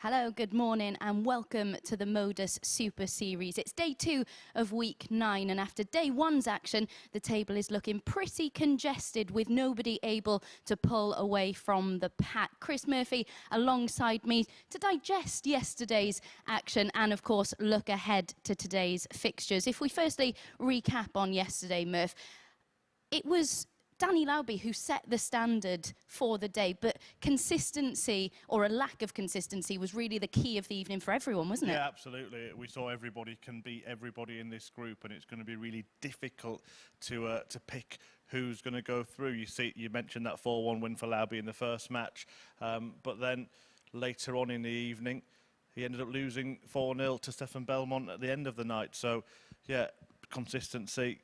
Hello, good morning and welcome to the MODUS Super Series. It's day 2 of week 9 and after day 1's action, the table is looking pretty congested with nobody able to pull away from the pack. Chris Murphy alongside me to digest yesterday's action and of course look ahead to today's fixtures. If we firstly recap on yesterday, Murph, it was Danny Laubey who set the standard for the day, but consistency or a lack of consistency was really the key of the evening for everyone, wasn't it? Yeah, absolutely. We saw everybody can beat everybody in this group, and it's going to be really difficult to pick who's going to go through. You mentioned that 4-1 win for Laubey in the first match, but then later on in the evening, he ended up losing 4-0 to Stefan Bellmont at the end of the night. So, yeah, consistency,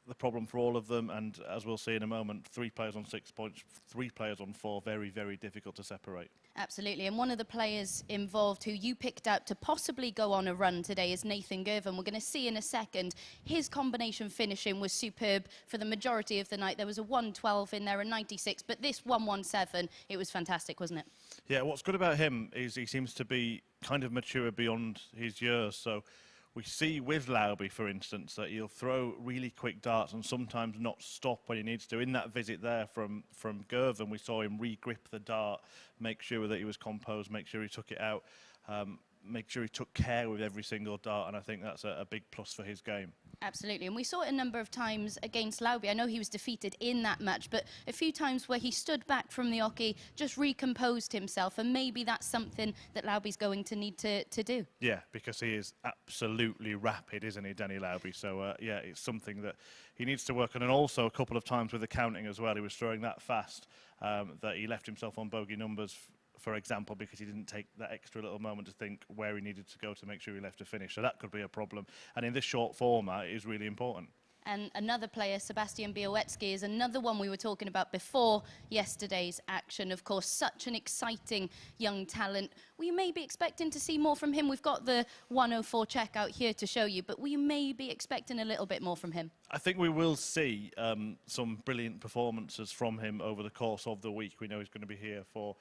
the problem for all of them, and as we'll see in a moment, 3 players on 6 points, 3 players on 4, very, very difficult to separate. Absolutely, and one of the players involved who you picked out to possibly go on a run today is Nathan Girvan. We're going to see in a second. His combination finishing was superb for the majority of the night. There was a 112 in there, a 96, but this 117, it was fantastic, wasn't it? Yeah, what's good about him is he seems to be kind of mature beyond his years, so we see with Laubey, for instance, that he'll throw really quick darts and sometimes not stop when he needs to. In that visit there from Girvin, we saw him re-grip the dart, make sure that he was composed, make sure he took it out, make sure he took care with every single dart, and I think that's a big plus for his game. Absolutely, and we saw it a number of times against Laubey. I know he was defeated in that match, but a few times where he stood back from the oche, just recomposed himself, and maybe that's something that Laubey's going to need to do. Yeah, because he is absolutely rapid, isn't he, Danny Laubey? So, yeah, it's something that he needs to work on, and also a couple of times with the counting as well. He was throwing that fast that he left himself on bogey numbers, for example, because he didn't take that extra little moment to think where he needed to go to make sure he left a finish. So that could be a problem. And in this short format, it is really important. And another player, Sebastian Bioetsky, is another one we were talking about before yesterday's action. Of course, such an exciting young talent. We may be expecting to see more from him. We've got the 104 checkout here to show you, but we may be expecting a little bit more from him. I think we will see some brilliant performances from him over the course of the week. We know he's going to be here for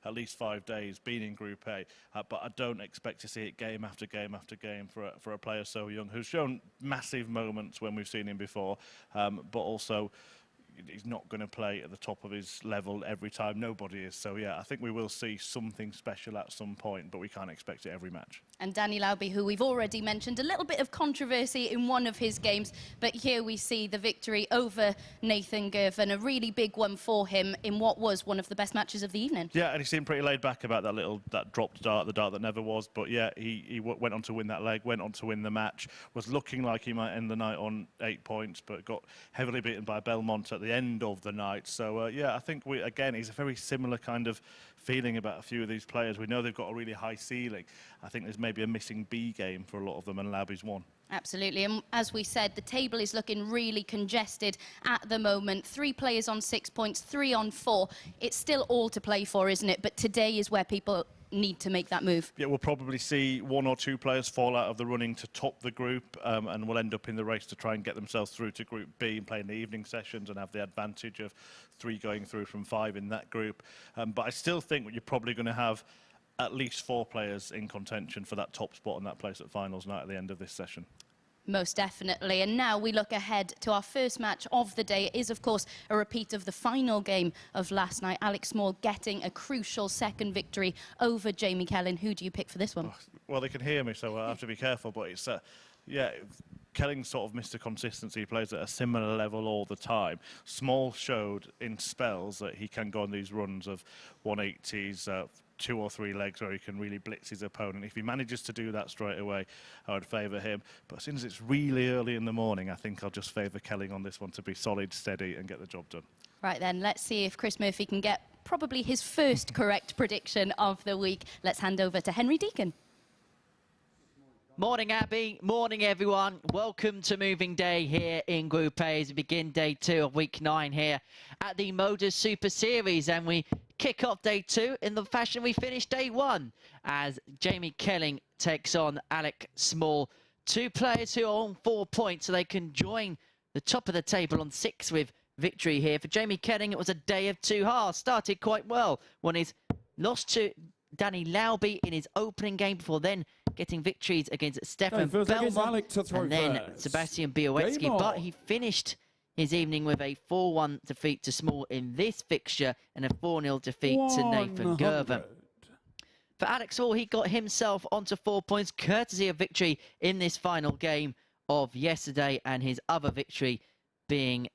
at least 5 days, being in Group A, but I don't expect to see it game after game after game for a player so young, who's shown massive moments when we've seen him before, but also he's not going to play at the top of his level every time. Nobody is. So, yeah, I think we will see something special at some point, but we can't expect it every match. And Danny Laubey, who we've already mentioned, a little bit of controversy in one of his games, but here we see the victory over Nathan Girvan, a really big one for him in what was one of the best matches of the evening. Yeah, and he seemed pretty laid back about that dropped dart, the dart that never was, but yeah, he went on to win that leg, went on to win the match, was looking like he might end the night on 8 points, but got heavily beaten by Belmont at the end of the night. So, yeah, I think, again, he's a very similar kind of feeling about a few of these players. We know they've got a really high ceiling. I think there's maybe a missing B game for a lot of them, and Laubey's one. Absolutely, and as we said, the table is looking really congested at the moment. 3 players on 6 points, 3 on 4. It's still all to play for, isn't it? But today is where people need to make that move. Yeah, we'll probably see 1 or 2 players fall out of the running to top the group, and will end up in the race to try and get themselves through to Group B and play in the evening sessions and have the advantage of 3 going through from 5 in that group. But I still think you're probably going to have at least 4 players in contention for that top spot and that place at finals night at the end of this session. Most definitely. And now we look ahead to our first match of the day. It is, of course, a repeat of the final game of last night. Alec Small getting a crucial second victory over Jamie Kelling. Who do you pick for this one? Well, they can hear me, so I have to be careful. But it's, yeah, Kelling sort of Mr. Consistency. He plays at a similar level all the time. Small showed in spells that he can go on these runs of 180s, 2 or 3 legs where he can really blitz his opponent. If he manages to do that straight away, I would favour him. But as soon as it's really early in the morning, I think I'll just favour Kelling on this one to be solid, steady and get the job done. Right then, let's see if Chris Murphy can get probably his first correct prediction of the week. Let's hand over to Henry Deacon. Morning, Abby. Morning, everyone. Welcome to Moving Day here in Group A as we begin day 2 of week 9 here at the MODUS Super Series. And we kick off day 2 in the fashion we finished day 1 as Jamie Kelling takes on Alec Small. 2 players who are on 4 points, so they can join the top of the table on 6 with victory here. For Jamie Kelling, it was a day of 2 halves. Started quite well when he's lost to Danny Laubey in his opening game before then getting victories against Stefan Bellmont Alec and then Sebastian Bioetsky. But he finished his evening with a 4-1 defeat to Small in this fixture and a 4-0 defeat to Nathan Girvan. For Alec Small, he got himself onto 4 points, courtesy of victory in this final game of yesterday, and his other victory being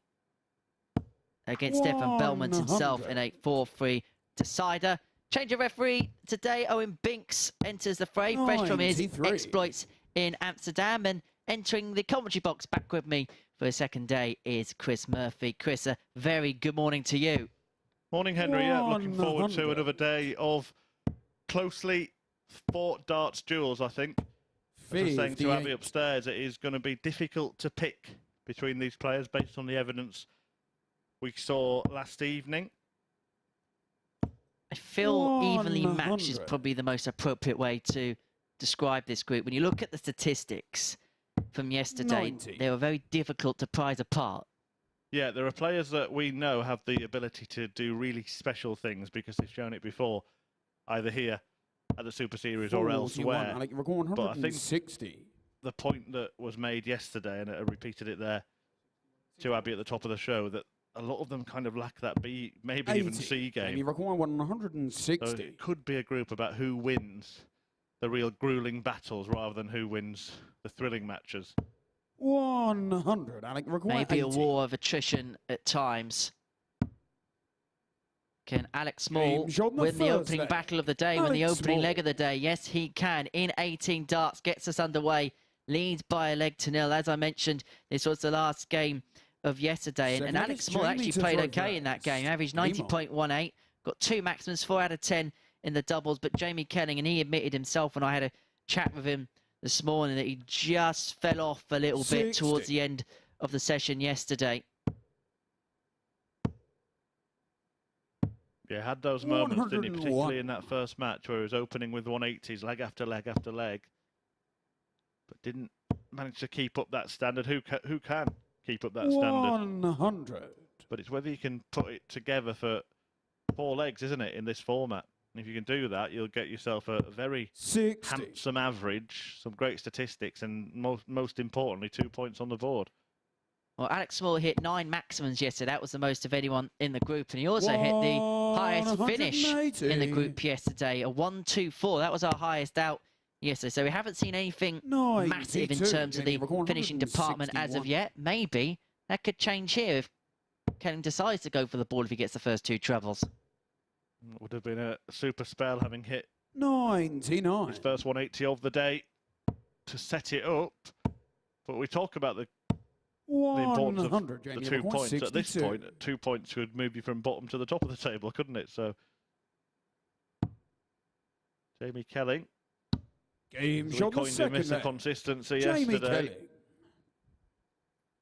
against Stefan Bellmont himself in a 4-3 decider. Change of referee today. Owen Binks enters the fray, fresh from his exploits in Amsterdam, and entering the commentary box back with me for the second day is Chris Murphy. Chris, a very good morning to you. Morning, Henry. Yeah, looking forward to another day of closely fought darts duels, I think. As I was saying to Abby upstairs, it is going to be difficult to pick between these players based on the evidence we saw last evening. I feel evenly matched is probably the most appropriate way to describe this group. When you look at the statistics from yesterday, they were very difficult to prize apart. Yeah, there are players that we know have the ability to do really special things because they've shown it before, either here at the Super Series or elsewhere. But I think the point that was made yesterday, and I repeated it there to Abby at the top of the show, that a lot of them kind of lack that B, maybe even C game. So it could be a group about who wins the real grueling battles rather than who wins the thrilling matches. 100, Alec. Maybe a war of attrition at times. Can Alec Small win the opening battle of the day, win the opening leg of the day? Yes, he can. In 18 darts, gets us underway, leads by a leg to nil. As I mentioned, this was the last game of yesterday, and Alec Small actually played okay in that game. Averaged 90.18, got 2 maximums, 4 out of 10 in the doubles. But Jamie Kelling, and he admitted himself when I had a chat with him this morning, that he just fell off a little bit towards the end of the session yesterday. Yeah, had those moments, didn't he? Particularly in that first match where he was opening with 180s, leg after leg after leg, but didn't manage to keep up that standard. Who can keep up that standard? 100. But it's whether you can put it together for 4 legs, isn't it, in this format? And if you can do that, you'll get yourself a very handsome average, some great statistics, and most importantly, 2 points on the board. Well, Alec Small hit 9 maximums yesterday. That was the most of anyone in the group. And he also hit the highest finish in the group yesterday, a 1-2-4. That was our highest out yesterday. So we haven't seen anything massive in terms of the finishing department as of yet. Maybe that could change here if Kelling decides to go for the ball if he gets the first 2 trebles. Would have been a super spell having hit 99. his first 180 of the day to set it up. But we talk about the importance of the 2 points. At this point, 2 points could move you from bottom to the top of the table, couldn't it? So, Jamie Kelling. Game shot the second Mr. Consistency yesterday.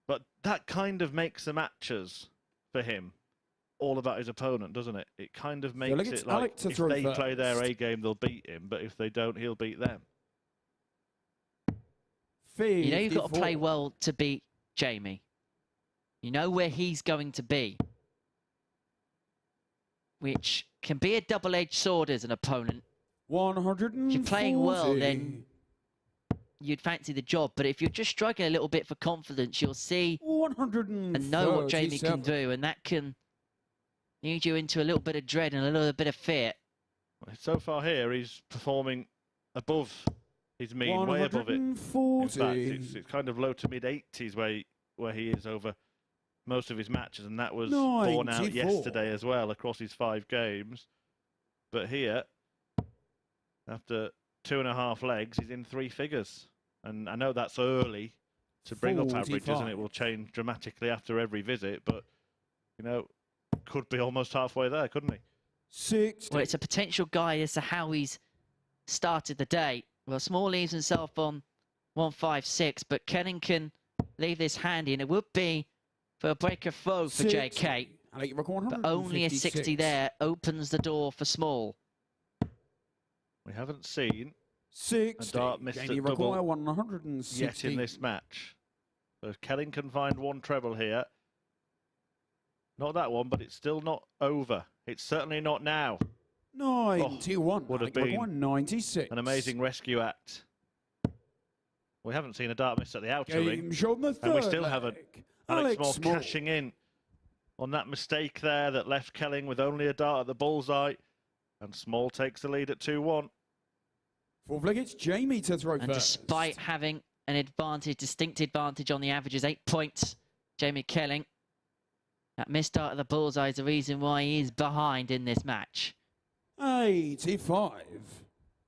But that kind of makes the matches for him all about his opponent, doesn't it? It kind of makes it like if they play their A game, they'll beat him. But if they don't, he'll beat them. You know you've got to play well to beat Jamie. You know where he's going to be, which can be a double-edged sword as an opponent. 140. If you're playing well, then you'd fancy the job. But if you're just struggling a little bit for confidence, you'll see and know what Jamie can do, and that can lead you into a little bit of dread and a little bit of fear. So far here, he's performing above his mean, way above it. In fact, it's kind of low to mid-80s where he is over most of his matches, and that was borne out yesterday as well across his 5 games. But here, after 2.5 legs, he's in 3 figures. And I know that's early to bring up averages, and it will change dramatically after every visit, but, you know, could be almost halfway there, couldn't he? 60. Well, it's a potential guide as to how he's started the day. Well, Small leaves himself on 156, but Kelling can leave this handy, and it would be for a breaker throw for JK. But only a 60 there opens the door for Small. We haven't seen a dart missed at double yet in this match. So if Kelling can find 1 treble here, not that one, but it's still not over. It's certainly not now. 91. would have Alec Small, been 96. an amazing rescue act. We haven't seen a dart miss at the outer ring, Game shot on the third and we still leg. haven't. Alec Small Small. cashing in on that mistake there that left Kelling with only a dart at the bullseye, and Small takes the lead at 2-1. Fourth leg, it's Jamie to throw And first. despite having an advantage, distinct advantage on the averages, 8 points, Jamie Kelling. That missed dart at the bullseye is the reason why he is behind in this match. 85.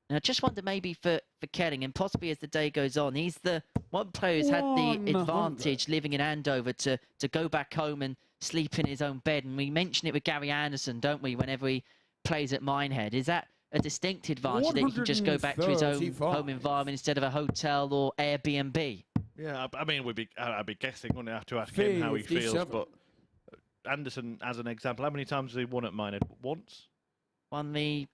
And I just wonder maybe for Kelling, and possibly as the day goes on, he's the one player who's had the 100. advantage living in Andover to go back home and sleep in his own bed. And we mention it with Gary Anderson, don't we, whenever he plays at Minehead. Is that a distinct advantage that he can just go back to his own 135. home environment instead of a hotel or Airbnb? Yeah, I mean, I'd be guessing, wouldn't I, have to ask him how he feels. 57. But Anderson, as an example, how many times has he won at Minehead? Once? Won the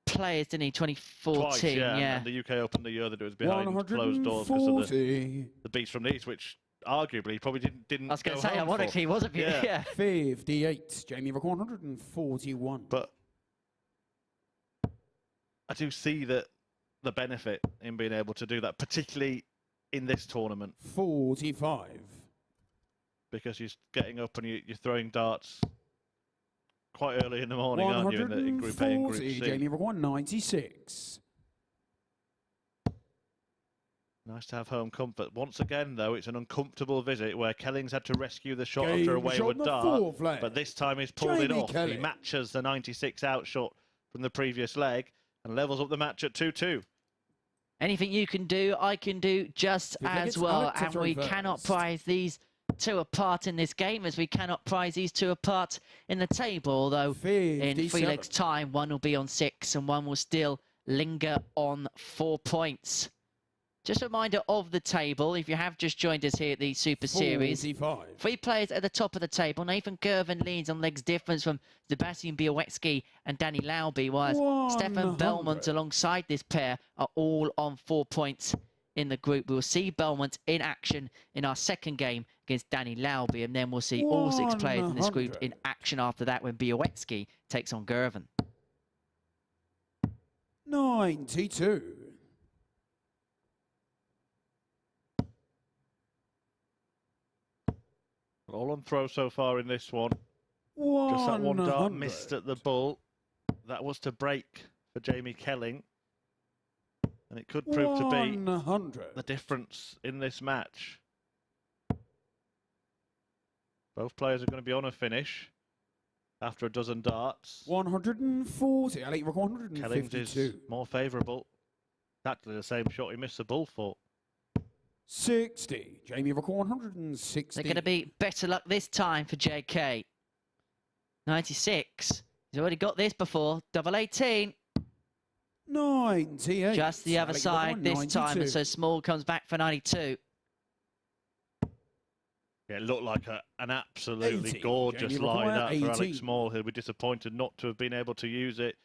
Players, didn't he? 2014, Twice, yeah. And the UK Open the year that it was behind closed doors because of the beast from the East, which arguably he probably didn't I was going go to say, home ironically, for. wasn't he? Yeah. 58. Jamie Rock 141. But I do see the benefit in being able to do that, particularly in this tournament, 45. because you're getting up and you're throwing darts quite early in the morning, aren't you, in Group A and Group C? Jamie Rock 196. Nice to have home comfort. Once again, though, it's an uncomfortable visit where Kelling's had to rescue the shot after a wayward dart, but this time he's pulled it off. He matches the 96 out shot from the previous leg and levels up the match at 2-2. Anything you can do, I can do just as well. And we cannot prize these two apart in this game, as we cannot prize these two apart in the table. Although in 3 legs' time, one will be on 6 and one will still linger on 4 points. Just a reminder of the table, if you have just joined us here at the Super Series. 3 players at the top of the table. Nathan Girvin leads on legs difference from Sebastian Bioetsky and Danny Laubey, whilst Stefan Bellmont alongside this pair are all on 4 points in the group. We'll see Belmont in action in our second game against Danny Laubey, and then we'll see all 6 players in this group in action after that when Bioetsky takes on Girvin. 92. All on throw so far in this one. Just that one dart missed at the bull. That was to break for Jamie Kelling. And it could prove to be the difference in this match. Both players are going to be on a finish after a dozen darts. 140. Alec Rock 152. Kelling's is more favourable. Exactly the same shot he missed the bull for. 60. Jamie Rock 160. They're going to be better luck this time for JK. 96. He's already got this before. Double 18. 98. Just the other side this time, and so Small comes back for 92. Yeah, it looked like an absolutely gorgeous line that for Alec Small. He'll be disappointed not to have been able to use it,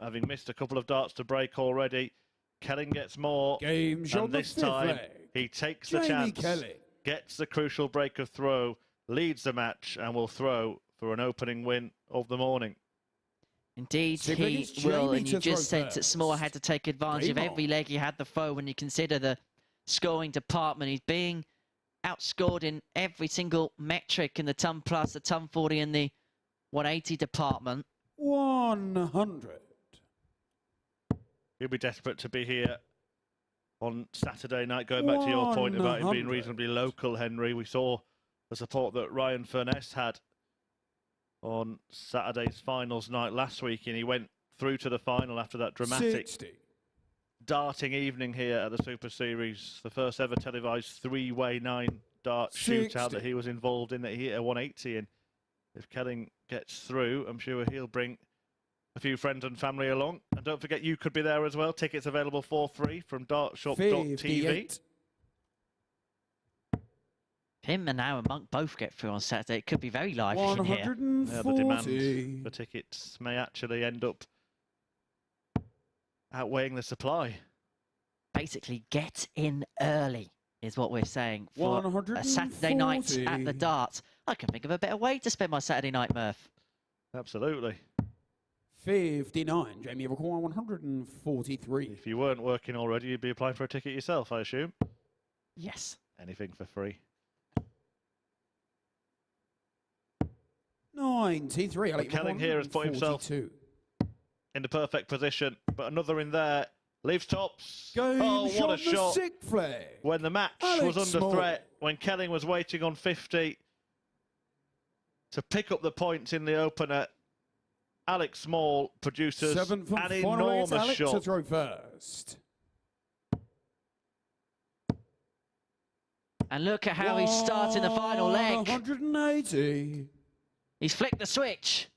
having missed a couple of darts to break already. Kelling gets more, and this time he takes the chance, gets the crucial break of throw, leads the match, and will throw for an opening win of the morning. Indeed, he will, and you just said that Small had to take advantage of every leg he had the throw. When you consider the scoring department, he's being outscored in every single metric in the ton plus, the ton 40, and the 180 department. 100. He'll be desperate to be here on Saturday night. Going back to your point about him being reasonably local, Henry, we saw the support that Ryan Furness had on Saturday's finals night last week, and he went through to the final after that dramatic darting evening here at the Super Series. The first ever televised 3-way 9-dart shootout that he was involved in, that he hit a 180. And if Kelling gets through, I'm sure he'll bring a few friends and family along. And don't forget, you could be there as well. Tickets available for free from dartshop.tv. Him and now Monk both get through on Saturday. It could be very live in here. Yeah, the demand for tickets may actually end up outweighing the supply. Basically, get in early is what we're saying for a Saturday night at the darts. I can think of a better way to spend my Saturday night, Murph. Absolutely. 59. Jamie, require 143. If you weren't working already, you'd be applying for a ticket yourself, I assume. Yes. Anything for free. 93. Alec, Kelling here has put himself in the perfect position, but another in there. Leaves tops. Game oh, what a shot. The sick flag. When the match Alec was under Small. threat, when Kelling was waiting on 50 to pick up the points in the opener, Alec Small produces an enormous Alec shot. to throw first. And look at how he's starting the final leg. 180. He's flicked the switch.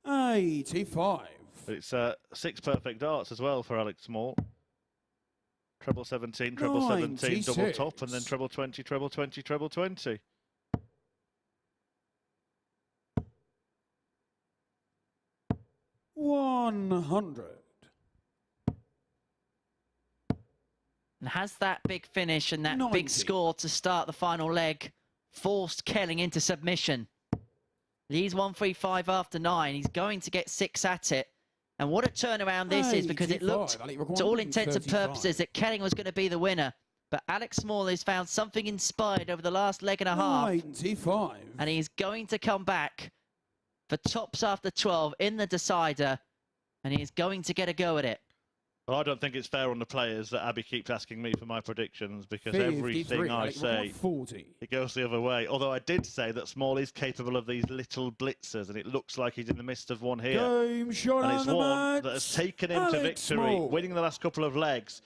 85. But it's 6 perfect darts as well for Alec Small. Treble 17, treble 17, double 96. top, and then treble 20, treble 20, treble 20. And has that big finish and that 90. big score to start the final leg forced Kelling into submission? He's 135 after 9. He's going to get 6 at it. And what a turnaround this is, because it looked, to all intents and purposes, that Kelling was going to be the winner. But Alec Small has found something inspired over the last leg and a half. 95. And he's going to come back for tops after 12 in the decider. And he's going to get a go at it. Well, I don't think it's fair on the players that Abby keeps asking me for my predictions, because everything I say, 40. it goes the other way. Although I did say that Small is capable of these little blitzers, and it looks like he's in the midst of one here. Game shot And on it's the one mat. that has taken him to Alec victory, Small. winning the last couple of legs.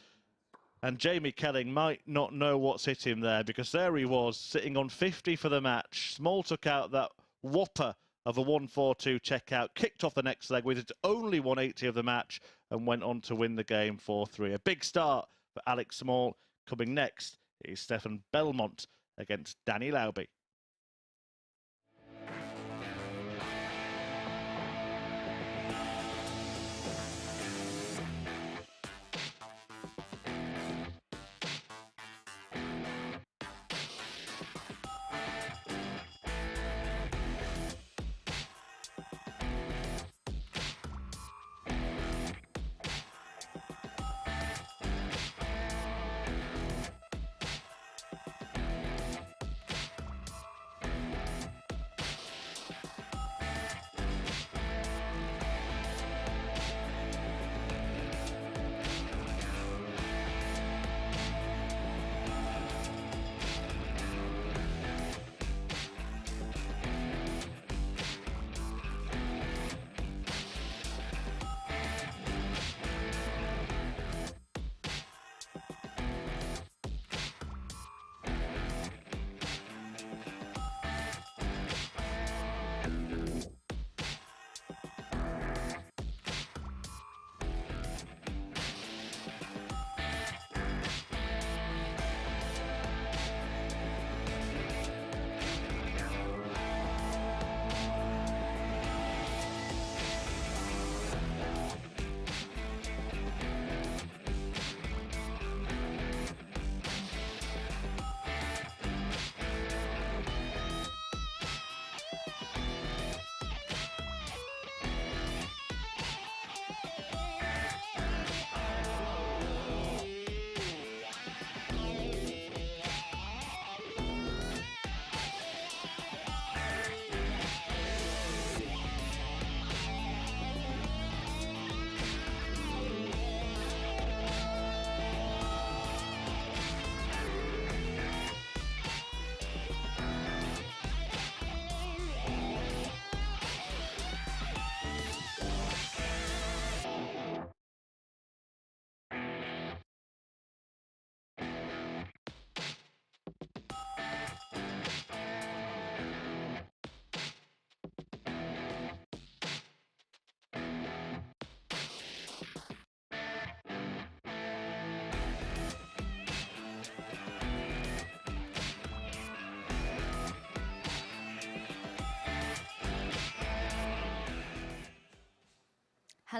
And Jamie Kelling might not know what's hit him there, because there he was, sitting on 50 for the match. Small took out that whopper of a 1-4-2 checkout, kicked off the next leg with its only 180 of the match, and went on to win the game 4-3. A big start for Alec Small. Coming next is Stefan Bellmont against Danny Laubey.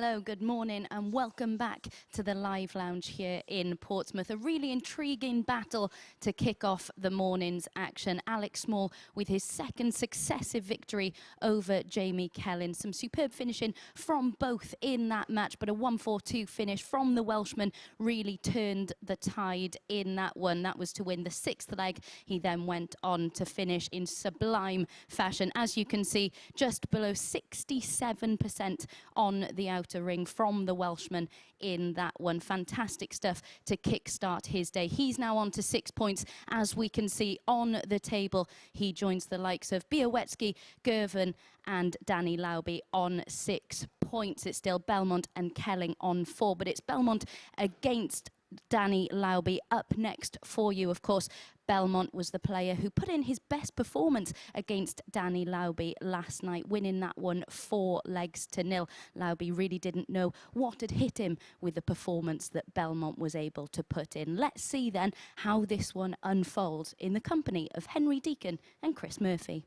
Hello, good morning and welcome back to the live lounge here in Portsmouth. A really intriguing battle to kick off the morning's action. Alec Small with his second successive victory over Jamie Kelling. Some superb finishing from both in that match, but a 1-4-2 finish from the Welshman really turned the tide in that one. That was to win the 6th leg. He then went on to finish in sublime fashion. As you can see, just below 67% on the outer ring from the Welshman in that one. Fantastic stuff to kickstart his day. He's now on to 6 points. As we can see on the table, he joins the likes of Bioetsky, Girvin and Danny Laubey on 6 points. It's still Belmont and Kelling on 4, but it's Belmont against Danny Laubey up next for you. Of course, Belmont was the player who put in his best performance against Danny Laubey last night, winning that one 4-0. Laubey really didn't know what had hit him with the performance that Belmont was able to put in. Let's see then how this one unfolds in the company of Henry Deacon and Chris Murphy.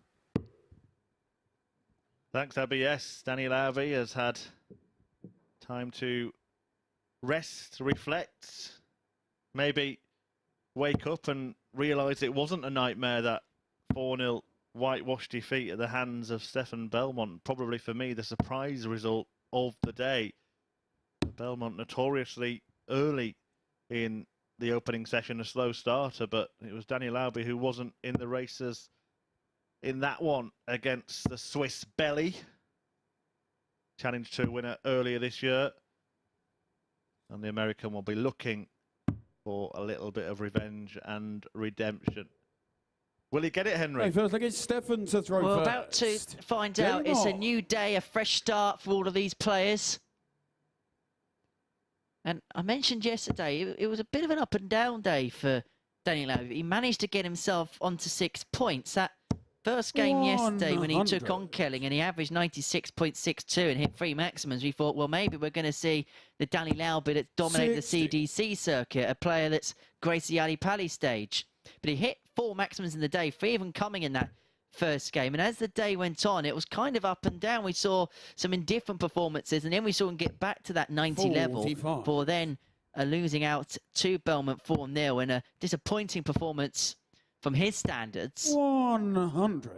Thanks, Abby. Yes, Danny Laubey has had time to rest, reflect, maybe wake up and realise it wasn't a nightmare, that 4-0 whitewash defeat at the hands of Stefan Bellmont. Probably for me the surprise result of the day. Belmont notoriously early in the opening session, a slow starter, but it was Danny Laubey who wasn't in the races in that one against the Swiss Belly. Challenge 2 winner earlier this year. And the American will be looking for a little bit of revenge and redemption. Will he get it, Henry? It feels like it's Stefan to throw We're first. about to find out. It's a new day, a fresh start for all of these players. And I mentioned yesterday, it was a bit of an up and down day for Danny Laubey. He managed to get himself onto 6 points. That first game yesterday when he took on Kelling and he averaged 96.62 and hit 3 maximums, we thought, well, maybe we're going to see the Danny Laubey that's dominating the CDC circuit, a player that's graced the Ali Pali stage. But he hit 4 maximums in the day, 3 of them coming in that first game. And as the day went on, it was kind of up and down. We saw some indifferent performances, and then we saw him get back to that 90 level for then losing out to Belmont 4-0 in a disappointing performance from his standards. 100.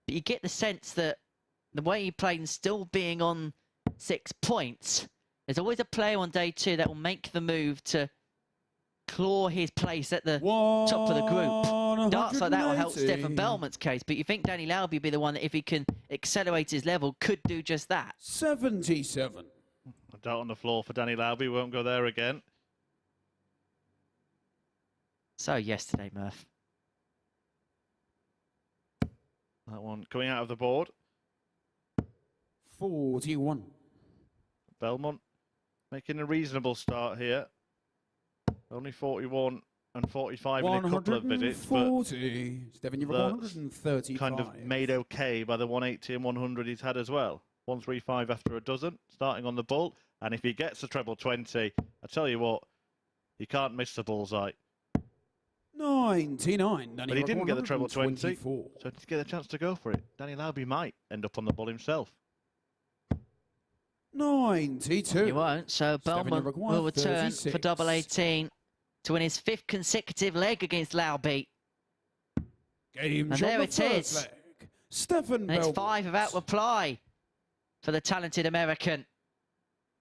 But you get the sense that the way he played and still being on 6 points, there's always a player on day 2 that will make the move to claw his place at the top of the group. Darts like that will help Stefan Bellmont's case, but you think Danny Laubey will be the one that, if he can accelerate his level, could do just that. 77. A dart on the floor for Danny Laubey. Won't go there again. So yesterday, Murph. That one coming out of the board. 41. Belmont making a reasonable start here. Only 41 and 45 in a couple of minutes, but Stefan, you've got 135. kind of made okay by the 180 and 100 he's had as well. 135 after a dozen, starting on the bull. And if he gets a treble 20, I tell you what, he can't miss the bullseye. 99. But he didn't get the treble 20, so to get a chance to go for it, Danny Laubey might end up on the bull himself. 92. He won't, so Belmont will return for double 18 to win his 5th consecutive leg against Laubey. And there it is. Leg. Stefan And it's 5 without reply for the talented American.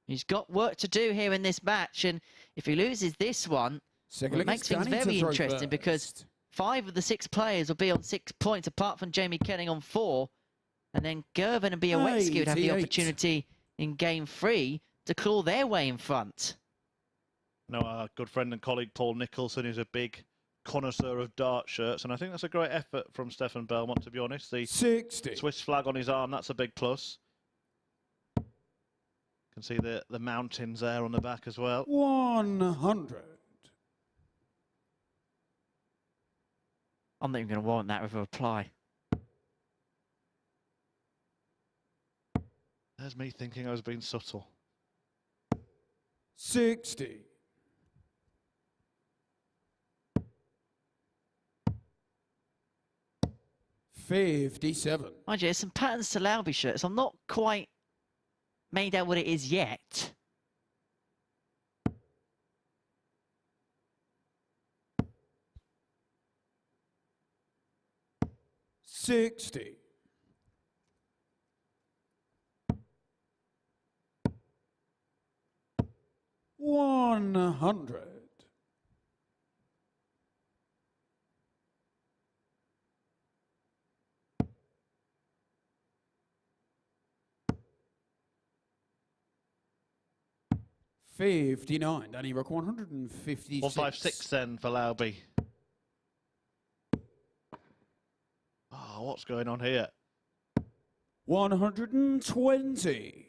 He's got work to do here in this match, and if he loses this one, it makes things very interesting because 5 of the 6 players will be on 6 points, apart from Jamie Kelling on 4. And then Girvin and Bioetsky would have the opportunity in game 3 to claw their way in front. Now, our good friend and colleague Paul Nicholson is a big connoisseur of dart shirts, and I think that's a great effort from Stefan Bellmont, to be honest. The 60. Swiss flag on his arm, that's a big plus. You can see the mountains there on the back as well. 100. I'm not even going to warrant that with a reply. There's me thinking I was being subtle. 60. 57. Mind you, there's some patterns to Laubey shirts. I'm not quite made out what it is yet. $60. 100. $59. Danny Rook, 156. 156 then for Laubey. Oh, what's going on here? 120.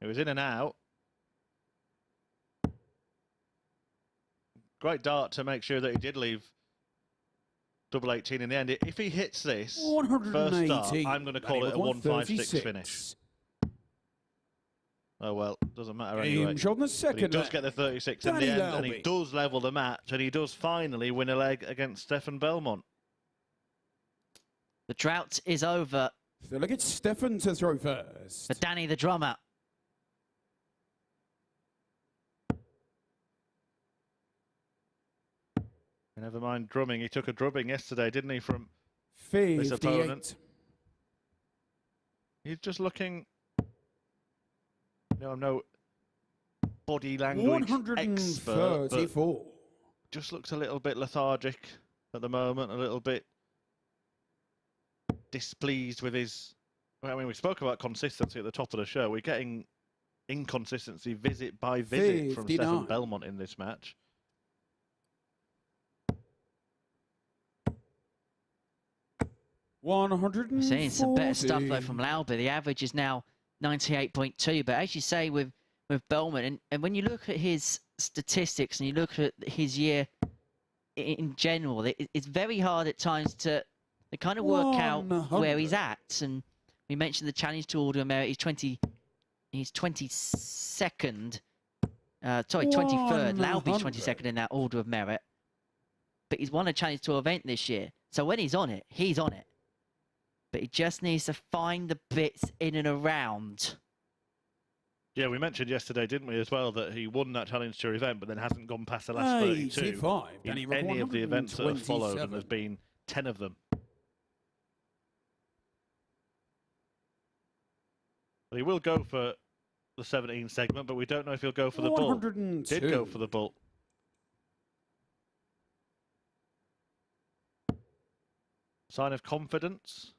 It was in and out. Great dart to make sure that he did leave double 18 in the end. If he hits this first start, I'm going to call it a 156 finish. Oh well, doesn't matter anyway. On the second but he does get the 36 in the end, and he does level the match, and he does finally win a leg against Stefan Bellmont. The drought is over. So look at Stefan to throw first. For Danny the drummer. Never mind drumming. He took a drubbing yesterday, didn't he, from 58. his opponent? He's just looking... No, I'm no body language expert, but just looks a little bit lethargic at the moment, a little bit displeased with his... I mean, we spoke about consistency at the top of the show. We're getting inconsistency visit by visit 59. From Stefan Bellmont in this match. We're seeing some better stuff though from Laubey. The average is now 98.2, but as you say with Belmont, and when you look at his statistics and you look at his year in general, it's very hard at times to kind of work out where he's at. And we mentioned the challenge to Order of Merit. He's 22nd. Sorry, 23rd. Laubey's 22nd in that Order of Merit, but he's won a challenge to event this year. So when he's on it, he's on it. But he just needs to find the bits in and around. Yeah, we mentioned yesterday, didn't we, as well, that he won that Challenge Tour event, but then hasn't gone past the last 32 in any of the events that have followed, and there's been 10 of them. Well, he will go for the 17 segment, but we don't know if he'll go for the bull. Did go for the bull. Sign of confidence.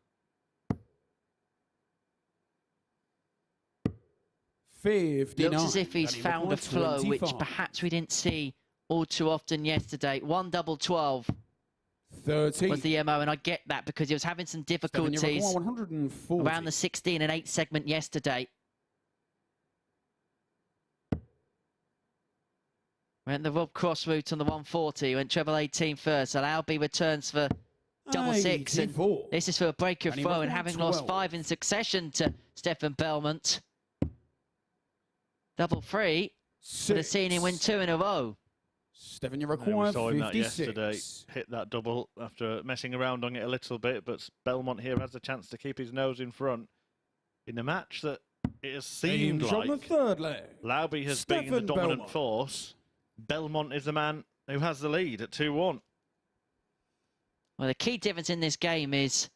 59. Looks as if he's found a flow, which perhaps we didn't see all too often yesterday. 1 double 12 30 was the MO, and I get that because he was having some difficulties around the 16 and 8 segment yesterday. Went the Rob Cross route on the 140, went treble 18 first. So Laubey returns for double 6, and this is for a breaker throw, and having lost 5 in succession to Stefan Bellmont. Double 3, would have seen him win 2 in a row. Stefan, you require we saw him 56. That yesterday, hit that double after messing around on it a little bit, but Belmont here has the chance to keep his nose in front in a match that it has seemed like on the third leg. Laubey has been the dominant force. Belmont is the man who has the lead at 2-1. Well, the key difference in this game is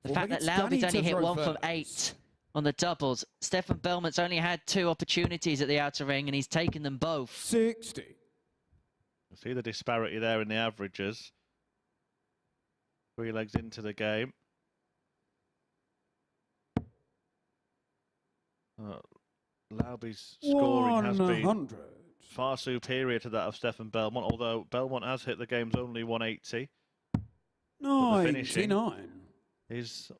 the fact that Laubey's only hit 1 from 8 on the doubles. Stefan Bellmont's only had 2 opportunities at the outer ring, and he's taken them both. 60. You see the disparity there in the averages. 3 legs into the game. Laubey's scoring has been far superior to that of Stefan Bellmont, although Belmont has hit the game's only 180. But the finishing is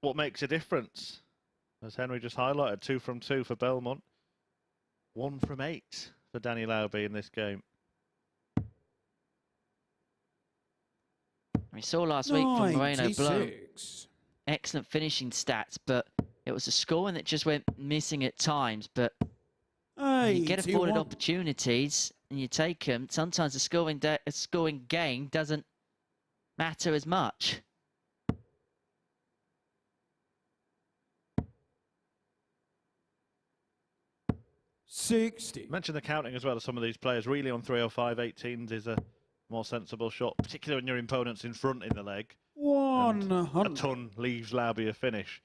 what makes a difference. As Henry just highlighted, 2 from 2 for Belmont. 1 from 8 for Danny Laubey in this game. We saw last week from Moreno Blow excellent finishing stats, but it was a scoring that just went missing at times. But you get afforded opportunities and you take them. Sometimes a scoring game doesn't matter as much. 60. Mention the counting as well as some of these players. Really on 305.18s is a more sensible shot, particularly when your opponent's in front in the leg. And a 100. ton leaves Laubey a finish.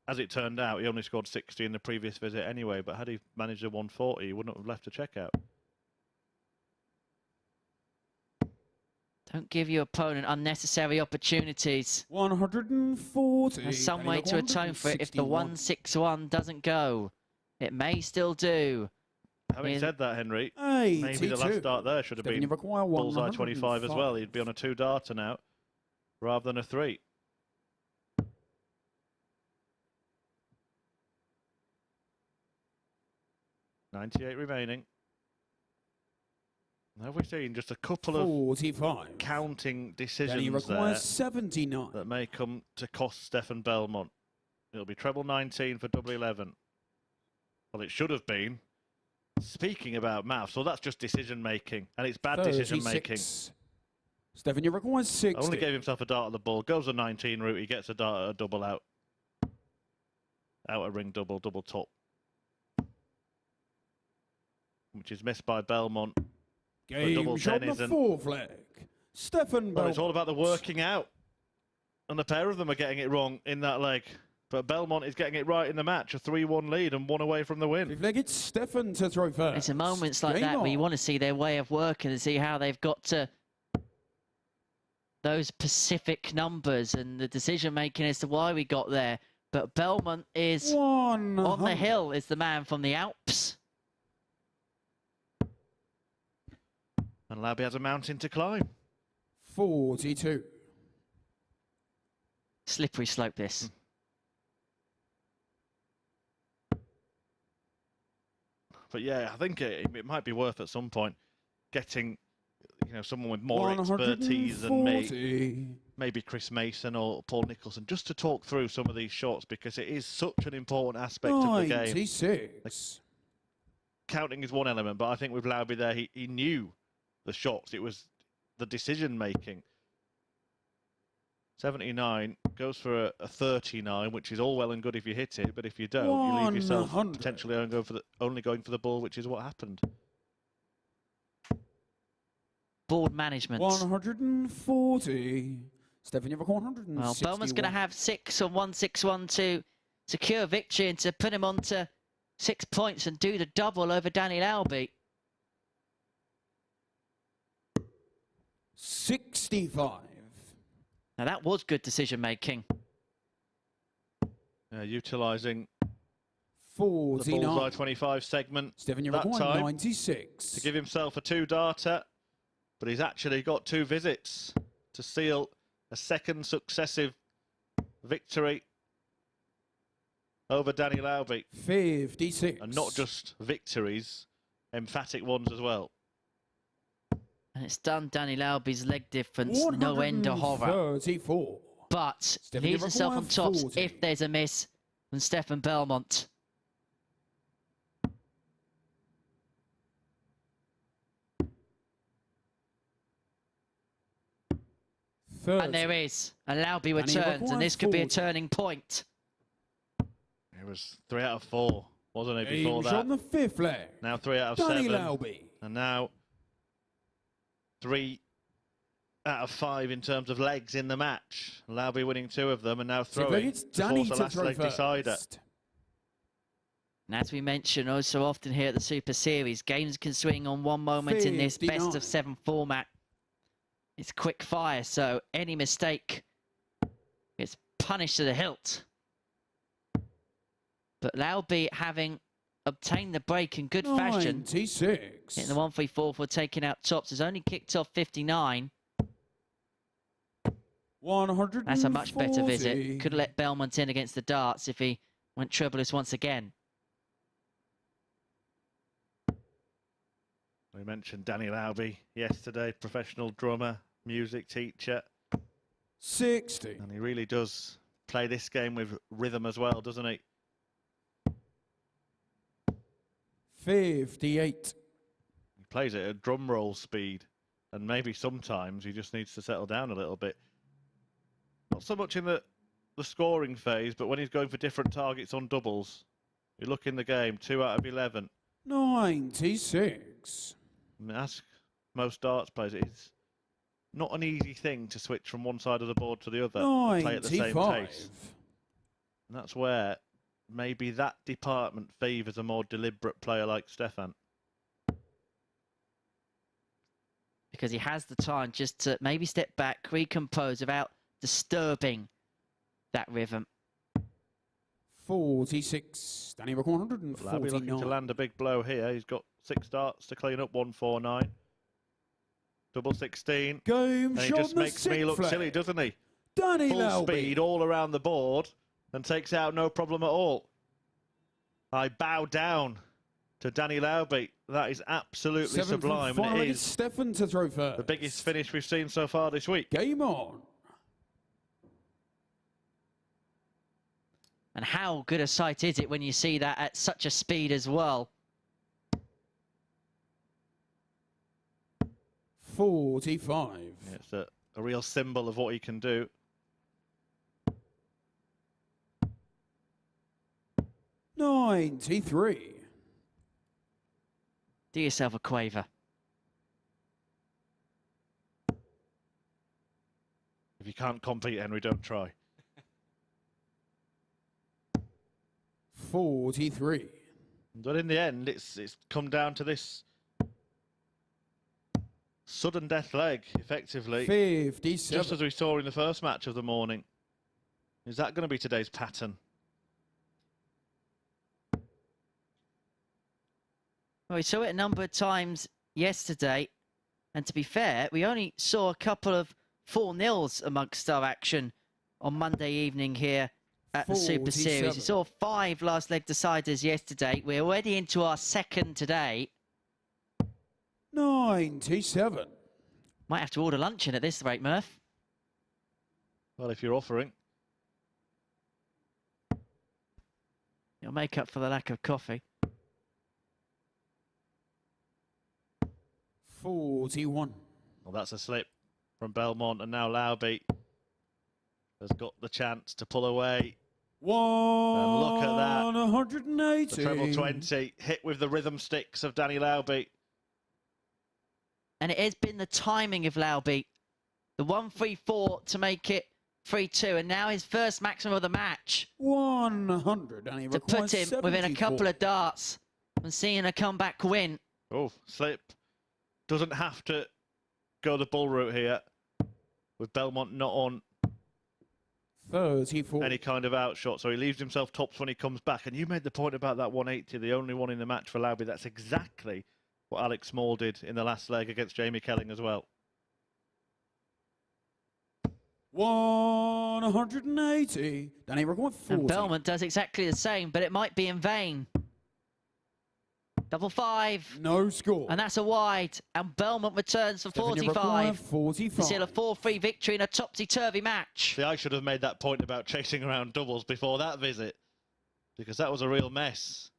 As it turned out, he only scored 60 in the previous visit anyway, but had he managed a 140, he wouldn't have left a checkout. Don't give your opponent unnecessary opportunities. 140. There's some way to atone for it if the 161 doesn't go. It may still do. Having said that, Henry, 82. maybe the last dart there should have been bullseye 25 as well. 105. He'd be on a 2-darter now, rather than a 3. .98 remaining. Have we seen just a couple of 45. counting Then he decisions there requires 79. that may come to cost Stefan Bellmont? It'll be treble 19 for double 11. Well, it should have been. Speaking about maths, well, that's just decision making, and it's bad decision making. Stefan, you requires 60. Only gave himself a dart at the ball, goes a 19 route, he gets a dart at a double out. Outer ring double, double top. Which is missed by Belmont. Game shot on the 4th leg. Stefan Well, Bellmont. it's all about the working out. And the pair of them are getting it wrong in that leg. But Belmont is getting it right in the match. A 3-1 lead and 1 away from the win. 5th leg, it's Stefan to throw first. It's in moments like that where you want to see their way of working and see how they've got to those specific numbers and the decision making as to why we got there. But Belmont is on the hill, is the man from the Alps. And Laubey has a mountain to climb. 42. Slippery slope, this. But yeah, I think it might be worth at some point getting, you know, someone with more 140. expertise than me, maybe Chris Mason or Paul Nicholson, just to talk through some of these shots, because it is such an important aspect of the game. 96. Counting is one element, but I think with Laubey there, he knew the shots. It was the decision making. 79 goes for a 39, which is all well and good if you hit it, but if you don't, you leave yourself 100. potentially only going for the ball, which is what happened. Board management. 140. Stefan, you have 161. Well, Belmont's going to have 6 on 161 to secure victory and to put him on to 6 points and do the double over Danny Laubey. 65. Now that was good decision making. Utilising the 49. bullseye 25 segment Stefan, you that have time 96. to give himself a 2-darter, but he's actually got 2 visits to seal a second successive victory over Danny Laubey. 56. And not just victories, emphatic ones as well. And it's done Danny Laubey's leg difference, no end of horror. 34. But Stefan, leaves himself on top 40. if there's a miss from Stefan Bellmont. And there is. And Laubey returns, and this could be a turning point. It was 3 out of 4, wasn't it, before Game that? on the 5th leg. Now 3 out of Danny 7. Laubey. And now 3 out of 5 in terms of legs in the match. Laubey winning 2 of them and now throwing It's to Danny force a to last throw leg decider. first. And as we mention oh so often here at the Super Series, games can swing on one moment in this 59. best of 7 format. It's quick fire, so any mistake gets punished to the hilt. But Laubey, having obtained the break in good fashion, 96. hitting the 134 for taking out tops, has only kicked off 59. 140. That's a much better visit. Could have let Belmont in against the darts if he went trebleless once again. We mentioned Danny Laubey yesterday, professional drummer, music teacher. 60. And he really does play this game with rhythm as well, doesn't he? 58. He plays it at drum roll speed. And maybe sometimes he just needs to settle down a little bit. Not so much in the scoring phase, but when he's going for different targets on doubles. You look in the game, 2 out of 11. 96. I mean, ask most darts players, it's not an easy thing to switch from one side of the board to the other and play at the same 95. pace. And that's where maybe that department favours a more deliberate player like Stefan. Because he has the time just to maybe step back, recompose without disturbing that rhythm. 46. Danny Rock 149. Laubey looking to land a big blow here. He's got 6 darts to clean up, 149. Double 16. Game and he shot just makes me look flag. silly, doesn't he? Danny Full Laubey. speed all around the board and takes out no problem at all. I bow down to Danny Laubey. That is absolutely sublime. And it is Stefan to throw first. the biggest finish we've seen so far this week. Game on. And how good a sight is it when you see that at such a speed as well? 45. Yeah, it's a real symbol of what he can do. 93. Do yourself a quaver. If you can't compete, Henry, don't try. 43. But in the end, it's come down to this sudden death leg, effectively. 57. Just as we saw in the first match of the morning. Is that going to be today's pattern? Well, we saw it a number of times yesterday. And to be fair, we only saw a couple of 4-0s amongst our action on Monday evening here at the Super Series. We saw 5 last leg deciders yesterday. We're already into our second today. 97. Might have to order lunch in at this rate, Murph. Well, if you're offering. You'll make up for the lack of coffee. 41. Well, that's a slip from Belmont, and now Laubey has got the chance to pull away. And look at that. 180. The treble 20 hit with the rhythm sticks of Danny Laubey. And it has been the timing of Laubey. The 1-3-4 to make it 3-2, and now his first maximum of the match. 100. And he to put him 74. within a couple of darts and seeing a comeback win. Oh, slip. Doesn't have to go the bull route here, with Belmont not on 34. any kind of outshot, so he leaves himself tops when he comes back. And you made the point about that 180, the only one in the match for Laubey. That's exactly what Alec Small did in the last leg against Jamie Kelling as well. 180. Danny Rock 40. And Belmont does exactly the same, but it might be in vain. Double 5. No score. And that's a wide. And Belmont returns for 45. 45. To seal a 4-3 victory in a topsy-turvy match. See, I should have made that point about chasing around doubles before that visit, because that was a real mess.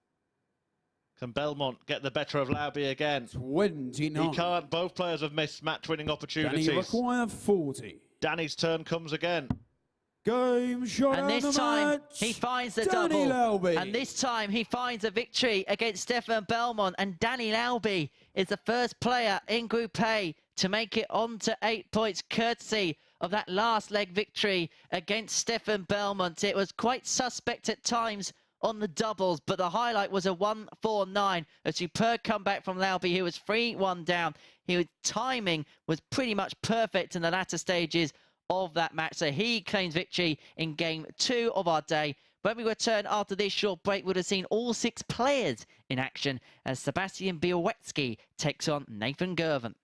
Can Belmont get the better of Laubey again? 29. He can't. Both players have missed match-winning opportunities. Danny require 40. Danny's turn comes again. Game shot. And this time he finds the double. Laubey. And this time he finds a victory against Stefan Bellmont. And Danny Laubey is the first player in Group A to make it on to 8 points, courtesy of that last leg victory against Stefan Bellmont. It was quite suspect at times on the doubles, but the highlight was a 1-4-9, a superb comeback from Laubey, who was 3-1 down. His timing was pretty much perfect in the latter stages of that match, so he claims victory in game 2 of our day. When we return after this short break, we'll have seen all 6 players in action as Sebastian Bioetsky takes on Nathan Girvin.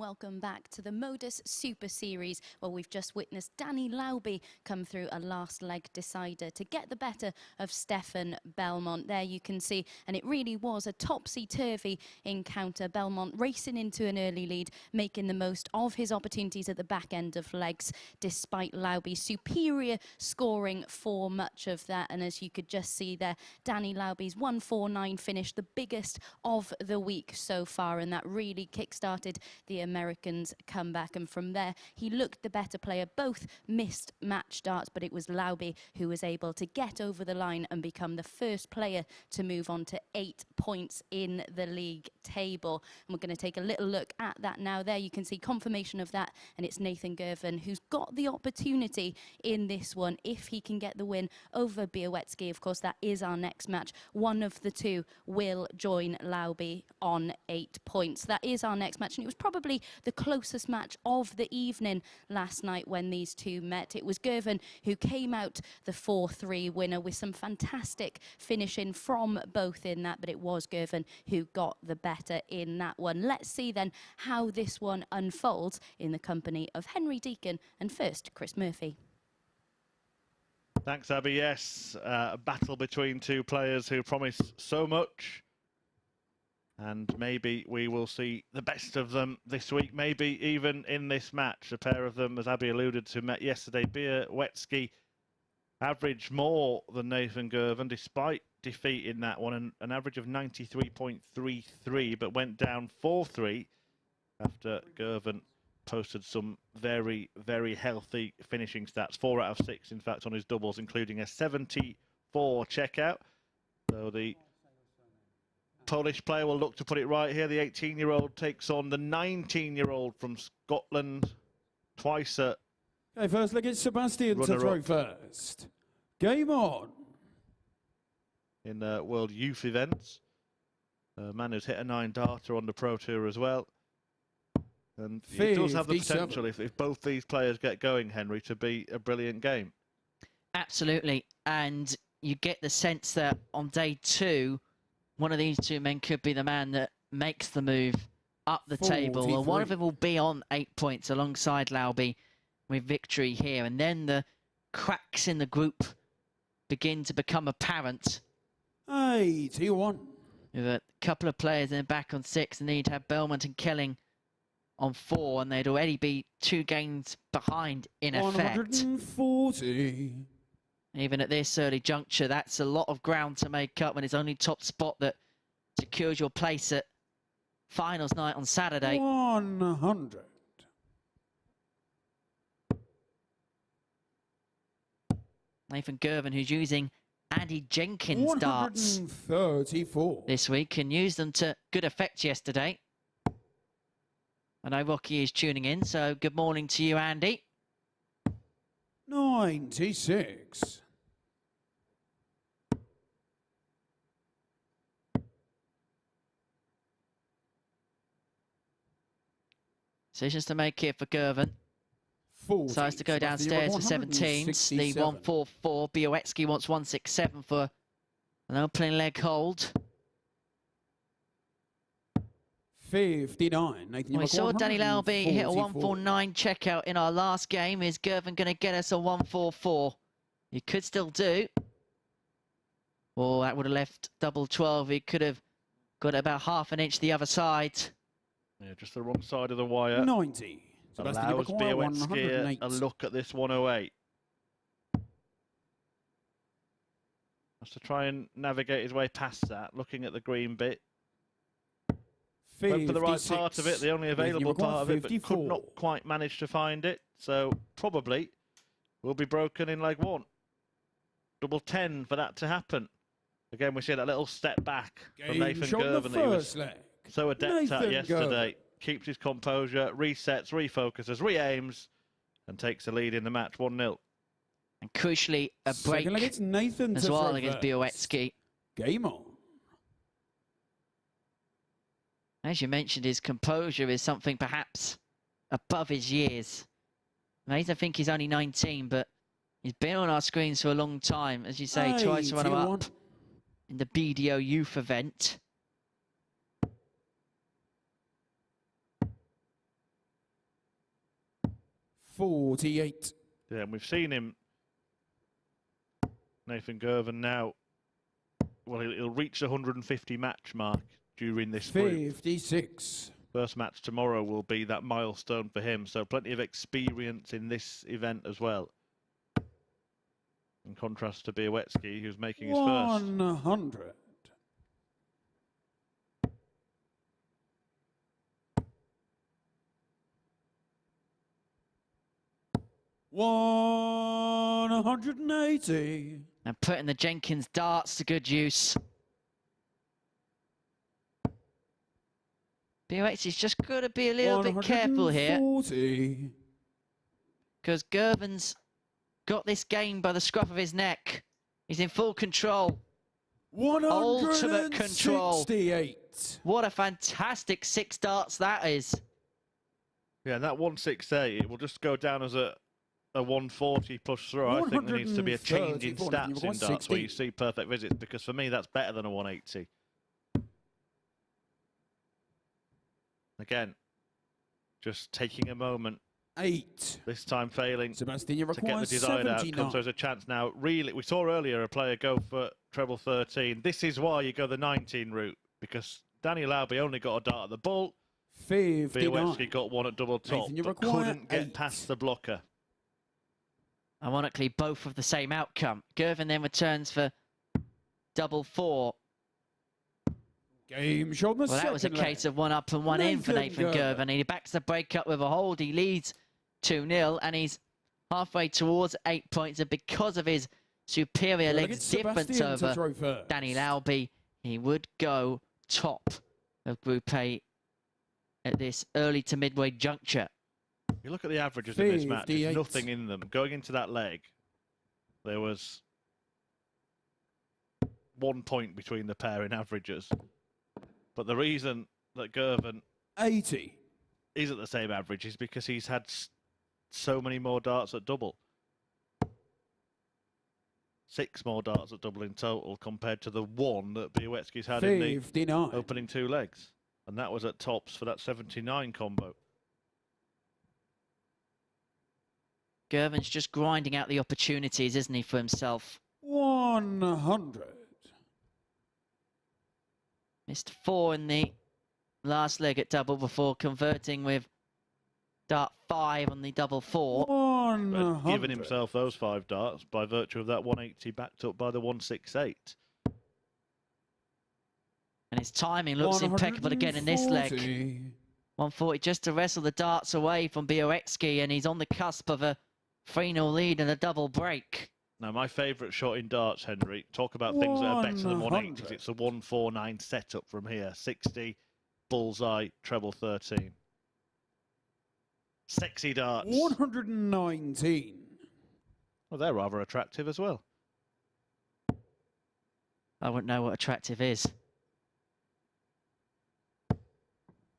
welcome back to the MODUS Super Series. Well, we've just witnessed Danny Laubey come through a last leg decider to get the better of Stefan Bellmont. There you can see, and it really was a topsy-turvy encounter. Belmont racing into an early lead, making the most of his opportunities at the back end of legs, despite Laubey's superior scoring for much of that. And as you could just see there, Danny Laubey's 149 finish, the biggest of the week so far, and that really kick-started the Americans' comeback. And from there, he looked the better player. Both missed match starts, but it was Laubey who was able to get over the line and become the first player to move on to 8 points in the league table. And we're going to take a little look at that now. There you can see confirmation of that, and it's Nathan Girvin who's got the opportunity in this one if he can get the win over Bioetsky. Of course, that is our next match. One of the two will join Laubey on 8 points. That is our next match, and it was probably the closest match of the evening last night when these two met. It was Girvin who came out the 4-3 winner with some fantastic finishing from both in that, but it was Girvin who got the better in that one. Let's see then how this one unfolds in the company of Henry Deacon and first Chris Murphy. Thanks, Abby. Yes, a battle between two players who promise so much. And maybe we will see the best of them this week, maybe even in this match. A pair of them, as Abby alluded to, met yesterday. Bioetsky averaged more than Nathan Girvan, despite defeat in that one, an average of 93.33, but went down 4-3 after Girvan posted some very, very healthy finishing stats. 4 out of 6, in fact, on his doubles, including a 74 checkout. So the Polish player will look to put it right here. The 18-year-old takes on the 19-year-old from Scotland, twice at... Okay, first leg, it's Sebastian to throw first. Game on. In World Youth events. A man who's hit a 9-darter on the Pro Tour as well. And it does have the potential, if both these players get going, Henry, to be a brilliant game. Absolutely. And you get the sense that on day 2, one of these two men could be the man that makes the move up the table. And one of them will be on 8 points alongside Laubey with victory here. And then the cracks in the group begin to become apparent. 81. With a couple of players in the back on 6, and then you'd have Belmont and Kelling on 4, and they'd already be 2 games behind in effect. 140. Even at this early juncture, that's a lot of ground to make up when it's only top spot that secures your place at finals night on Saturday. 100. Nathan Girvan, who's using Andy Jenkins darts this week, and used them to good effect yesterday. I know Rocky is tuning in, so good morning to you, Andy. 96. Decisions to make here for Girvan. Decides to go downstairs for 17s. The 144. Bioetsky wants 167 for an opening leg hold. 59. We saw Danny Laubey hit a 149 checkout in our last game. Is Girvan going to get us a 144? He could still do. Oh, that would have left double 12. He could have got about half an inch the other side. Yeah, just the wrong side of the wire. 90. Allows Bioetsky a look at this 108. Has to try and navigate his way past that, looking at the green bit. Went for the right part of it, the only available part of it, but could not quite manage to find it. So probably will be broken in leg 1. Double 10 for that to happen. Again, we see that little step back from Nathan Girvan that he was so adept at yesterday. Keeps his composure, resets, refocuses, re-aims, and takes the lead in the match, 1-0. And crucially, a break as well against Bioetsky. Game on. As you mentioned, his composure is something perhaps above his years. I think he's only 19, but he's been on our screens for a long time. As you say, twice to run him up in the BDO youth event. 48. Yeah, and we've seen him, Nathan Girvan, now. Well, he'll reach the 150 match mark during this group. 56. First match tomorrow will be that milestone for him, so plenty of experience in this event as well. In contrast to Bioetsky, who's making his first. 100. 180. And putting the Jenkins darts to good use. Bioetsy's just got to be a little bit careful here. Because Girvin's got this game by the scruff of his neck. He's in full control. Ultimate control. What a fantastic 6 darts that is. Yeah, and that 168, it will just go down as a 140 plus throw. I think there needs to be a change in stats in darts where you see perfect visits, because for me that's better than a 180. Again, just taking a moment. 8. This time failing Sebastian, to get the desired outcome. So there's a chance now. Really, we saw earlier a player go for treble 13. This is why you go the 19 route, because Danny Laubey only got a dart at the ball. Bioetsky got one at double top, but couldn't get past the blocker. Ironically, both of the same outcome. Girvin then returns for double 4. Game shot. Well, that was a case of 1 up and 1 in for Nathan Girvin. He backs the break up with a hold. He leads 2-0, and he's halfway towards 8 points. And because of his superior legs difference over Danny Laubey, he would go top of Group A at this early to midway juncture. You look at the averages in this match, there's nothing in them. Going into that leg, there was 1 point between the pair in averages. But the reason that Girvan 80 is at the same average is because he's had so many more darts at double. 6 more darts at double in total compared to the 1 that Bioetsky's had in the opening 2 legs. And that was at tops for that 79 combo. Girvin's just grinding out the opportunities, isn't he, for himself? 100. Missed 4 in the last leg at double before converting with dart 5 on the double 4. But giving himself those 5 darts by virtue of that 180 backed up by the 168. And his timing looks impeccable again in this leg. 140 just to wrestle the darts away from Bioetsky, and he's on the cusp of a 3-0 lead and a double break. Now, my favourite shot in darts, Henry, talk about things that are better than 180s. It's a 149 setup from here. 60, bullseye, treble 13. Sexy darts. 119. Well, they're rather attractive as well. I wouldn't know what attractive is.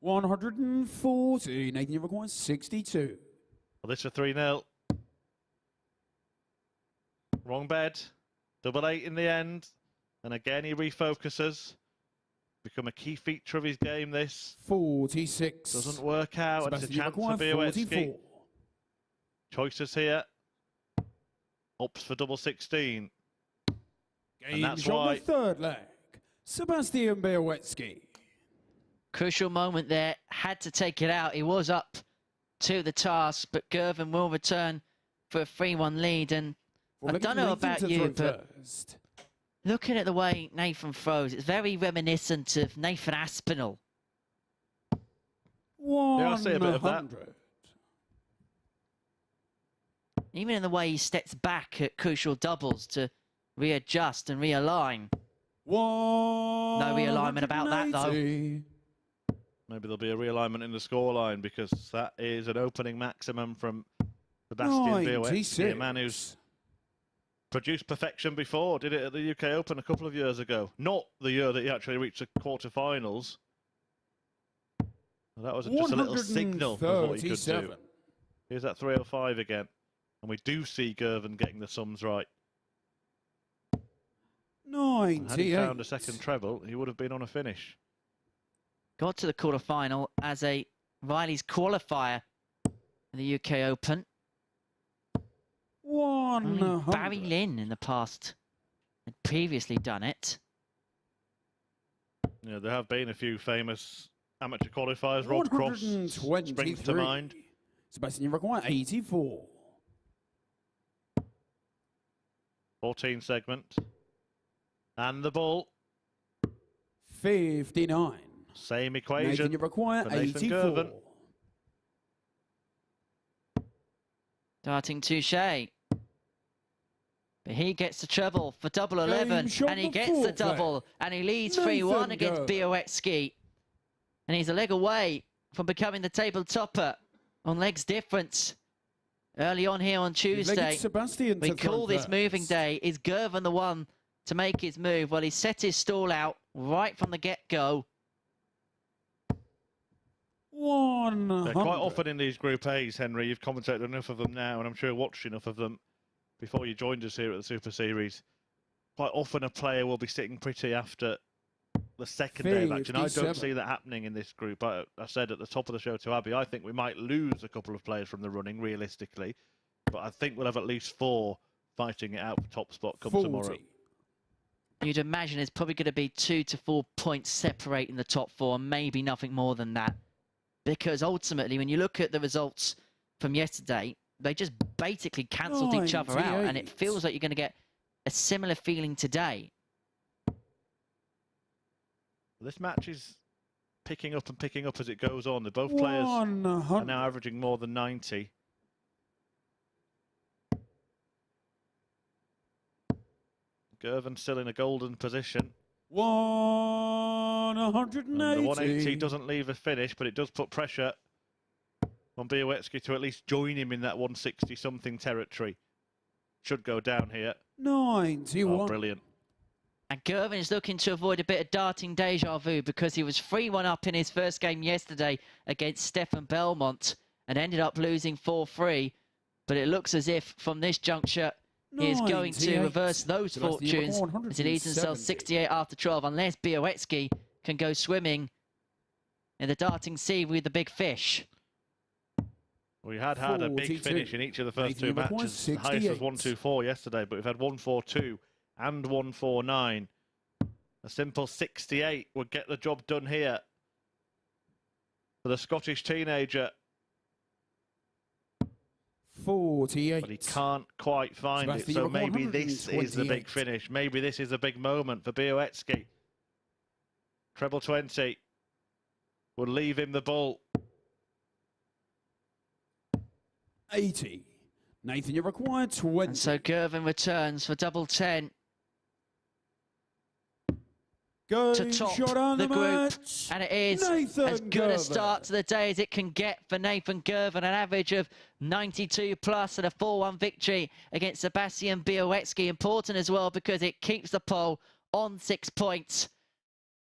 140. Nathan, you require 62. Well, this is a 3-0. Wrong bed. Double 8 in the end. And again, he refocuses. Become a key feature of his game, this. 46. Doesn't work out. It's a chance for Bioetsky. Choices here. Ups for double 16. And that's why. The 3rd leg. Sebastian Bioetsky. Crucial moment there. Had to take it out. He was up to the task, but Girvin will return for a 3-1 lead. And I don't know about you, but looking at the way Nathan throws, it's very reminiscent of Nathan Aspinall. 100. Yeah, I see a bit of that. Even in the way he steps back at crucial doubles to readjust and realign. No realignment about that, though. Maybe there'll be a realignment in the scoreline, because that is an opening maximum from Sebastian Bioetsky, a man who's produced perfection before. Did it at the UK Open a couple of years ago. Not the year that he actually reached the quarterfinals. That was just a little signal of what he could do. Here's that 305 again. And we do see Girvan getting the sums right. 98. Had he found a second treble, he would have been on a finish. Got to the quarterfinal as a Riley's qualifier in the UK Open. Only 100. Barry Lynn in the past had previously done it. Yeah, there have been a few famous amateur qualifiers. Rob Cross springs to mind. Sebastian, you require 84. 14 segment. And the ball. 59. Same equation. Nathan, you require for Nathan 84. Girvin. Darting touche. But he gets the treble for double 11, and he gets the double, and he leads 3-1 against Bioetsky. And he's a leg away from becoming the table topper on legs difference. Early on here on Tuesday, we call this moving day. Is Girvan the one to make his move? Well, he set his stall out right from the get-go. Quite often in these Group A's, Henry, you've commentated enough of them now, and I'm sure watched enough of them before you joined us here at the Super Series. Quite often a player will be sitting pretty after the second day of action. I don't see that happening in this group. I said at the top of the show to Abby, I think we might lose a couple of players from the running, realistically. But I think we'll have at least 4 fighting it out for top spot come tomorrow. You'd imagine it's probably going to be 2 to 4 points separating the top 4, maybe nothing more than that. Because ultimately, when you look at the results from yesterday, they just basically cancelled each other out. And it feels like you're going to get a similar feeling today. This match is picking up as it goes on. Both players are now averaging more than 90. Girvin still in a golden position. 180. And the 180 doesn't leave a finish, but it does put pressure on Bioetsky to at least join him in that 160-something territory. Should go down here. 91. Oh, brilliant. And Girvin is looking to avoid a bit of darting deja vu because he was 3-1 up in his first game yesterday against Stefan Bellmont and ended up losing 4-3. But it looks as if from this juncture he is going to reverse those fortunes as he leads himself 68 after 12, unless Bioetsky can go swimming in the darting sea with the big fish. We had a big finish in each of the first 2 matches. The highest was 124 yesterday, but we've had 142 and 149. A simple 68 would get the job done here for the Scottish teenager. 48. But he can't quite find it, so maybe this is the big finish. Maybe this is a big moment for Bioetsky. Treble 20 will leave him the ball. 80. Nathan, you require 20. And so Girvin returns for double 10. To top the group, and it is as good a start to the day as it can get for Nathan Girvin. An average of 92 plus and a 4-1 victory against Sebastian Bioetsky. Important as well because it keeps the poll on 6 points.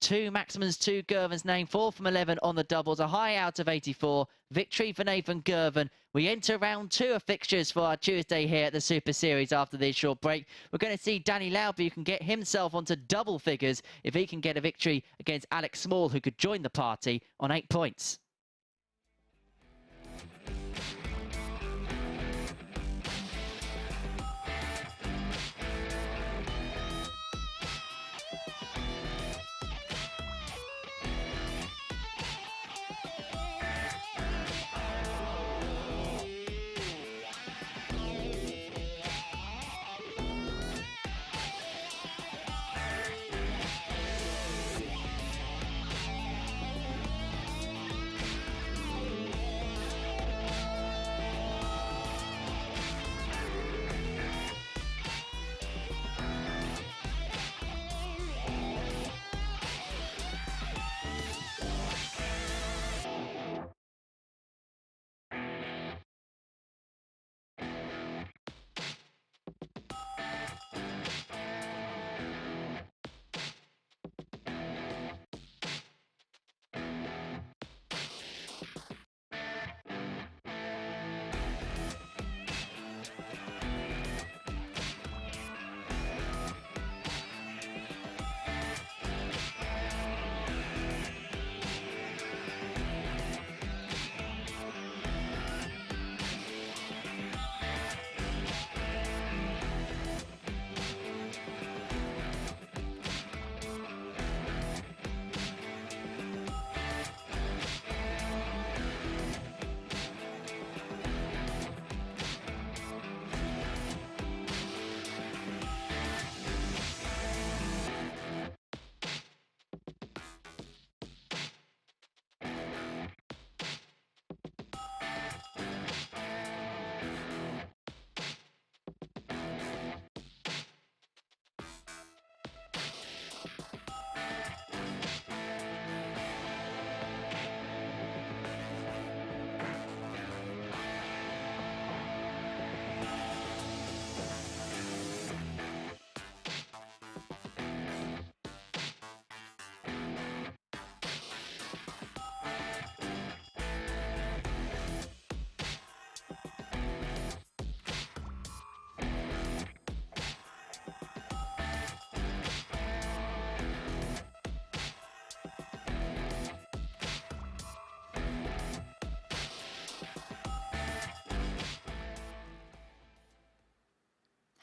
2 maximums to Girvin's name, 4 from 11 on the doubles, a high out of 84. Victory for Nathan Girvin. We enter round 2 of fixtures for our Tuesday here at the Super Series after this short break. We're going to see Danny Laubey, who can get himself onto double figures if he can get a victory against Alec Small, who could join the party on 8 points.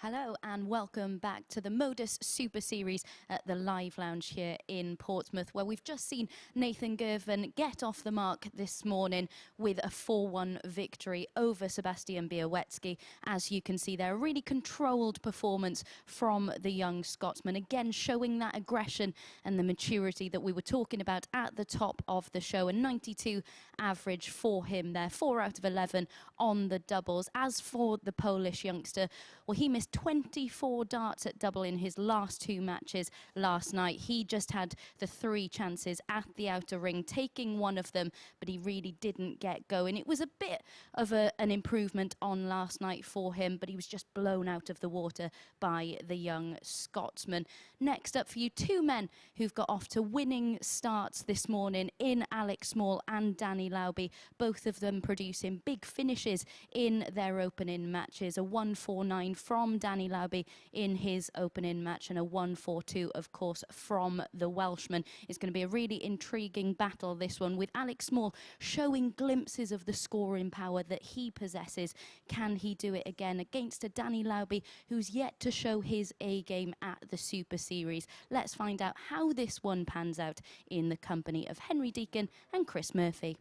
Hello and welcome back to the MODUS Super Series at the Live Lounge here in Portsmouth, where we've just seen Nathan Girvan get off the mark this morning with a 4-1 victory over Sebastian Bioetsky. As you can see there, a really controlled performance from the young Scotsman, again showing that aggression and the maturity that we were talking about at the top of the show. A 92 average for him there, 4 out of 11 on the doubles. As for the Polish youngster, well, he missed 24 darts at double in his last 2 matches last night. He just had the 3 chances at the outer ring, taking one of them, but he really didn't get going. It was a bit of an improvement on last night for him, but he was just blown out of the water by the young Scotsman. Next up for you, 2 men who've got off to winning starts this morning in Alec Small and Danny Laubey, both of them producing big finishes in their opening matches. A 1-4-9 from Danny Laubey in his opening match and a 1-4-2, of course, from the Welshman. It's going to be a really intriguing battle, this one, with Alec Small showing glimpses of the scoring power that he possesses. Can he do it again against a Danny Laubey who's yet to show his A-game at the Super Series? Let's find out how this one pans out in the company of Henry Deacon and Chris Murphy.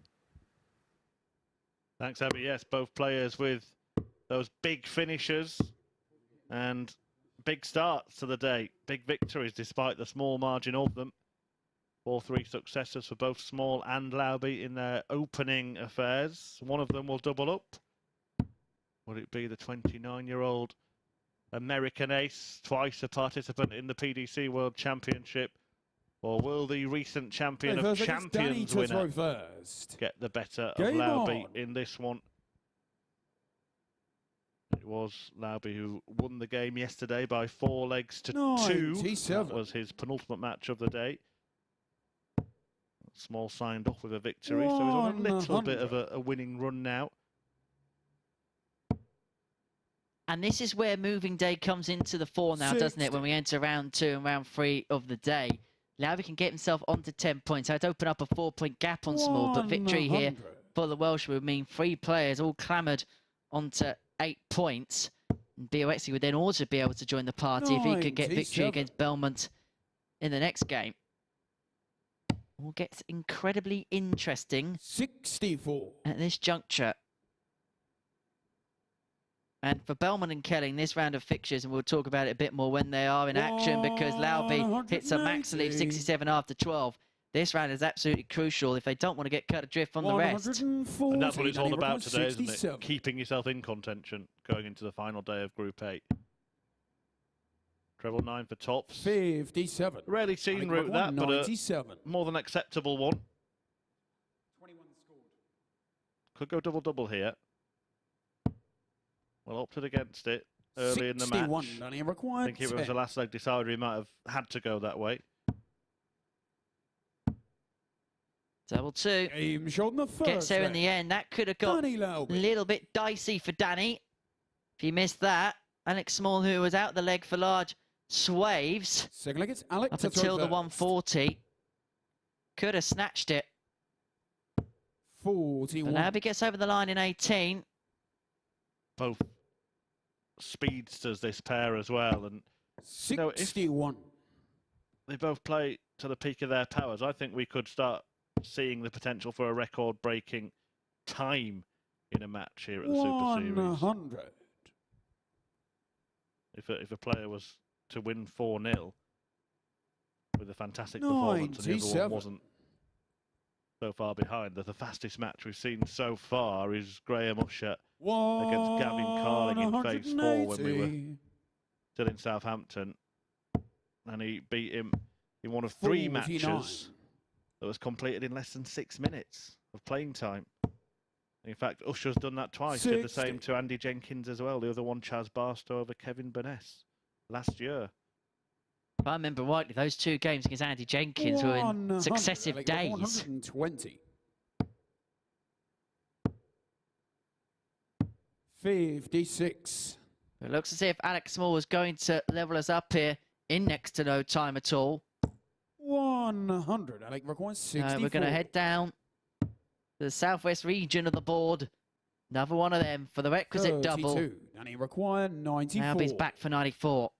Thanks, Abby. Yes, both players with those big finishers and big starts to the day. Big victories despite the small margin of them. 4-3 successes for both Small and Laubey in their opening affairs. One of them will double up. Would it be the 29-year-old American ace, twice a participant in the PDC World Championship? Or will the recent champion of champions winner get the better of Laubey in this one? It was Laubey who won the game yesterday by 4 legs to 2. That was his penultimate match of the day. Small signed off with a victory, so he's on a little bit of a winning run now. And this is where moving day comes into the fore now, doesn't it? When we enter round 2 and round 3 of the day. Laubey can get himself onto 10 points. I'd open up a 4-point gap on Small, but victory here for the Welsh would mean 3 players all clamoured onto 8 points. And Bioetsky would then also be able to join the party if he could get victory against Belmont in the next game. All gets incredibly interesting 64 at this juncture. And for Belmont and Kelling, this round of fixtures, and we'll talk about it a bit more when they are in action, because Laubey hits a max leave 67 after 12. This round is absolutely crucial if they don't want to get cut adrift from the rest. And that's what it's all about today, isn't it? Keeping yourself in contention going into the final day of Group 8. Treble 9 for tops. 57. Rarely seen route that, but a more than acceptable one. 21 scored. Could go double-double here. Well, opted against it early in the match. I think if it was the last leg decider, he might have had to go that way. Double 2. Gets there in the end. That could have got a little bit dicey for Danny. If he missed that, Alec Small, who was out the leg for large swaves up until the 140, could have snatched it. 41. Laubey gets over the line in 18. Both speedsters, this pair as well, and 61. They both play to the peak of their powers. I think we could start seeing the potential for a record-breaking time in a match here at the Super Series. 100. If a player was to win 4-0 with a fantastic performance and the other one wasn't so far behind, the fastest match we've seen so far is Graham Usher against Gavin Carling in phase 4 when we were still in Southampton, and he beat him in one of 3 matches that was completed in less than 6 minutes of playing time. In fact, Usher's done that twice. Did the same to Andy Jenkins as well. The other one, Chaz Barstow over Kevin Burness last year. If I remember rightly, those 2 games against Andy Jenkins were in successive days. 120. 56. It looks as if Alec Small was going to level us up here in next to no time at all. 100. Alec requires 64. We're going to head down to the southwest region of the board. Another one of them for the requisite double. And he required 94. Laubey's back for 94.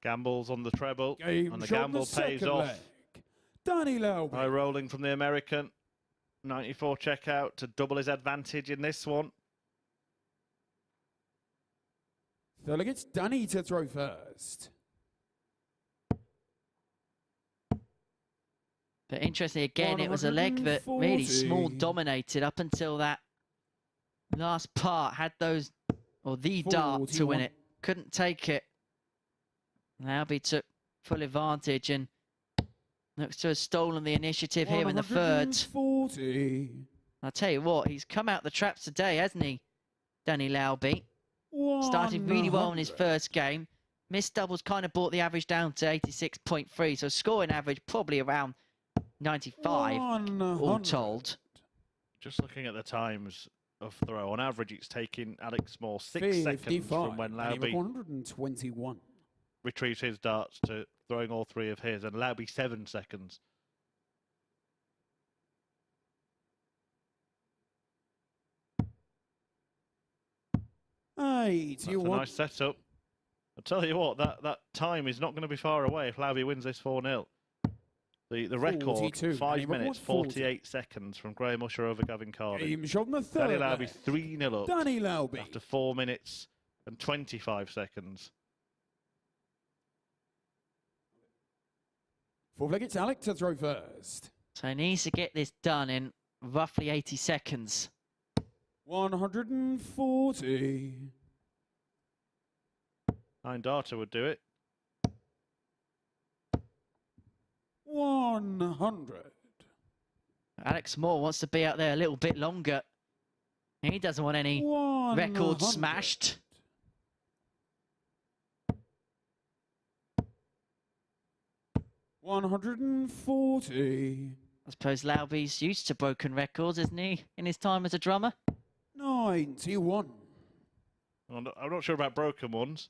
Gambles on the treble, Game and the shot gamble pays off. leg. Danny Laubey. High rolling from the American. 94 checkout to double his advantage in this one. So look, it's Danny to throw first. But interesting, again, it was a leg that really Small dominated up until that last part. Had those, or the dart to win it. Couldn't take it. Laubey took full advantage and looks to have stolen the initiative here in the third. I'll tell you what, he's come out the traps today, hasn't he, Danny Laubey? Started really well in his first game. Missed doubles kind of brought the average down to 86.3, so scoring average probably around 95, all told. Just looking at the times of throw, on average it's taking Alec Small 6 seconds from when Laubey 121. retrieves his darts to throwing all three of his, and Laubey 7 seconds. That's a nice setup. I'll tell you what, that time is not going to be far away if Laubey wins this 4-0. The record, 5 minutes, 48 seconds from Graham Usher over Gavin Carden. Danny Laubey 3-0 up Danny Laubey after 4 minutes and 25 seconds. Fourth leg, it's Alec to throw first. So he needs to get this done in roughly 80 seconds. 140. 9 darter would do it. 100. Alec Small wants to be out there a little bit longer. He doesn't want any records smashed. $140. I suppose Laubey's used to broken records, isn't he, in his time as a drummer? 91. I'm not sure about broken ones.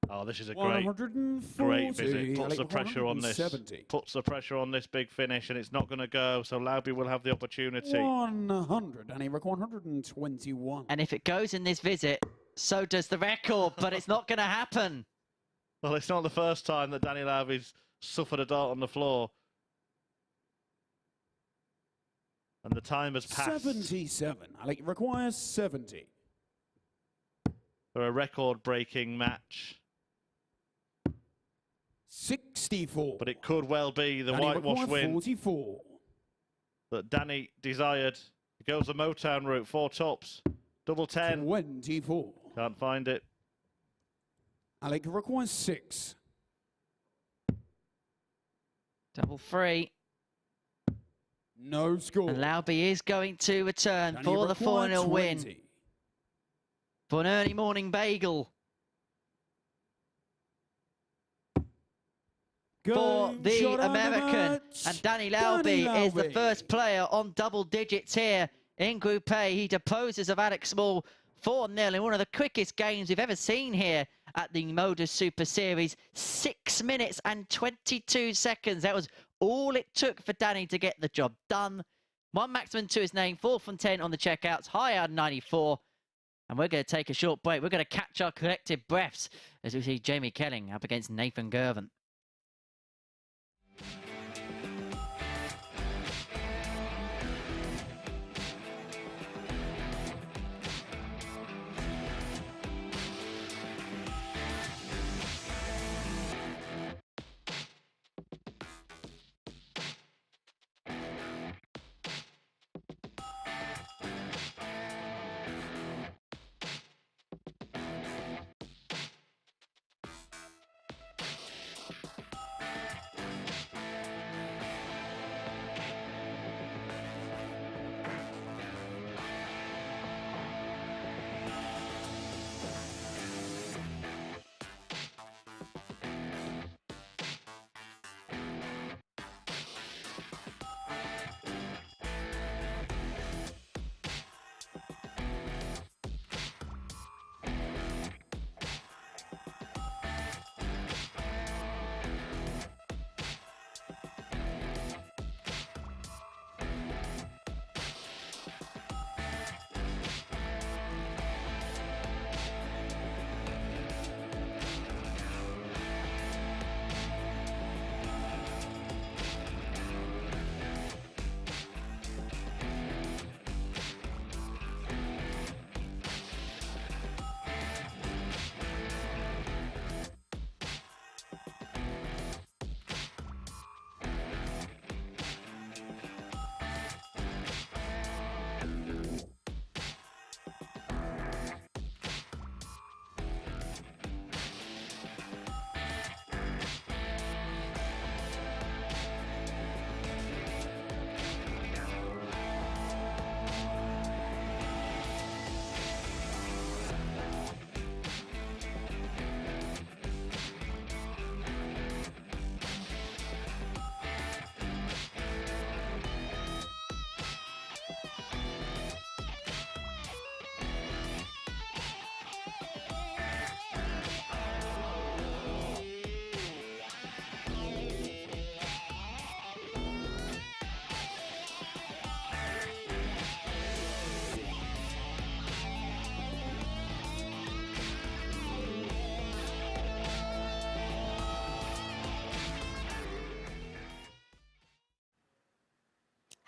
Oh, this is a great visit. Puts the pressure on this. Puts the pressure on this big finish, and it's not going to go. So Laubey will have the opportunity. 100, and he record 121. And if it goes in this visit, so does the record. But it's not going to happen. Well, it's not the first time that Danny Laubey's suffered a dart on the floor. And the time has passed. 77. Alec requires 70. For a record-breaking match. 64. But it could well be the whitewash win 44. that Danny desired. He goes the Motown route, 4 tops. Double 10. 24. Can't find it. Alec requires 6. Double 3. No score. And Laubey is going to return for the 4-0 win. For an early morning bagel. For the American. And Danny Laubey is the first player on double digits here in Group A. He deposes of Alec Small 4-0 in one of the quickest games we've ever seen here at the MODUS Super Series. 6 minutes and 22 seconds. That was all it took for Danny to get the job done. 1 maximum to his name, 4 from 10 on the checkouts, high out 94. And we're going to take a short break. We're going to catch our collective breaths as we see Jamie Kelling up against Nathan Girvan.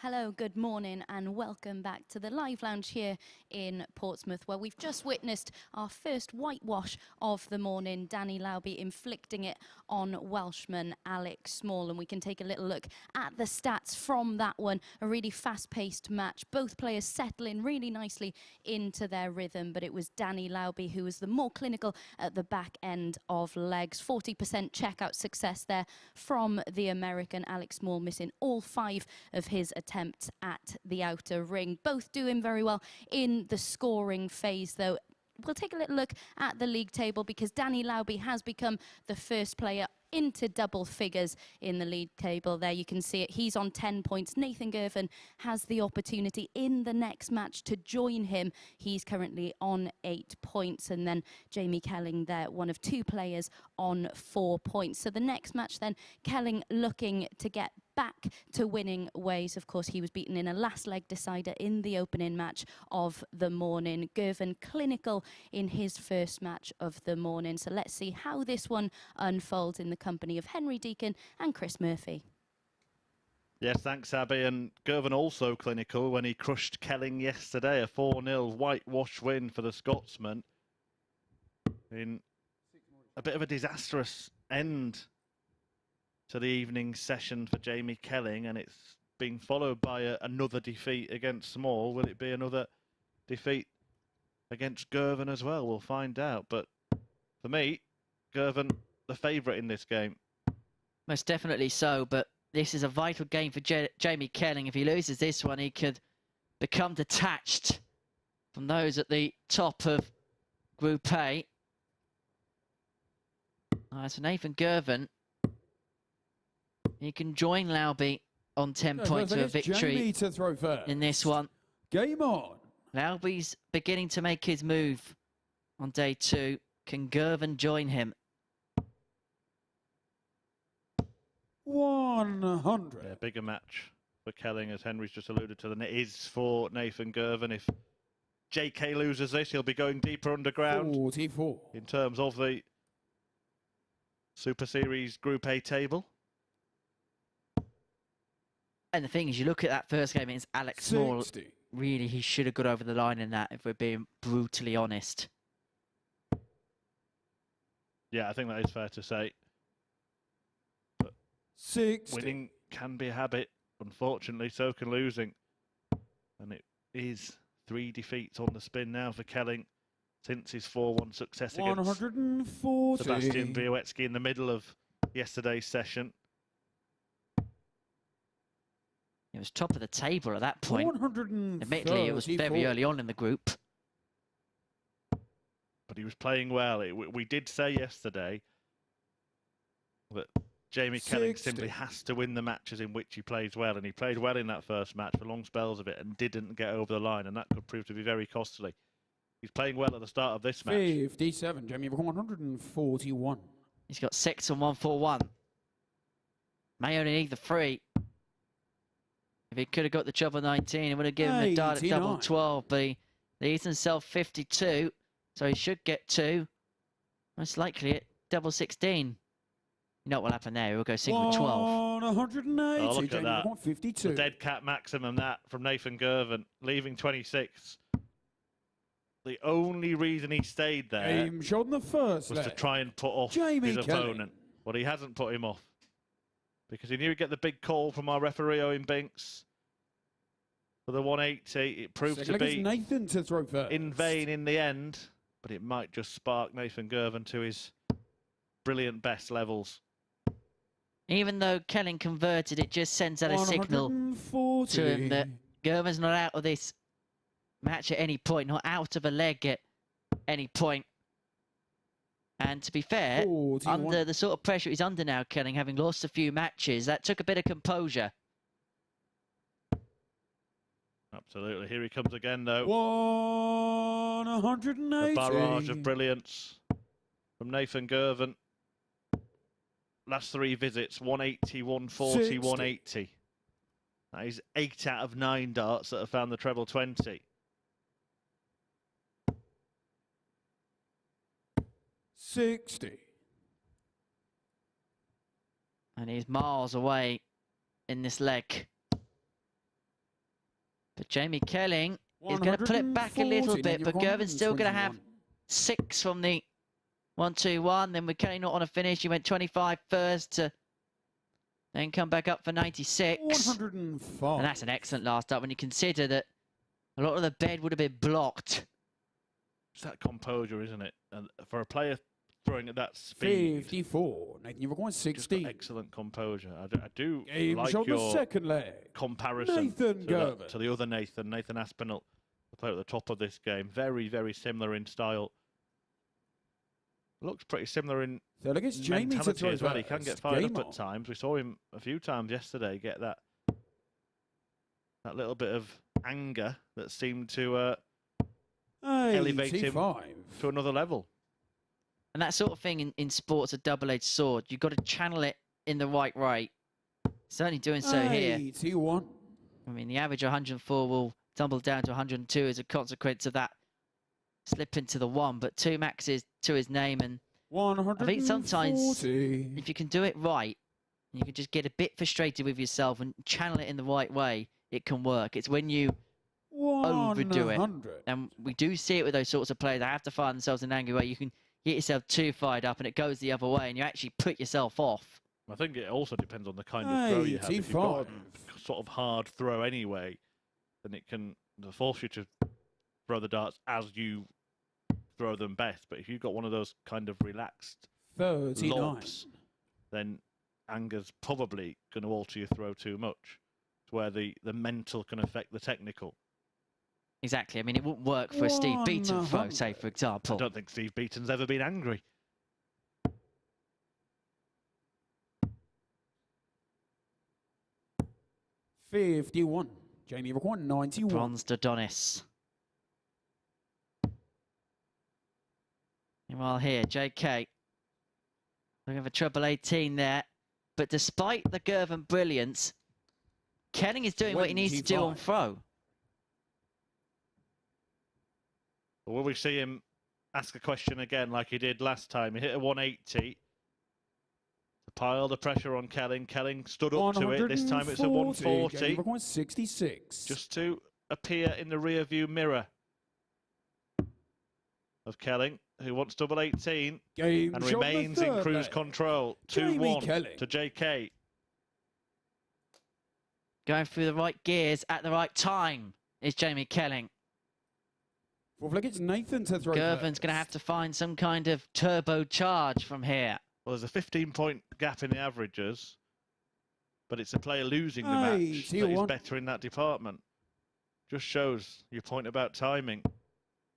Hello, good morning and welcome back to the live lounge here in Portsmouth, where we've just witnessed our first whitewash of the morning, Danny Laubey inflicting it on Welshman Alec Small. And we can take a little look at the stats from that one. A really fast-paced match, both players settling really nicely into their rhythm, but it was Danny Laubey who was the more clinical at the back end of legs. 40% checkout success there from the American. Alec Small missing all 5 of his attempts at the outer ring. Both doing very well in the scoring phase, though. We'll take a little look at the league table because Danny Laubey has become the first player into double figures in the league table. There you can see it. He's on 10 points. Nathan Girvin has the opportunity in the next match to join him. He's currently on 8 points. And then Jamie Kelling there, one of 2 players on 4 points. So the next match then, Kelling looking to get back to winning ways. Of course, he was beaten in a last leg decider in the opening match of the morning. Girvin clinical in his first match of the morning. So let's see how this one unfolds in the company of Henry Deacon and Chris Murphy. Yes, thanks, Abby. And Girvan also clinical when he crushed Kelling yesterday. A 4-0 whitewash win for the Scotsman in a bit of a disastrous end to the evening session for Jamie Kelling, and it's been followed by another defeat against Small. Will it be another defeat against Girvan as well? We'll find out. But for me, Girvan the favourite in this game. Most definitely so, but this is a vital game for Jamie Kelling. If he loses this one, he could become detached from those at the top of Group A. So Nathan Girvin, he can join Laubey on 10 points for a victory in this one. Game on. Laubey's beginning to make his move on day 2. Can Girvin join him? 100. Yeah, bigger match for Kelling, as Henry's just alluded to, than it is for Nathan Girvin. If JK loses this, he'll be going deeper underground 44. in terms of the Super Series Group A table. And the thing is, you look at that first game, it's Alec Small. 60. Really, he should have got over the line in that, if we're being brutally honest. Yeah, I think that is fair to say. But 60. winning can be a habit. Unfortunately, so can losing. And it is 3 defeats on the spin now for Kelling since his 4-1 success against 140. Sebastian Bioetsky in the middle of yesterday's session. It was top of the table at that point. 134. Admittedly, it was very early on in the group. But he was playing well. We did say yesterday that Jamie Kelling simply has to win the matches in which he plays well. And he played well in that first match for long spells of it and didn't get over the line. And that could prove to be very costly. He's playing well at the start of this match. 57, Jamie, 141. He's got 6 and 141. May only need the 3. If he could have got the job of 19, it would have given him a dart at double 12. But he leaves himself 52, so he should get 2. Most likely at double 16. You know what will happen there? He'll go single 12. 180, oh, look at Jamie, that. 52. The dead cat maximum that from Nathan Girvin, leaving 26. The only reason he stayed there Aim shot in the first was to try and put off Jamie his opponent. Well, he hasn't put him off, because he knew he'd get the big call from our referee Owen Binks for the 180. It proved to be Nathan to throw first. in vain in the end, but it might just spark Nathan Girvin to his brilliant best levels. Even though Kelling converted, it just sends out a signal to him that Girvin's not out of this match at any point, not out of a leg at any point. And to be fair, 41. under the sort of pressure he's under now, Kelling, having lost a few matches, that took a bit of composure. Absolutely. Here he comes again, though. 180. A barrage of brilliance from Nathan Girvin. Last 3 visits, 180, 140, 60. 180. That is 8 out of 9 darts that have found the treble 20. 60. And he's miles away in this leg. Jamie Kelling is going to pull it back a little bit, but Girvin's still going to have 6 from the 1-2-1. Then with Kelling not on a finish, he went 25 first to then come back up for 96. 105. And that's an excellent last up when you consider that a lot of the bed would have been blocked. It's that composure, isn't it? And for a player throwing at that speed, 54. Nathan, you've got 60. Excellent composure. I do Game like shot your the second leg. comparison Nathan Girvin. to the other Nathan Aspinall, the player at the top of this game. Very, very similar in style. Looks pretty similar in mentality as well. He can get fired up at times. We saw him a few times yesterday get that little bit of anger that seemed to elevate him to another level. And that sort of thing in sports, a double-edged sword. You've got to channel it in the right way. Certainly doing so here. I mean, the average 104 will tumble down to 102 as a consequence of that slip into the 1, but 2 maxes to his name. And I think sometimes if you can do it right, you can just get a bit frustrated with yourself and channel it in the right way, it can work. It's when you overdo it. And we do see it with those sorts of players. They have to fire themselves in an angry way. You can get yourself too fired up and it goes the other way and you actually put yourself off. I think it also depends on the kind of throw you have. If you've got a sort of hard throw anyway, then it can force you to throw the darts as you throw them best. But if you've got one of those kind of relaxed lobs, then anger's probably going to alter your throw too much, where the mental can affect the technical. Exactly. I mean, it wouldn't work for a Steve Beaton throw, say, for example. I don't think Steve Beaton's ever been angry. $51. Jamie Requan, 91. Bronze Dodonis. Meanwhile here, JK looking for treble 18 there. But despite the Girvan brilliance, Kelling is doing what he needs to do on throw. Well, will we see him ask a question again like he did last time? He hit a 180. To pile the pressure on Kelling. Kelling stood up to it. This time it's a 140. 66. Just to appear in the rear view mirror of Kelling, who wants double 18 and remains in cruise control. 2-1 to JK. Going through the right gears at the right time is Jamie Kelling. It's Nathan to throw. Girvin's going to have to find some kind of turbo charge from here. Well, there's a 15-point gap in the averages, but it's a player losing the match that is better in that department. Just shows your point about timing.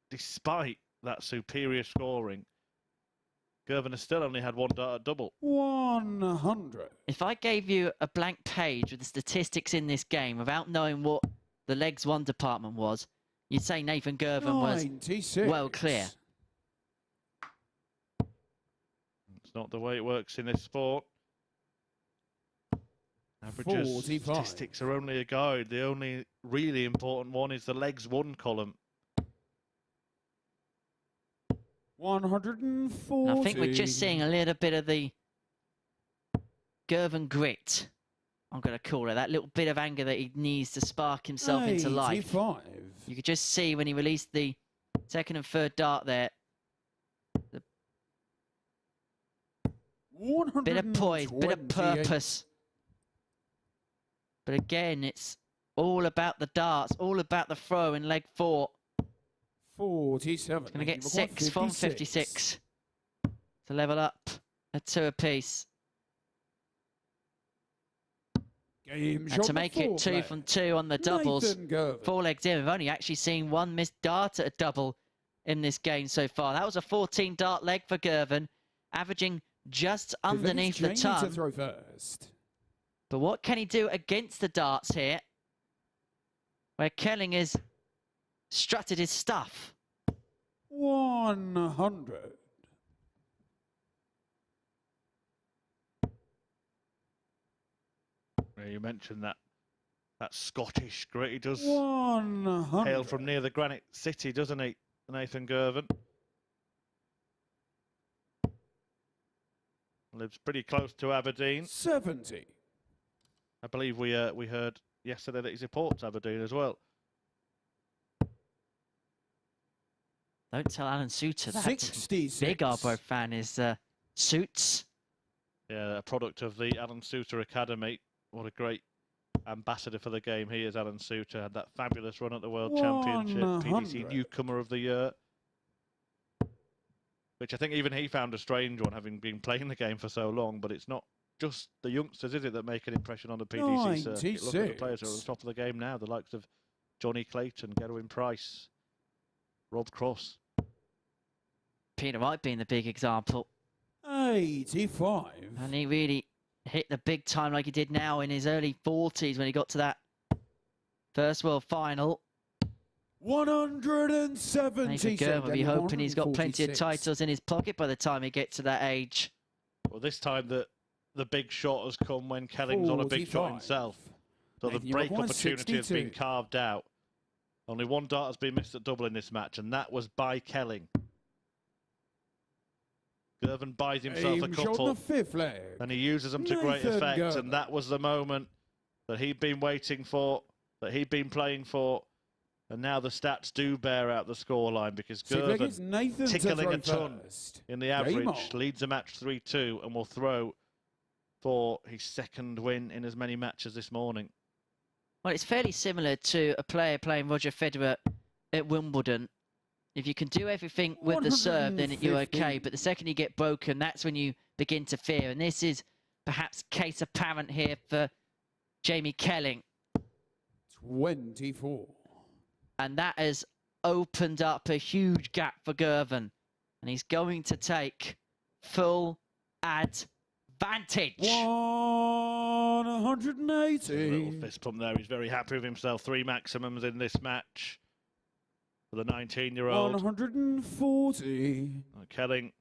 Despite that superior scoring, Girvin has still only had 1 dart at double. 100. If I gave you a blank page with the statistics in this game without knowing what the legs 1 department was, you'd say Nathan Girvin was well clear. It's not the way it works in this sport. Averages, 45. Statistics are only a guide. The only really important one is the legs 1 column. 140. I think we're just seeing a little bit of the Girvan grit, I'm going to call it, that little bit of anger that he needs to spark himself into life. You could just see when he released the 2nd and 3rd dart there, the bit of poise, bit of purpose. But again, it's all about the darts, all about the throw in leg 4. 47. It's going to get 6 from 56 to level up at 2 apiece. And to make it 2 from 2 on the doubles, 4 legs in. We've only actually seen 1 missed dart at a double in this game so far. That was a 14 dart leg for Girvin, averaging just underneath the ton. But what can he do against the darts here, where Kelling has strutted his stuff? 100. You mentioned that Scottish grit. He does 100. hail from near the Granite City, doesn't he, Nathan Girvin? Lives pretty close to Aberdeen. 70. I believe we heard yesterday that he supports Aberdeen as well. Don't tell Alan Suter that. 66. Big Arbroath fan is Suits. Yeah, a product of the Alan Suter Academy. What a great ambassador for the game he is, Alan Suter. Had that fabulous run at the World Championship, 100. PDC Newcomer of the Year. Which I think even he found a strange one, having been playing the game for so long. But it's not just the youngsters, is it, that make an impression on the PDC circuit? Look at the players who are at the top of the game now, the likes of Johnny Clayton, Gerwin Price, Rob Cross. Peter Wright being the big example. 85. And he really hit the big time like he did now in his early 40s when he got to that first World Final. 170. Nathan Girvan will be hoping he's got plenty of titles in his pocket by the time he gets to that age. Well, this time the big shot has come when Kelling's on a big shot himself. So the break opportunity has been carved out. Only one dart has been missed at double in this match, and that was by Kelling. Girvin buys himself a couple, and he uses them to great effect, and that was the moment that he'd been waiting for, that he'd been playing for, and now the stats do bear out the scoreline, because Girvin, tickling a ton in the average, leads the match 3-2 and will throw for his second win in as many matches this morning. Well, it's fairly similar to a player playing Roger Federer at Wimbledon. If you can do everything with the serve, then you're okay. But the second you get broken, that's when you begin to fear. And this is perhaps case apparent here for Jamie Kelling. 24. And that has opened up a huge gap for Girvan. And he's going to take full advantage. 180. Little fist pump there. He's very happy with himself. 3 maximums in this match for the 19-year-old. 140. Kelling,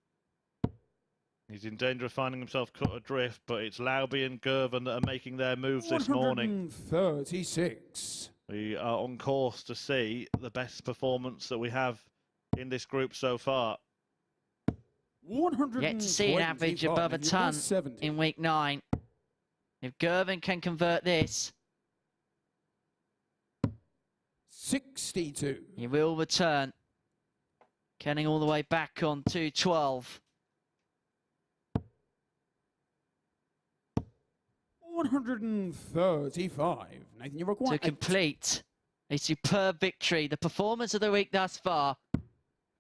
he's in danger of finding himself cut adrift, but it's Laubey and Girvan that are making their moves this morning. 136. We are on course to see the best performance that we have in this group so far. Yet to see an average above a ton in week 9. If Girvin can convert this, 62. He will return. Kelling all the way back on 212. 135. Nathan, you're to complete a superb victory. The performance of the week thus far.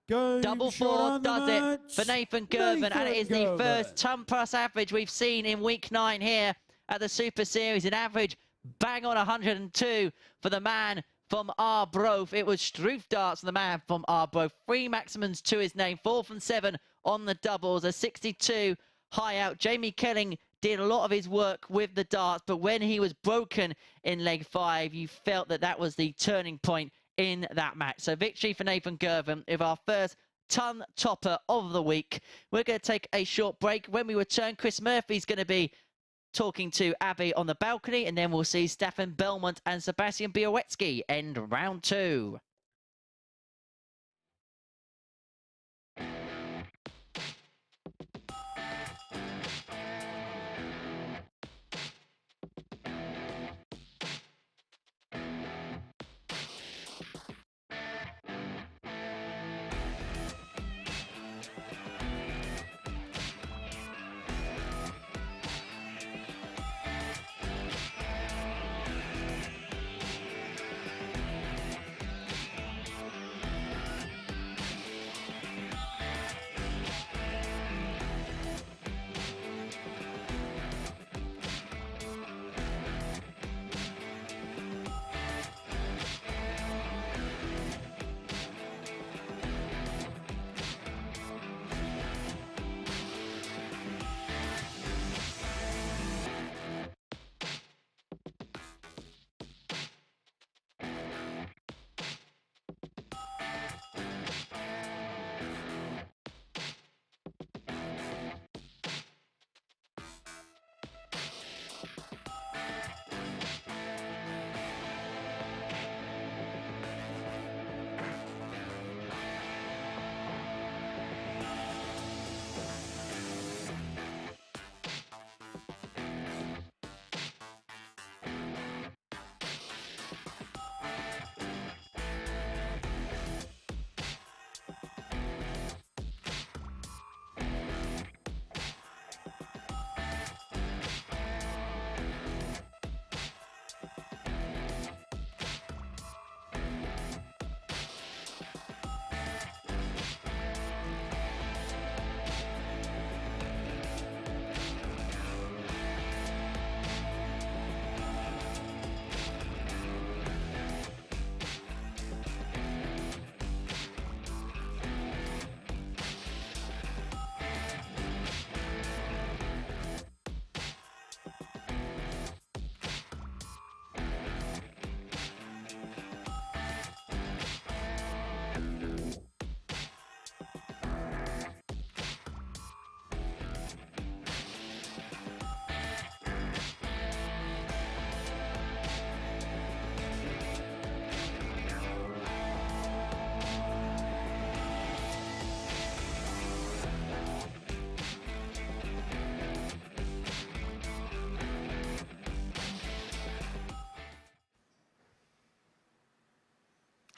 Double 4 does it for Nathan Girvan, and it is the first ton plus average we've seen in week 9 here at the Super Series. An average bang on 102 for the man from Arbroath. It was Struth darts for the man from Arbroath. 3 maximums to his name, 4 from 7 on the doubles, a 62 high out. Jamie Kelling did a lot of his work with the darts, but when he was broken in leg 5, you felt that that was the turning point in that match. So victory for Nathan Girvan with our first ton topper of the week. We're going to take a short break. When we return, Chris Murphy's going to be talking to Abby on the balcony, and then we'll see Stefan Bellmont and Sebastian Bioetsky end round 2.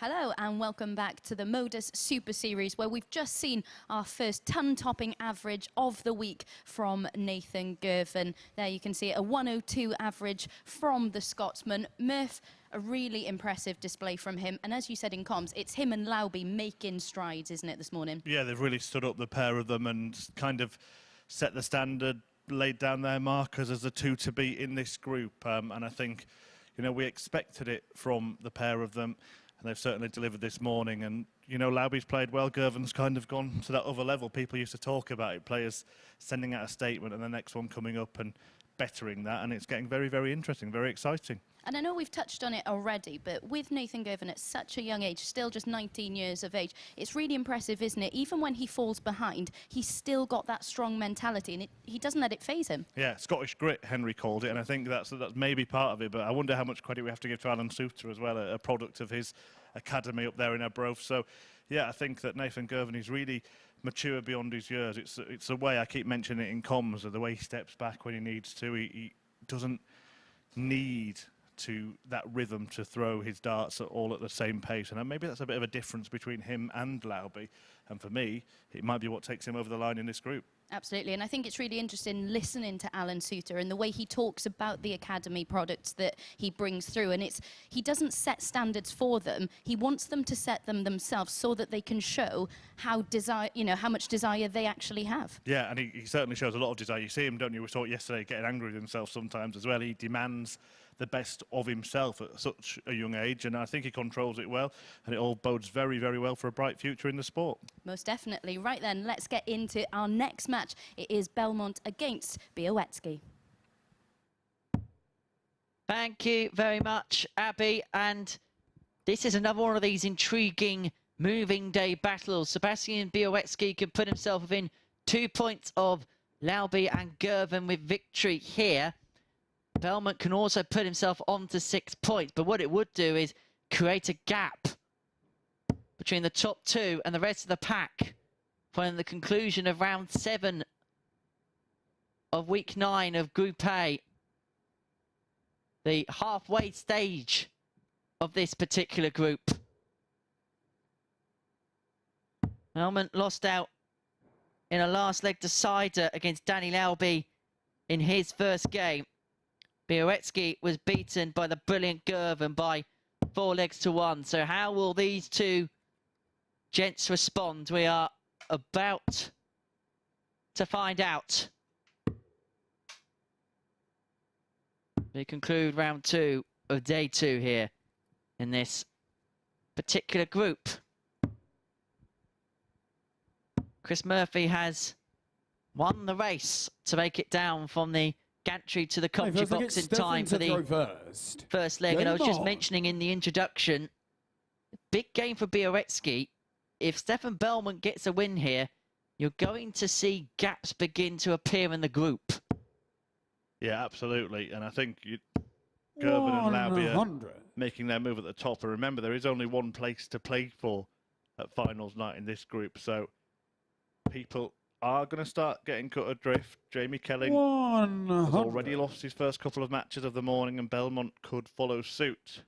Hello and welcome back to the MODUS Super Series, where we've just seen our first ton-topping average of the week from Nathan Girvin. There you can see a 102 average from the Scotsman. Murph, a really impressive display from him. And as you said in comms, it's him and Laubey making strides, isn't it, this morning? Yeah, they've really stood up, the pair of them, and kind of set the standard, laid down their markers as the two to beat in this group. And I think, you know, we expected it from the pair of them. And they've certainly delivered this morning. And, you know, Laubey's played well. Girvin's kind of gone to that other level. People used to talk about it, players sending out a statement and the next one coming up and bettering that. And it's getting very, very interesting, very exciting. And I know we've touched on it already, but with Nathan Girvin at such a young age, still just 19 years of age, it's really impressive, isn't it? Even when he falls behind, he's still got that strong mentality, and he doesn't let it faze him. Yeah, Scottish grit, Henry called it, and I think that's maybe part of it, but I wonder how much credit we have to give to Alan Suter as well, a product of his academy up there in Arbroath. So, yeah, I think that Nathan Girvin is really mature beyond his years. It's the way I keep mentioning it in comms, the way he steps back when he needs to. He doesn't need to that rhythm to throw his darts all at the same pace, and maybe that's a bit of a difference between him and Laubey, and for me it might be what takes him over the line in this group. Absolutely, and I think it's really interesting listening to Alan Suter and the way he talks about the academy products that he brings through, and he doesn't set standards for them, he wants them to set them themselves so that they can show how much desire they actually have. Yeah, and he certainly shows a lot of desire. You see him, don't you? We saw it yesterday, getting angry with himself sometimes as well. He demands the best of himself at such a young age, and I think he controls it well, and it all bodes very, very well for a bright future in the sport. Most definitely. Right then, let's get into our next match. It is Belmont against Bioetsky. Thank you very much, Abby, and this is another one of these intriguing moving day battles. Sebastian Bioetsky can put himself within 2 points of Laubey and Girvin with victory here. Belmont can also put himself on to 6 points, but what it would do is create a gap between the top two and the rest of the pack following the conclusion of round 7 of week 9 of Group A, the halfway stage of this particular group. Belmont lost out in a last leg decider against Danny Laubey in his first game. Bioetsky was beaten by the brilliant Girvan by 4 legs to 1. So how will these two gents respond? We are about to find out. We conclude round 2 of day 2 here in this particular group. Chris Murphy has won the race to make it down from the gantry to the commentary box in time for the first leg. And I was just mentioning in the introduction, big game for Bioetsky. If Stefan Bellmont gets a win here, you're going to see gaps begin to appear in the group. Yeah, absolutely. And I think Girvin and Laubey are making their move at the top. And remember, there is only one place to play for at finals night in this group. So people are going to start getting cut adrift. Jamie Kelling has already lost his first couple of matches of the morning, and Belmont could follow suit.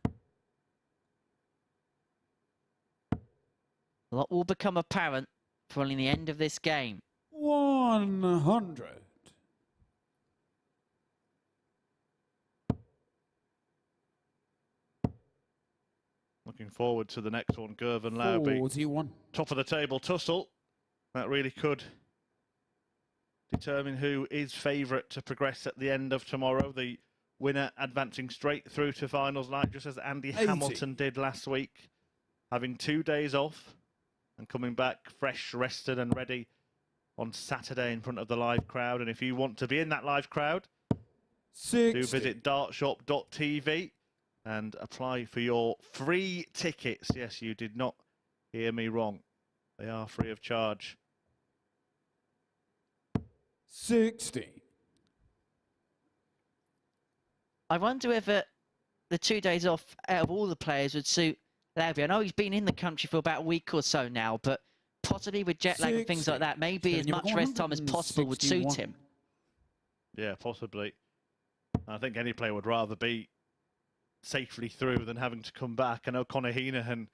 A lot will become apparent following the end of this game. 100. Looking forward to the next one, Girvan Laubey. 41. Top of the table tussle. That really could determine who is favourite to progress at the end of tomorrow. The winner advancing straight through to finals night, just as Andy 80. Hamilton did last week, having 2 days off and coming back fresh, rested and ready on Saturday in front of the live crowd. And if you want to be in that live crowd, 60. do visit dartshop.tv and apply for your free tickets. Yes, you did not hear me wrong. They are free of charge. 60. I wonder whether the 2 days off out of all the players would suit Laubey. I know he's been in the country for about a week or so now, but possibly with jet lag and things like that, maybe as much rest time as possible would suit him. Yeah, possibly. I think any player would rather be safely through than having to come back. I know Conor Heenan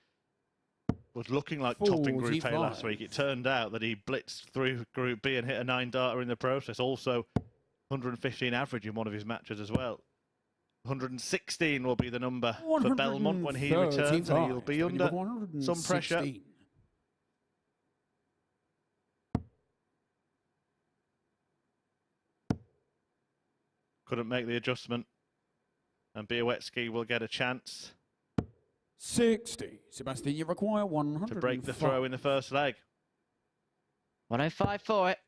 was looking like topping Group A 45. last week. It turned out that he blitzed through Group B and hit a 9-darter in the process. Also, 115 average in one of his matches as well. 116 will be the number for Belmont when he returns, and he'll be under some pressure. Couldn't make the adjustment, and Bioetsky will get a chance 60. Sebastian, you require 100 to break the throw in the first leg. 105 for it.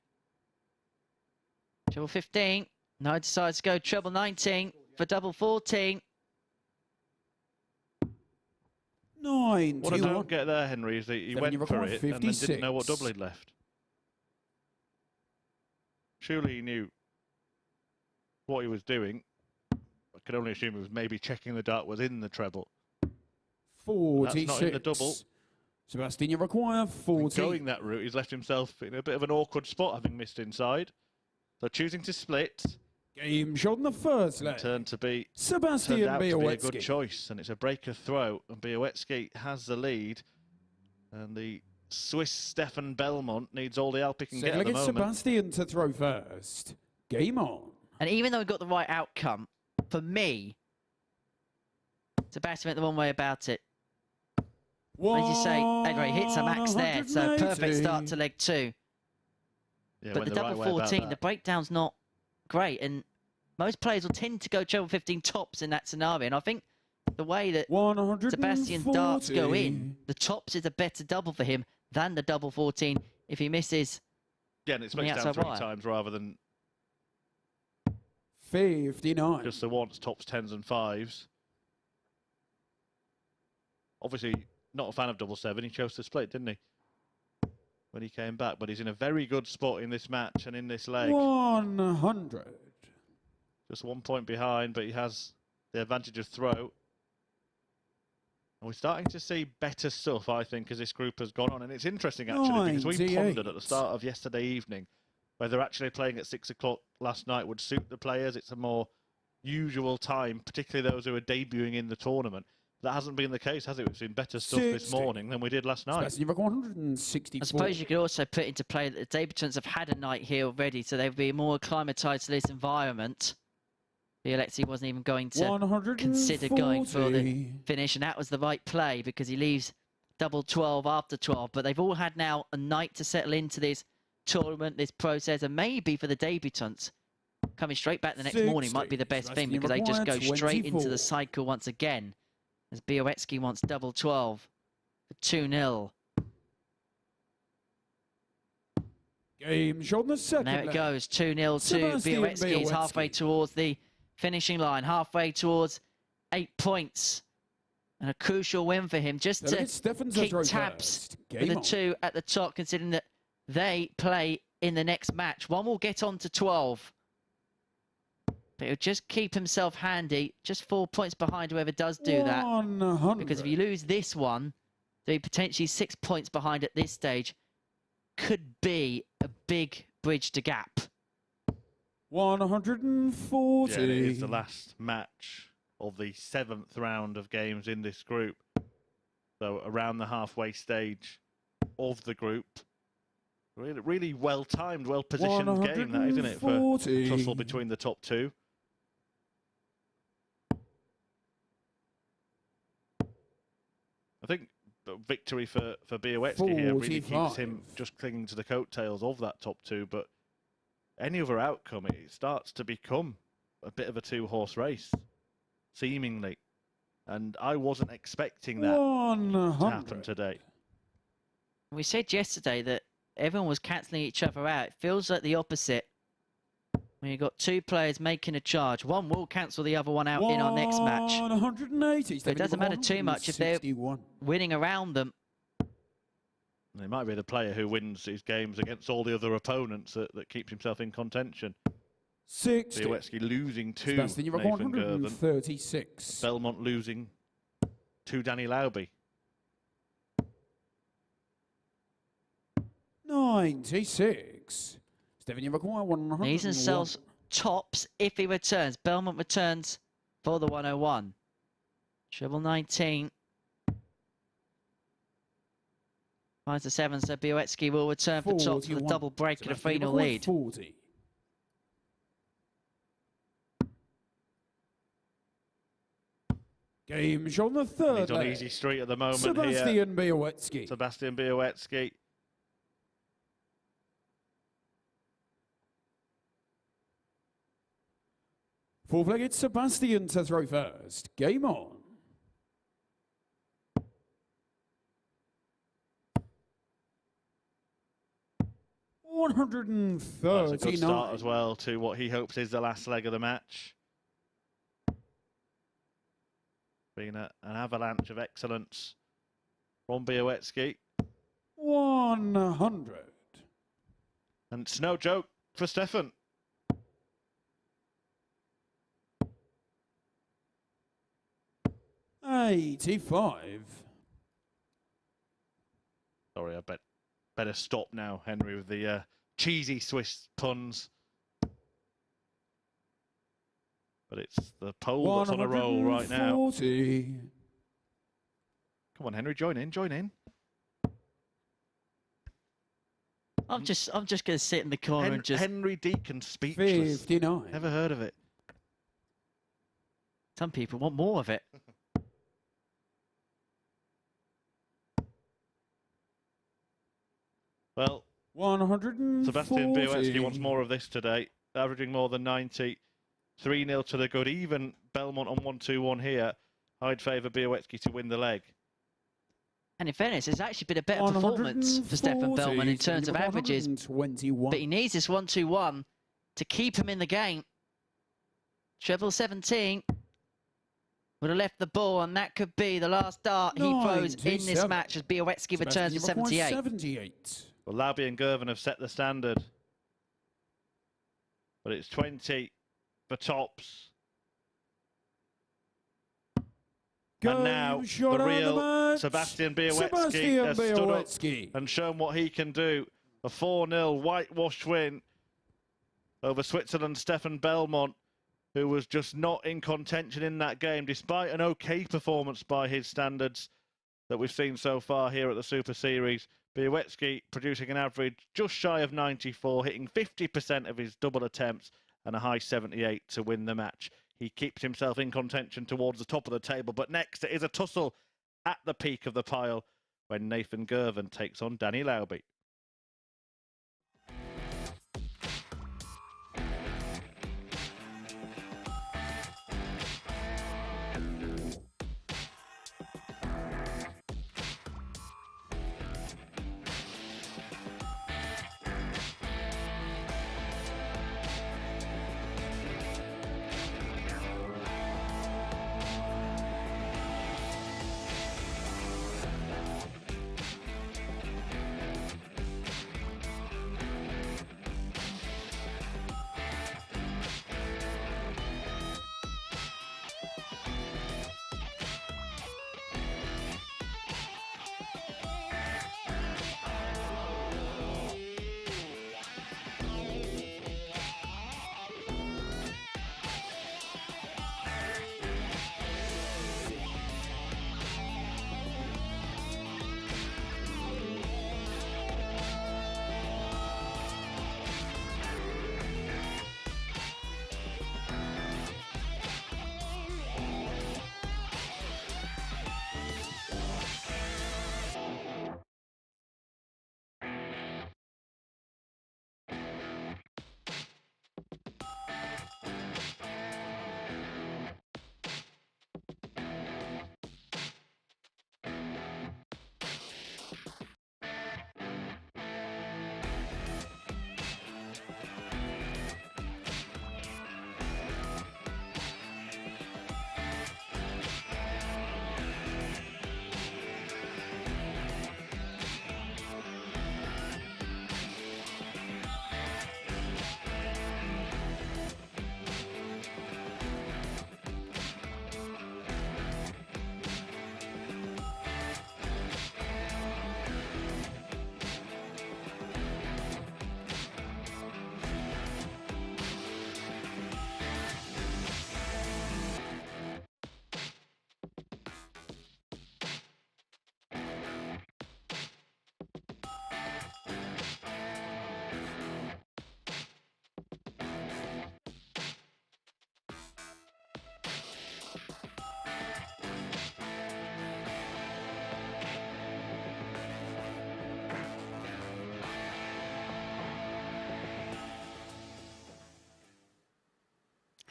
Treble 15. Now decides to go treble 19 for double 14. 90. What I don't get there, Henry, is that he went for it and then didn't know what double he'd left. Surely he knew what he was doing. I could only assume he was maybe checking the dart was in the treble. 46. That's not in the double. Sebastian, you require 40. Going that route, he's left himself in a bit of an awkward spot, having missed inside. So choosing to split. Game shot in the first leg. Turned Sebastian out to be a Bioetsky. good choice, and it's a breaker throw, and Bioetsky has the lead. And the Swiss Stefan Bellmont needs all the help he can get at the moment. Sebastian to throw first. Game on. And even though we got the right outcome, for me, Sebastian went the wrong way about it. As you say, Edward hits a max there, so perfect start to leg 2. Yeah, but the double 14, the breakdown's not great, and most players will tend to go treble 15 tops in that scenario. And I think the way that Sebastian's darts go in, the tops is a better double for him than the double 14 if he misses. Yeah, and it's mixed down 3 times rather than 59. just the once, tops 10s and 5s. Obviously, not a fan of double 7. He chose to split, didn't he? When he came back, but he's in a very good spot in this match and in this leg. 100. Just 1 point behind, but he has the advantage of throw. And we're starting to see better stuff, I think, as this group has gone on. And it's interesting, actually, because we pondered at the start of yesterday evening whether actually playing at 6 o'clock last night would suit the players. It's a more usual time, particularly those who are debuting in the tournament. That hasn't been the case, has it? We've seen better stuff this morning than we did last night. 164. I suppose you could also put into play that the debutants have had a night here already, so they'll be more acclimatised to this environment. Bialecki wasn't even going to consider going for the finish, and that was the right play because he leaves double 12 after 12. But they've all had now a night to settle into this tournament, this process, and maybe for the debutants, coming straight back the next morning might be the best thing because they just go straight into the cycle once again. As Bioetsky wants double 12 for 2-0. Game shot in the second. And there it goes, 2-0 to Bioetsky. He's halfway towards the finishing line, halfway towards 8 points. And a crucial win for him, just to keep tabs with the 2 at the top, considering that they play in the next match. One will get on to 12. But he'll just keep himself handy, just 4 points behind whoever does do that. 100. Because if you lose this one, they'll be potentially 6 points behind at this stage. Could be a big bridge to gap. 140. Yeah, it is the last match of the 7th round of games in this group. So around the halfway stage of the group. Really well-timed, well-positioned game, that, isn't it, for a tussle between the top 2. I think the victory for Bioetsky here really keeps him just clinging to the coattails of that top 2. But any other outcome, it starts to become a bit of a 2-horse race, seemingly. And I wasn't expecting that to happen today. We said yesterday that everyone was cancelling each other out. It feels like the opposite. When you've got 2 players making a charge, one will cancel the other one out in our next match. 180. But it doesn't matter too much if they're winning around them. It might be the player who wins his games against all the other opponents that keeps himself in contention. 60. Bioetsky losing to Sebastian, you're Nathan Girvin. 136. Belmont losing to Danny Laubey. 96. Stefan, you require 100. Needs and sells tops if he returns. Belmont returns for the 101. Treble 19. Finds the 7, so Bioetsky will return for top for the double break and a 3-0 lead. 40. Game on the third. He's on easy street at the moment. Sebastian Bioetsky. Sebastian Bioetsky. Four-legged Sebastian to throw first. Game on. That's a good start as well to what he hopes is the last leg of the match. Being an avalanche of excellence from Bioetsky. 100. And it's no joke for Stefan. $85. Sorry, I better stop now, Henry, with the cheesy Swiss puns. But it's the pole that's on a roll right now. Come on, Henry, join in, join in. I'm just going to sit in the corner and just... Henry Deacon, speechless. 59. Never heard of it. Some people want more of it. Well, 140. Sebastian Bioetsky wants more of this today, averaging more than 90. 3-0 to the good. Even Belmont on 1-2-1 here. I'd favour Bioetsky to win the leg. And in fairness, it's actually been a better performance for Stefan Bellmont in terms of averages. But he needs this 1-2-1 to keep him in the game. Treble 17 would have left the ball, and that could be the last dart he throws in this match as Bioetsky returns to 78. Well, Laubey and Girvin have set the standard. But it's 20 for tops. And now the real Sebastian Bioetsky has stood up and shown what he can do. A 4-0 whitewash win over Switzerland's Stefan Bellmont, who was just not in contention in that game, despite an okay performance by his standards that we've seen so far here at the Super Series. Bioetsky producing an average just shy of 94, hitting 50% of his double attempts and a high 78 to win the match. He keeps himself in contention towards the top of the table, but next it is a tussle at the peak of the pile when Nathan Girvan takes on Danny Laubey.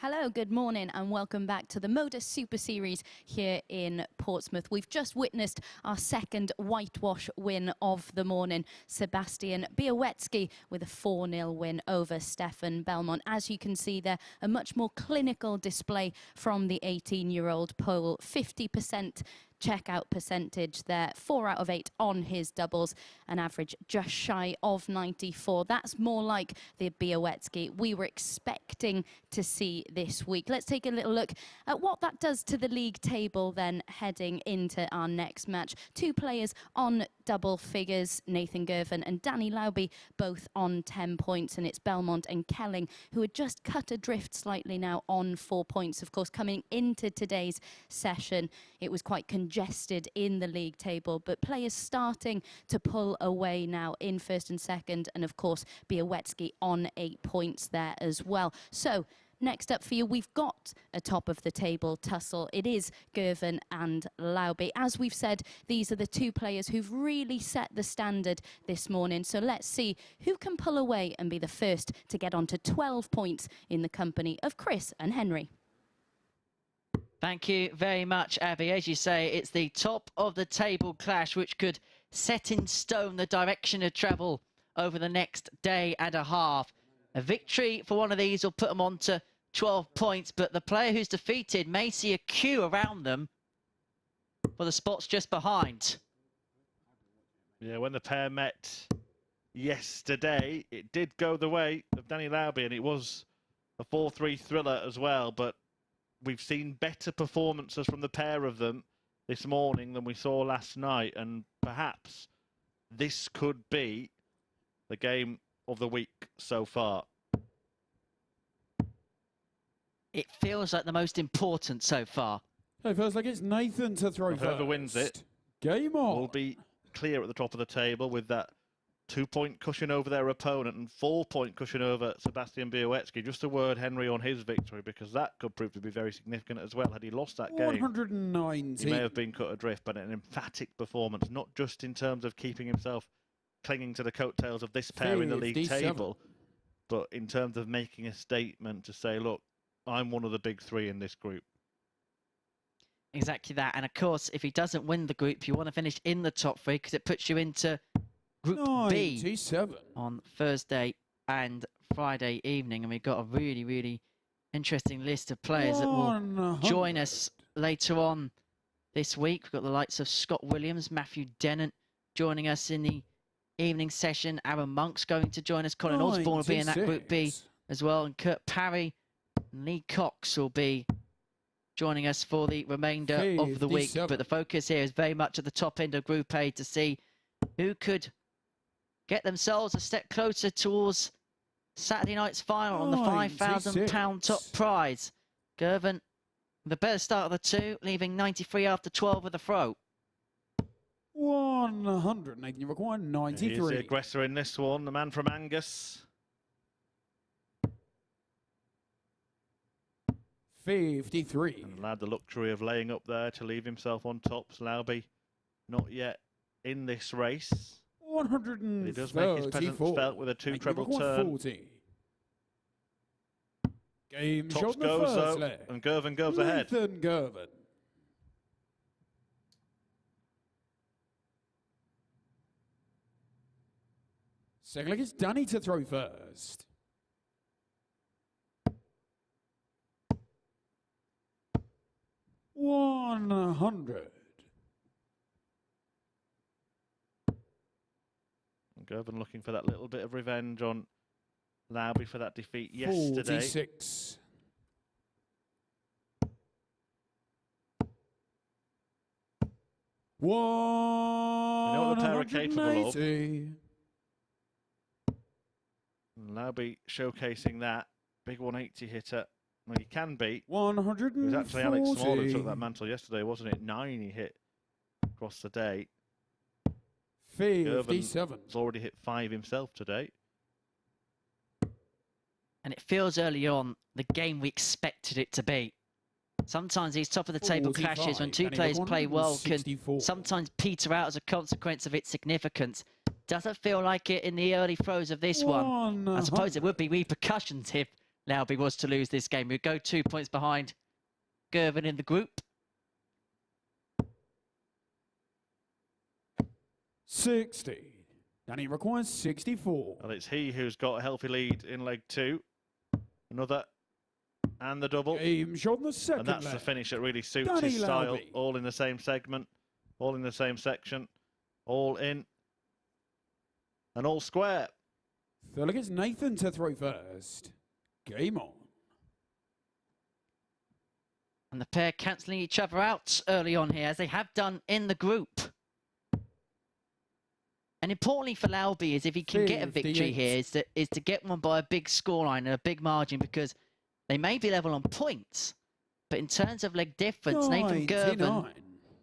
Hello, good morning and welcome back to the MODUS Super Series here in Portsmouth. We've just witnessed our second whitewash win of the morning. Sebastian Bioetsky with a 4-0 win over Stefan Bellmont. As you can see there, a much more clinical display from the 18-year-old Pole. 50% checkout percentage there, 4 out of 8 on his doubles, an average just shy of 94. That's more like the Bioetsky we were expecting to see this week. Let's take a little look at what that does to the league table then heading into our next match. 2 players on double figures, Nathan Girvin and Danny Laubey, both on 10 points, and it's Belmont and Kelling who had just cut adrift slightly now on 4 points. Of course, coming into today's session, it was quite congested in the league table, but players starting to pull away now in first and second, and of course Bioetsky on 8 points there as well. So next up for you, we've got a top of the table tussle. It is Girvin and Laubey. As we've said, these are the 2 players who've really set the standard this morning. So let's see who can pull away and be the first to get on to 12 points in the company of Chris and Henry. Thank you very much, Abby. As you say, it's the top of the table clash, which could set in stone the direction of travel over the next day and a half. A victory for one of these will put them on to 12 points, but the player who's defeated may see a queue around them for the spots just behind. Yeah, when the pair met yesterday, it did go the way of Danny Laubey, and it was a 4-3 thriller as well, but we've seen better performances from the pair of them this morning than we saw last night, and perhaps this could be the game of the week so far. It feels like the most important so far. It feels like it's Nathan to throw first. Whoever wins it Game on. will be clear at the top of the table with that 2-point cushion over their opponent and 4-point cushion over Sebastian Bioetsky. Just a word, Henry, on his victory, because that could prove to be very significant as well. Had he lost that game, 190. he may have been cut adrift, but an emphatic performance, not just in terms of keeping himself clinging to the coattails of this pair in the league 57. table, but in terms of making a statement to say, look, I'm one of the big 3 in this group. Exactly that. And of course, if he doesn't win the group, you want to finish in the top 3 because it puts you into Group 97. B on Thursday and Friday evening. And we've got a really, really interesting list of players that will join us later on this week. We've got the likes of Scott Williams, Matthew Dennant joining us in the evening session. Aaron Monk's going to join us. Colin Osborne will be in that Group B as well. And Kurt Parry and Lee Cox will be joining us for the remainder of the week. But the focus here is very much at the top end of Group A to see who could get themselves a step closer towards Saturday night's final on the £5,000 top prize. Girvan, the better start of the 2, leaving 93 after 12 with a throw. 180, you require 93. He's the aggressor in this one, the man from Angus. 53. And allowed the luxury of laying up there to leave himself on top. Laubey not yet in this race. 134. He does make his presence felt with a 2 treble turn. 40. Game Tops shot in the goes first though, leg. and Girvin goes ahead. Nathan Girvin. Second leg is Danny to throw first. $100. Girvin looking for that little bit of revenge on Laubey for that defeat yesterday. 46. We know what the pair are capable of. Laubey showcasing that big 180 hitter. Well, he can be. 140. It was actually Alec Small who took that mantle yesterday, wasn't it? 9 he hit across the day. 57. He's already hit 5 himself today. And it feels early on the game we expected it to be. Sometimes these top of the table clashes when 2 players play well can sometimes peter out as a consequence of its significance. Doesn't feel like it in the early throws of this one. I suppose there would be repercussions if Laubey was to lose this game. We'd go 2 points behind Girvin in the group. 60. And he requires 64. Well, it's he who's got a healthy lead in leg 2. Another, and the double. Game shot in the second And that's leg. the finish that really suits Danny his style. Laubey. All in the same segment, all in the same section, all in, and all square. Feel like it's Nathan to throw first. Game on. And the pair cancelling each other out early on here, as they have done in the group. And importantly for Laubey is if he can get a victory 58. here, is to get one by a big scoreline and a big margin, because they may be level on points, but in terms of leg difference, Nathan Girvin 99.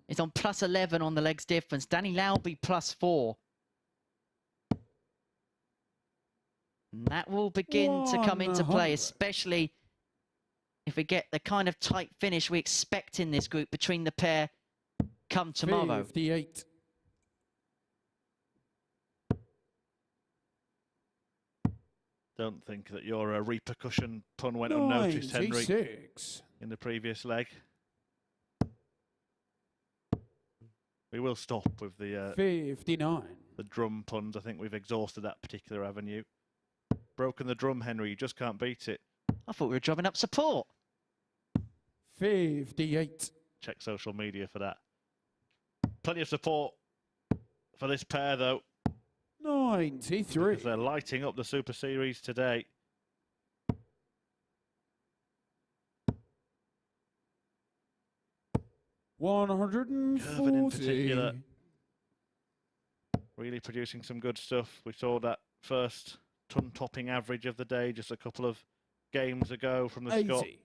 is on +11 on the legs difference. Danny Laubey +4. And that will begin to come into play, 100. especially if we get the kind of tight finish we expect in this group between the pair come tomorrow. 58. Don't think that your repercussion pun went unnoticed, Henry, 96. in the previous leg. We will stop with the 59. drum puns. I think we've exhausted that particular avenue. Broken the drum, Henry. You just can't beat it. I thought we were drumming up support. 58. Check social media for that. Plenty of support for this pair, though, 93. because they're lighting up the Super Series today. Girvin in particular, 140. really producing some good stuff. We saw that first ton-topping average of the day just a couple of games ago from the Scot. 80.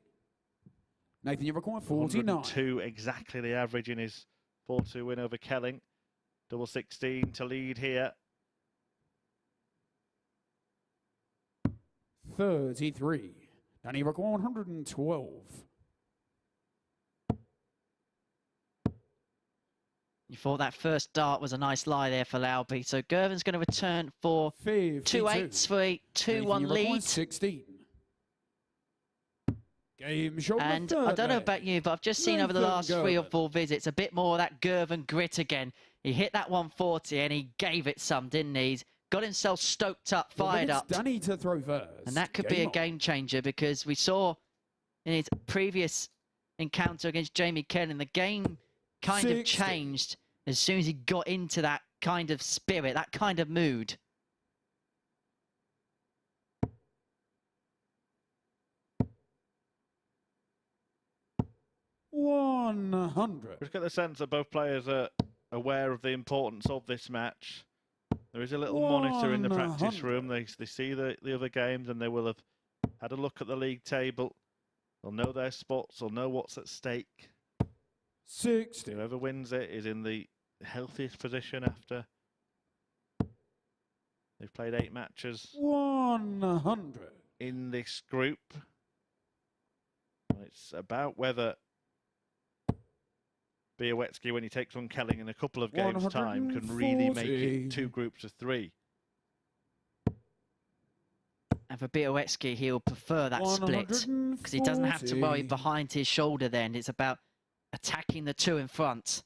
Nathan, you require 49. 102, exactly the average in his 4-2 win over Kelling. Double 16 to lead here. 33. And he require 112. You thought that first dart was a nice lie there for Laubey. So Girvin's going to return for 52. 2 8s for a 2-1 lead. 16. Game shot. And I don't know about you, but I've just seen over the last 3 or 4 visits a bit more of that Girvin grit again. He hit that 140 and he gave it some, didn't he? He's got himself stoked up, fired up. Danny to throw first. And that could be a game changer, because we saw in his previous encounter against Jamie Kelling, the game kind of changed as soon as he got into that kind of spirit, that kind of mood. $100. Just get the sense that both players are aware of the importance of this match. There is a little monitor in the practice room. They see the other games, and they will have had a look at the league table. They'll know their spots. They'll know what's at stake. 60. Whoever wins it is in the healthiest position after they've played 8 matches 100. in this group. It's about whether Bioetsky, when he takes on Kelling in a couple of games' time, can really make it 2 groups of 3. And for Bioetsky, he'll prefer that split, because he doesn't have to worry behind his shoulder then. It's about attacking the 2 in front.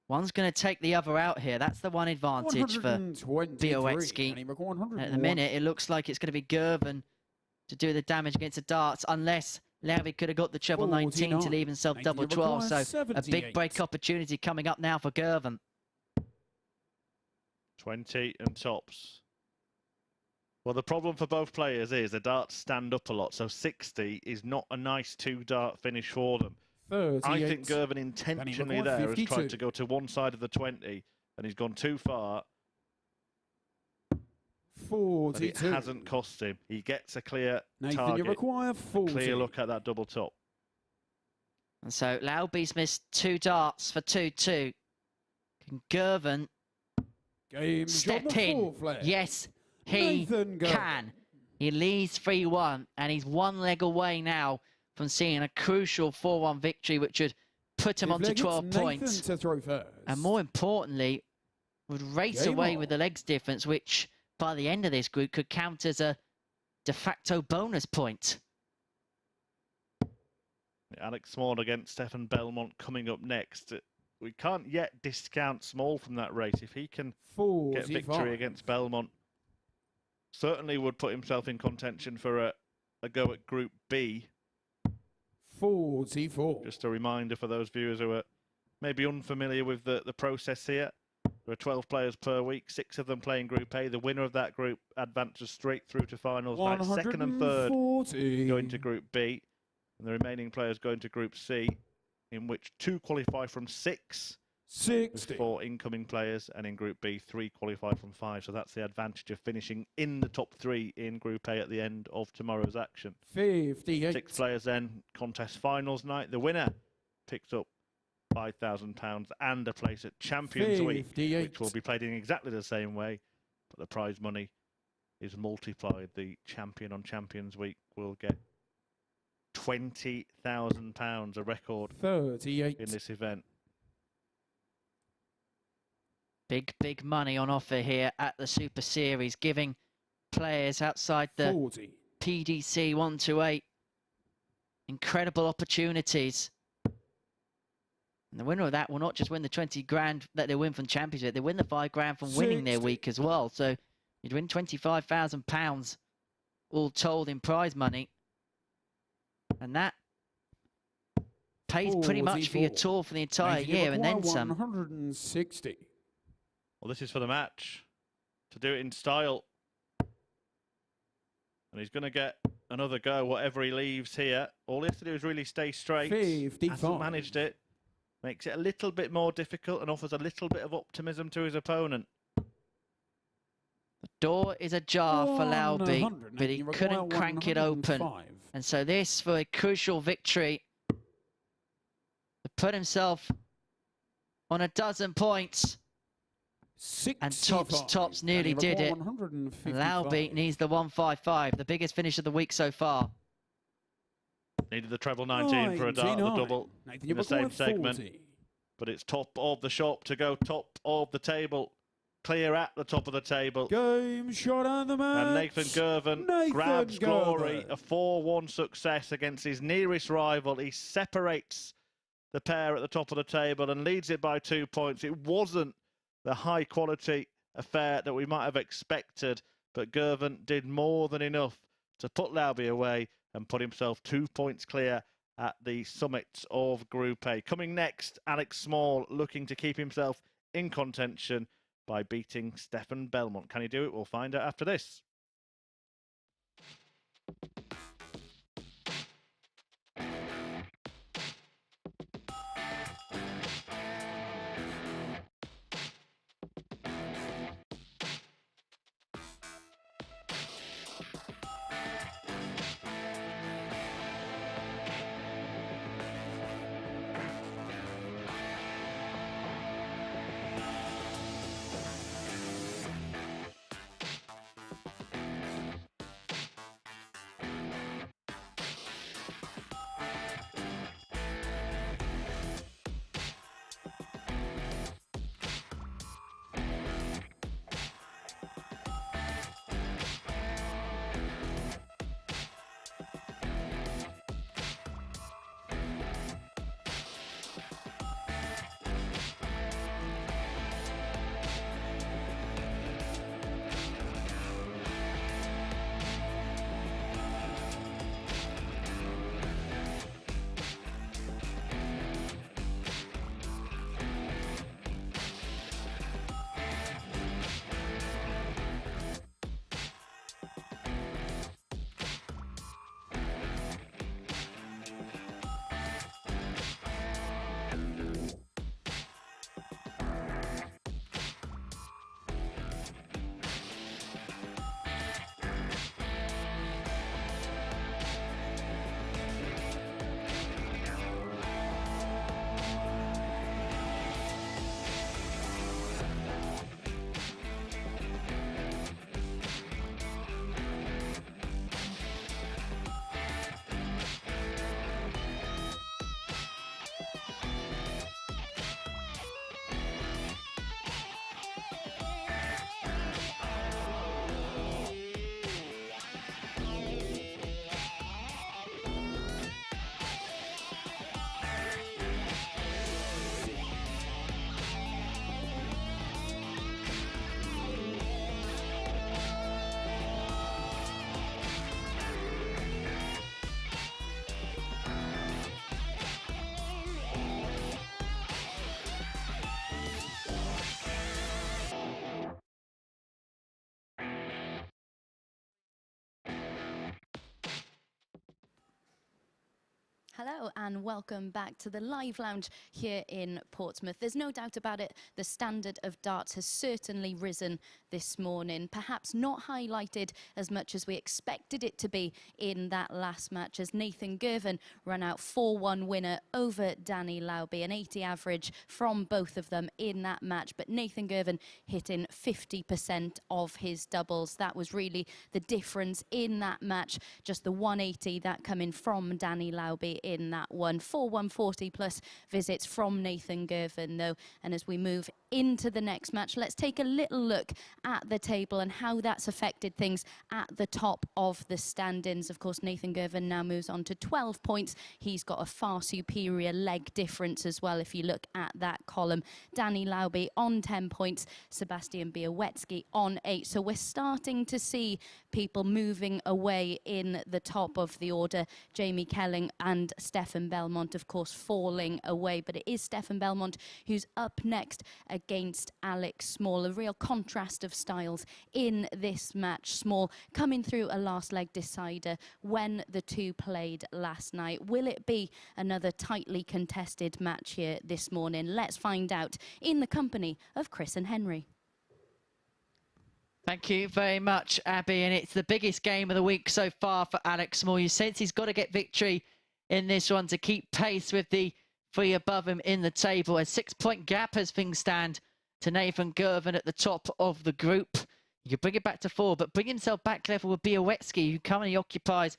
One's going to take the other out here. That's the one advantage for Bioetsky. At the minute, it looks like it's going to be Girvin to do the damage against the darts, unless Laubey could have got the treble 19 to leave himself double 12. So a big break opportunity coming up now for Girvin. 20 and tops. Well, the problem for both players is the darts stand up a lot, so 60 is not a nice 2-dart finish for them. 38. I think Girvin intentionally there has tried to go to one side of the 20, and he's gone too far. 42. But it hasn't cost him. He gets a clear Nathan, target, you require 40. a clear look at that double top. And so Laubey's missed 2 darts for 2-2. Can Girvin step in? Yes, he can. He leads 3-1, and he's 1 leg away now from seeing a crucial 4-1 victory, which would put him onto 12 points. And more importantly, would race away with the legs difference, which by the end of this group could count as a de facto bonus point. Alec Small against Stefan Bellmont coming up next. We can't yet discount Small from that race. If he can get victory against Belmont, certainly would put himself in contention for a go at Group B. 44. Just a reminder for those viewers who are maybe unfamiliar with the process here. There are 12 players per week, 6 of them playing Group A. The winner of that group advances straight through to finals night. Second and third go into Group B. And the remaining players go into Group C, in which 2 qualify from 6. 60. 4 incoming players, and in Group B, 3 qualify from 5. So that's the advantage of finishing in the top 3 in Group A at the end of tomorrow's action. 58. 6 players then contest finals night. The winner picks up £5,000 and a place at Champions Week, which will be played in exactly the same way, but the prize money is multiplied. The champion on Champions Week will get £20,000, a record 38 in this event. Big money on offer here at the Super Series, giving players outside the 40. PDC 1 to 8 incredible opportunities. And the winner of that will not just win the 20 grand that they win from Championship, they win the 5 grand from winning their week as well. So you'd win £25,000 all told in prize money. And that pays pretty much for your tour for the entire year and then some. 160. Well, this is for the match, to do it in style. And he's going to get another go, whatever he leaves here. All he has to do is really stay straight. 55. Hasn't managed it. Makes it a little bit more difficult and offers a little bit of optimism to his opponent. The door is ajar for Laubey, but he couldn't crank it open. And so this for a crucial victory to put himself on 12 points. 65. And Tops nearly did it. And Laubey needs the 155, the biggest finish of the week so far. Needed the treble 19 for a double in the same segment. 40. But it's top of the shop to go top of the table. Clear at the top of the table. Game shot on the match. And Nathan Girvin grabs glory. A 4-1 success against his nearest rival. He separates the pair at the top of the table and leads it by 2 points. It wasn't the high quality affair that we might have expected, but Girvin did more than enough to put Laubey away and put himself 2 points clear at the summit of Group A. Coming next, Alec Small looking to keep himself in contention by beating Stefan Bellmont. Can he do it? We'll find out after this. Hello and welcome back to the live lounge here in Portsmouth. There's no doubt about it, the standard of darts has certainly risen this morning. Perhaps not highlighted as much as we expected it to be in that last match, as Nathan Girvin ran out 4-1 winner over Danny Laubey, an 80 average from both of them in that match. But Nathan Girvin hitting 50% of his doubles. That was really the difference in that match. Just the 180 that coming from Danny Laubey in that one. 4-140 plus visits from Nathan Girvin though. And as we move into the next match, let's take a little look at the table and how that's affected things at the top of the standings. Of course, Nathan Girvin now moves on to 12 points. He's got a far superior leg difference as well if you look at that column. Danny Laubey on 10 points, Sebastian Bioetsky on 8. So we're starting to see people moving away in the top of the order. Jamie Kelling and Stefan Bellmont, of course, falling away. But it is Stefan Bellmont who's up next against Alec Small. A real contrast of styles in this match. Small coming through a last leg decider when the two played last night. Will it be another tightly contested match here this morning? Let's find out in the company of Chris and Henry. Thank you very much, Abby. And it's the biggest game of the week so far for Alec Small. You sense he's got to get victory in this one to keep pace with the three above him in the table. A 6-point gap as things stand to Nathan Girvin at the top of the group. He could bring it back to 4, but bring himself back level with Bioetsky, who currently occupies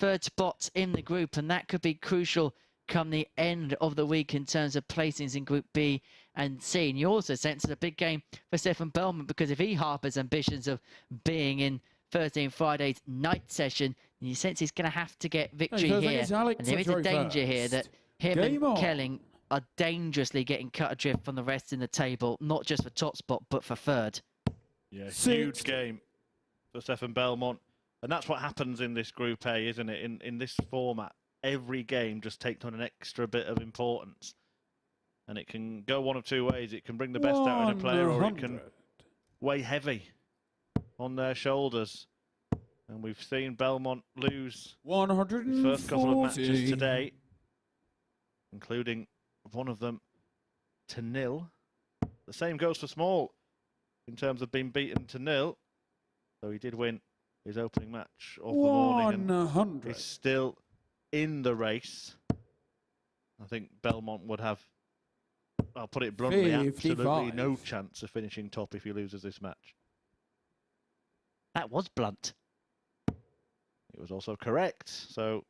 3rd spot in the group. And that could be crucial come the end of the week in terms of placings in Group B and C. And you also sense it's a big game for Stefan Bellmont, because if he harbours ambitions of being in Thursday and Friday's night session, you sense he's going to have to get victory here. And there is a danger here that him and Kelling are dangerously getting cut adrift from the rest in the table, not just for top spot, but for 3rd. Yeah, huge game for Stefan Bellmont. And that's what happens in this Group A, isn't it? In this format, every game just takes on an extra bit of importance. And it can go one of two ways. It can bring the best out in a player, or it can weigh heavy on their shoulders. And we've seen Belmont lose his first couple of matches today, including one of them to 0. The same goes for Small in terms of being beaten to 0. So he did win his opening match of the morning and is still in the race. I think Belmont would have, I'll put it bluntly, 55. Absolutely no chance of finishing top if he loses this match. That was blunt. It was also correct. So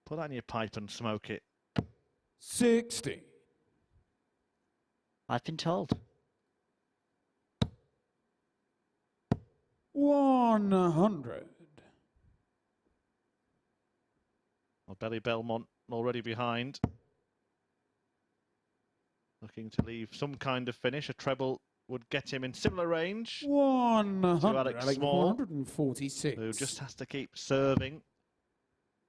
put that in your pipe and smoke it. 60. I've been told. 100. Well, Belly Belmont already behind. Looking to leave some kind of finish. A treble would get him in similar range 100. to Alec Small, 146. who just has to keep serving,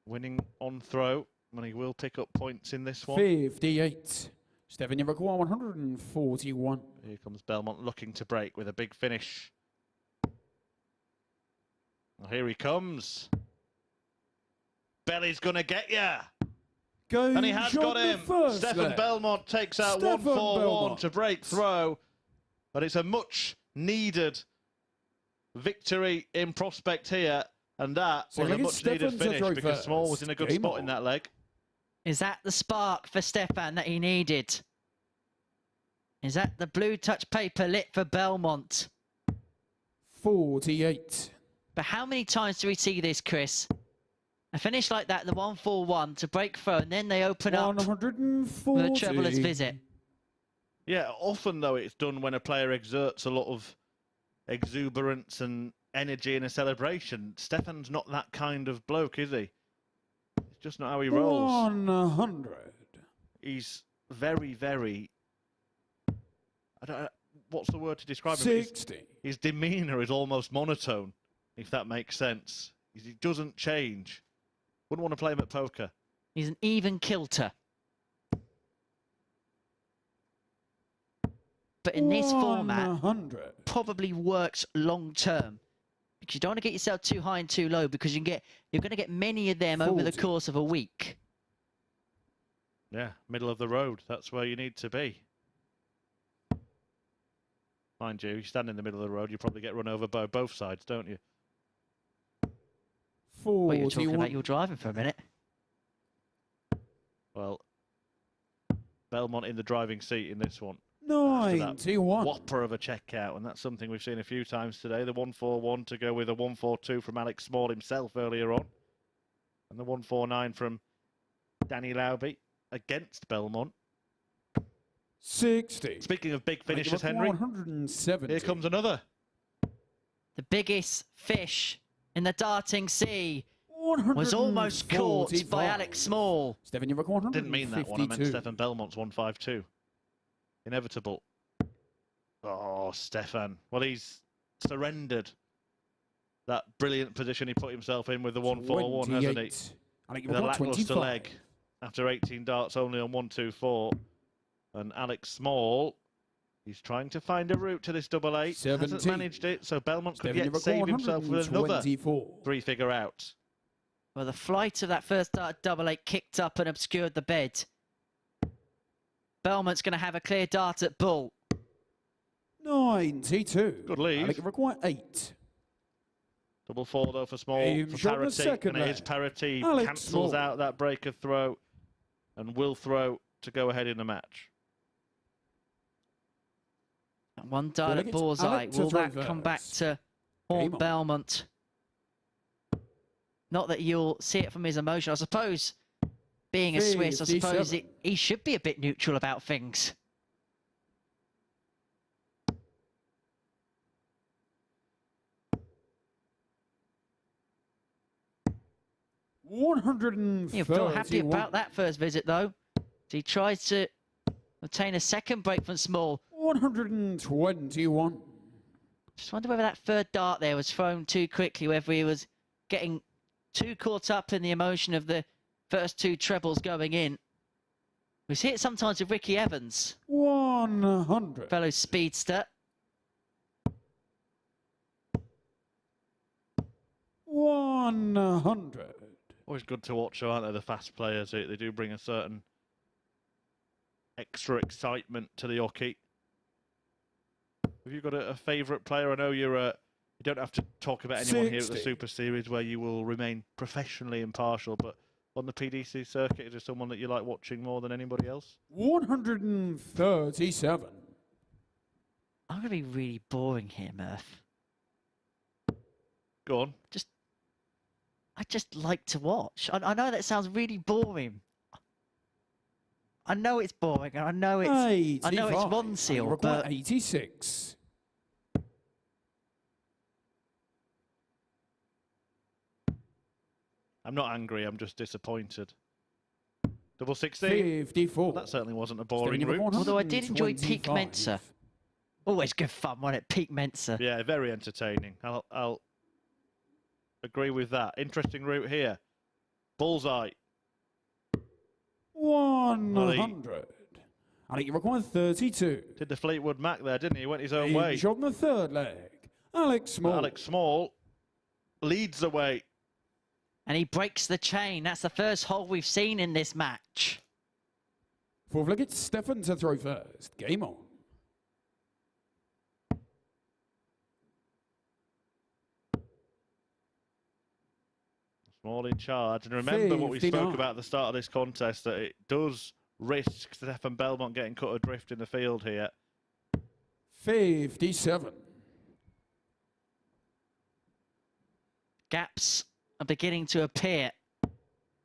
winning on throw, and he will pick up points in this one. 58. Stefan Bellmont, 141. Here comes Belmont looking to break with a big finish. Well, here he comes. Belly's gonna get ya. And he has got him. Stefan Bellmont takes out 141 to break throw. But it's a much needed victory in prospect here. And that was a much needed finish because Small was in a good spot in that leg. Is that the spark for Stefan that he needed? Is that the blue touch paper lit for Belmont? 48. But how many times do we see this, Chris? A finish like that, the 141 to break through, and then they open up with a trebleless visit. Yeah, often though it's done when a player exerts a lot of exuberance and energy in a celebration. Stefan's not that kind of bloke, is he? It's just not how he rolls. 100. He's very, very... I don't, what's the word to describe him? 60. His demeanour is almost monotone, if that makes sense. He doesn't change. Wouldn't want to play him at poker. He's an even kilter. But in this format, probably works long term. Because you don't want to get yourself too high and too low, because you're going to get many of them over the course of a week. Yeah, middle of the road. That's where you need to be. Mind you, you stand in the middle of the road, you probably get run over by both sides, don't you? Well, you were talking about your driving for a minute. Well, Belmont in the driving seat in this one. 91. Whopper of a check out, and that's something we've seen a few times today. The 141 to go with a 142 from Alec Small himself earlier on. And the 149 from Danny Laubey against Belmont. 60. Speaking of big finishes, Henry, 170. here comes another. The biggest fish in the darting sea was almost caught by Alec Small. Stefan, you record 152. Didn't mean that one. I meant Stefan Bellmont's 152. Inevitable. Oh, Stefan. Well, he's surrendered that brilliant position he put himself in with the 141, hasn't he? With a lackluster leg after 18 darts only on 124. And Alec Small, he's trying to find a route to this double eight. 70. Hasn't managed it, so Belmont could yet save himself with another three-figure out. Well, the flight of that first dart double eight kicked up and obscured the bed. Belmont's going to have a clear dart at bull. 92. Good lead. Alec require 8. Double four though for Small for parity, and it is parity. Cancels out that break of throw and will throw to go ahead in the match. One dart at bullseye. Will that come back to haunt Belmont? Not that you'll see it from his emotion. I suppose, being a Swiss, I suppose he should be a bit neutral about things. You feel happy about that first visit, though. He tries to obtain a second break from Small. 121. Just wonder whether that third dart there was thrown too quickly, whether he was getting too caught up in the emotion of the first two trebles going in. We see it sometimes with Ricky Evans. 100. Fellow speedster. 100. Always good to watch, aren't they, the fast players? They do bring a certain extra excitement to the hockey. Have you got a favourite player? I know you don't have to talk about anyone 60. here at the Super Series where you will remain professionally impartial, but on the PDC circuit, is there someone that you like watching more than anybody else? 137. I'm going to be really boring here, Murph. Go on. I just like to watch. I know that sounds really boring. I know it's boring, and I know it's one seal, but 86. I'm not angry, I'm just disappointed. Double 60. 54. That certainly wasn't a boring route. Although I did enjoy Peak Mensa. Always good fun, wasn't it? Peak Mensa. Yeah, very entertaining. I'll agree with that. Interesting route here. Bullseye. 100. I think you require 32. Did the Fleetwood Mac there, didn't he? He went his own way. Shot on the third leg. Alec Small. Alec Small leads the way. And he breaks the chain. That's the first hole we've seen in this match. Fourth leg, it's Stefan to throw first. Game on. Small in charge. And remember what we 59. spoke about at the start of this contest, that it does risk Stefan Bellmont getting cut adrift in the field here. 57. Gaps are beginning to appear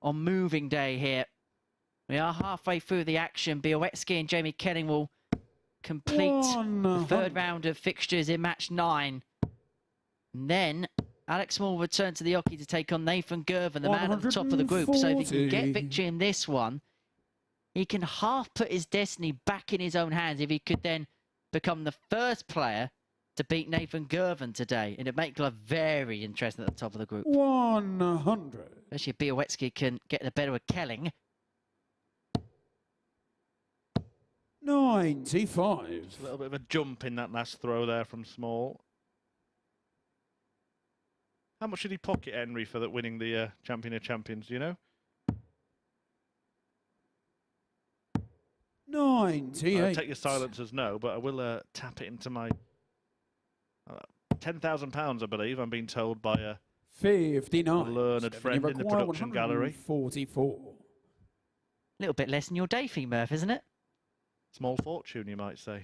on moving day here. We are halfway through the action. Bioetsky and Jamie Kelling will complete the third round of fixtures in match 9. And then Alec Small will return to the hockey to take on Nathan Girvan, the man at the top of the group. So if he can get victory in this one, he can half put his destiny back in his own hands if he could then become the first player to beat Nathan Girvan today. And it'd make life very interesting at the top of the group. 100. Especially if Bioetsky can get the better of Kelling. 95. Just a little bit of a jump in that last throw there from Small. How much did he pocket Henry for that winning the Champion of Champions, do you know? 98. I'll take your silence as no, but I will tap it into my £10,000, I believe. I'm being told by a 59. learned friend in the production gallery. 44. A little bit less than your day fee, Murph, isn't it? Small fortune, you might say.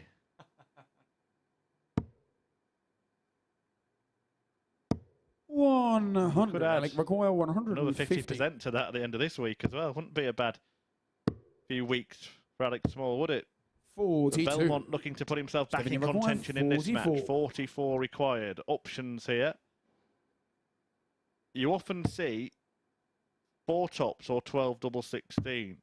$100. Alec require Another 150. 50% to that at the end of this week as well. Wouldn't be a bad few weeks for Alec Small, would it? 42. But Belmont looking to put himself back in contention in this match. 44 required. Options here. You often see 4 tops or 12 double 16.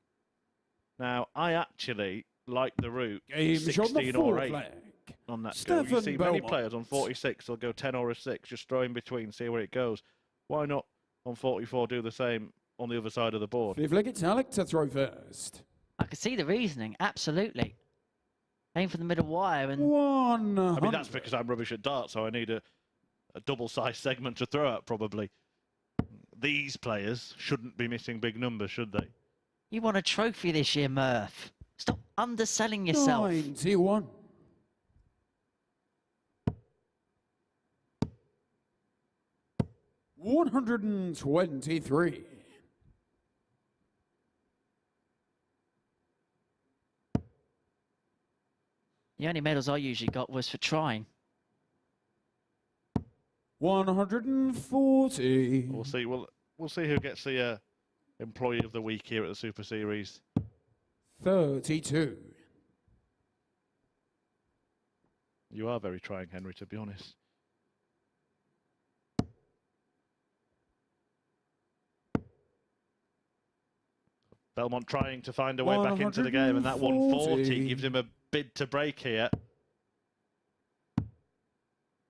Now, I actually like the route 16 or 8 on that go. You see many players on 46 will go 10 or a 6, just throw in between, see where it goes. Why not on 44 do the same on the other side of the board? Fifth leg, it's Alec to throw first. I can see the reasoning, absolutely. Aim for the middle wire and... 100. I mean, that's because I'm rubbish at darts, so I need a double-sized segment to throw at, probably. These players shouldn't be missing big numbers, should they? You want a trophy this year, Murph. Stop underselling yourself. 91. $123. The only medals I usually got was for trying. 140. We'll see. We'll see who gets the Employee of the Week here at the Super Series. 32. You are very trying, Henry, to be honest. Belmont trying to find a way back into the game, and that 140 gives him a bid to break here.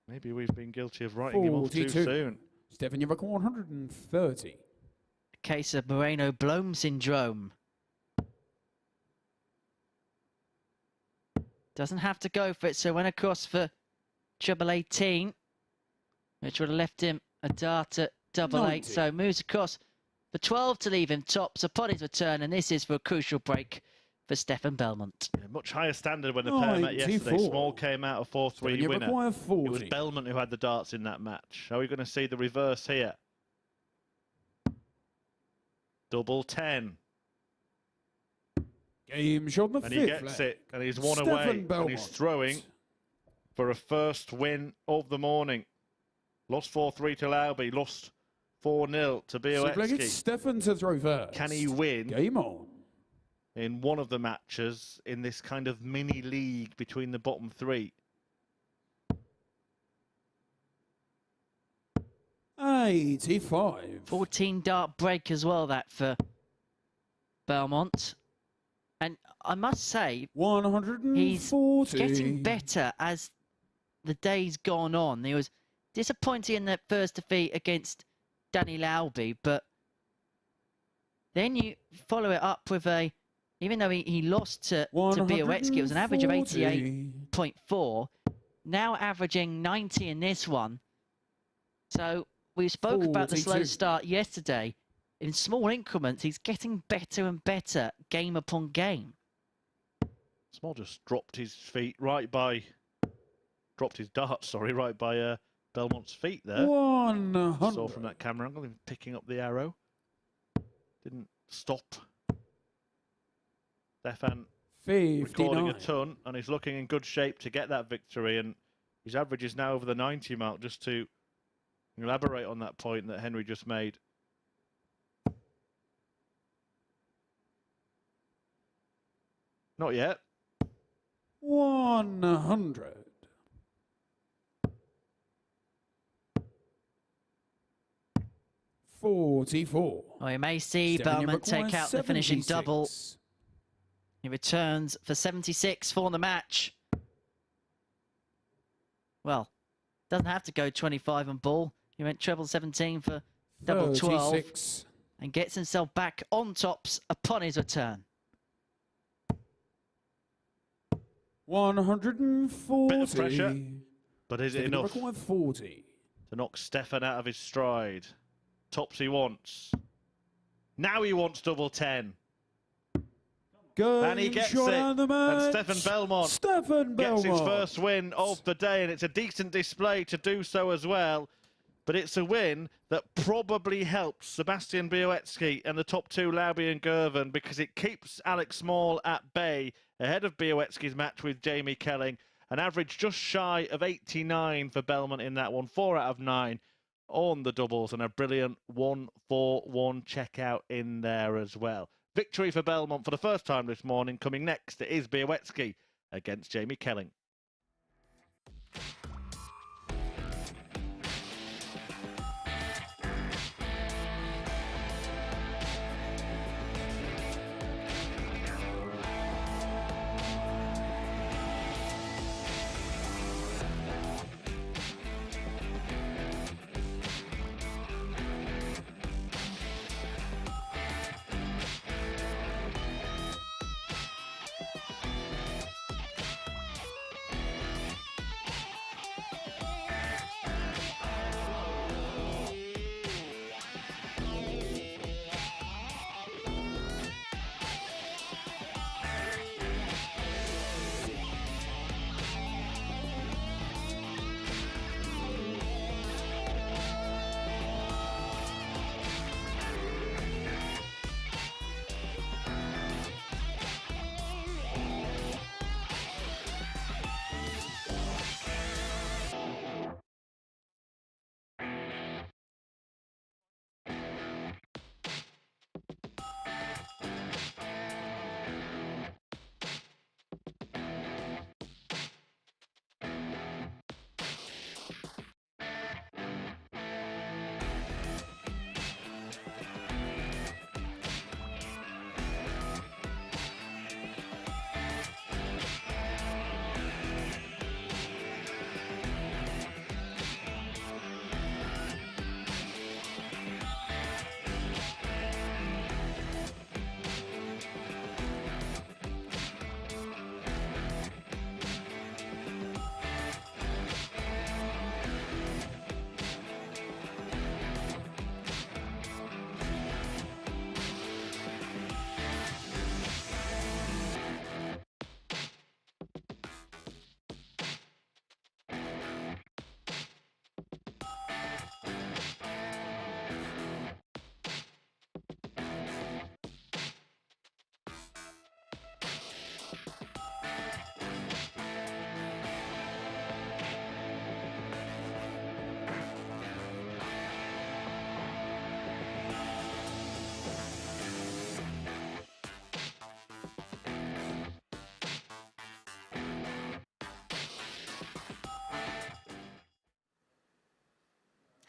Maybe we've been guilty of writing him off too soon. Stefan, you've got 130. A case of Moreno-Blome syndrome. Doesn't have to go for it, so went across for treble 18, which would have left him a dart at double 8. So moves across for 12 to leave him tops upon his return, and this is for a crucial break for Stefan Bellmont. Yeah, much higher standard when the pair met yesterday. Small came out a 4-3 winner. It was Belmont who had the darts in that match. Are we going to see the reverse here? Double 10. Game shot the and he gets it, and he's one away, and he's throwing for a first win of the morning. Lost 4-3 to Laubey, lost 4-0 to Bioetsky. Stefan to throw first. Can he win? Game on. In one of the matches in this kind of mini league between the bottom 3? 85. 14 dart break as well, that for Belmont. And I must say, 140. He's getting better as the day's gone on. He was disappointing in that first defeat against Danny Laubey, but then you follow it up with a, even though he lost to Bioetsky, it was an average of 88.4, now averaging 90 in this one. So we spoke about the slow start yesterday. In small increments, he's getting better and better game upon game. Small just dropped his feet right by, dropped his dart, sorry, right by Belmont's feet there. 100. Saw from that camera angle, him picking up the arrow. Didn't stop. Stefan 59. recording a ton, and he's looking in good shape to get that victory, and his average is now over the 90 mark, just to elaborate on that point that Henry just made. Not yet. 100. $44. Well, you may see Belmont take out the finishing double. He returns for 76 for the match. Well, doesn't have to go 25 on ball. He went treble 17 for double 12 and gets himself back on tops upon his return. 140. Bit of pressure, but is it enough 40. to knock Stefan out of his stride. Tops he wants. Now he wants double 10. Going And he gets it. on the match. And Stefan Bellmont gets his first win of the day, and it's a decent display to do so as well. But it's a win that probably helps Sebastian Bioetsky and the top two, Lauby and Girvin, because it keeps Alec Small at bay ahead of Bioetsky's match with Jamie Kelling. An average just shy of 89 for Belmont in that one, 4 out of 9 on the doubles, and a brilliant 1-4-1 checkout in there as well. Victory for Belmont for the first time this morning. Coming next, it is Bioetsky against Jamie Kelling.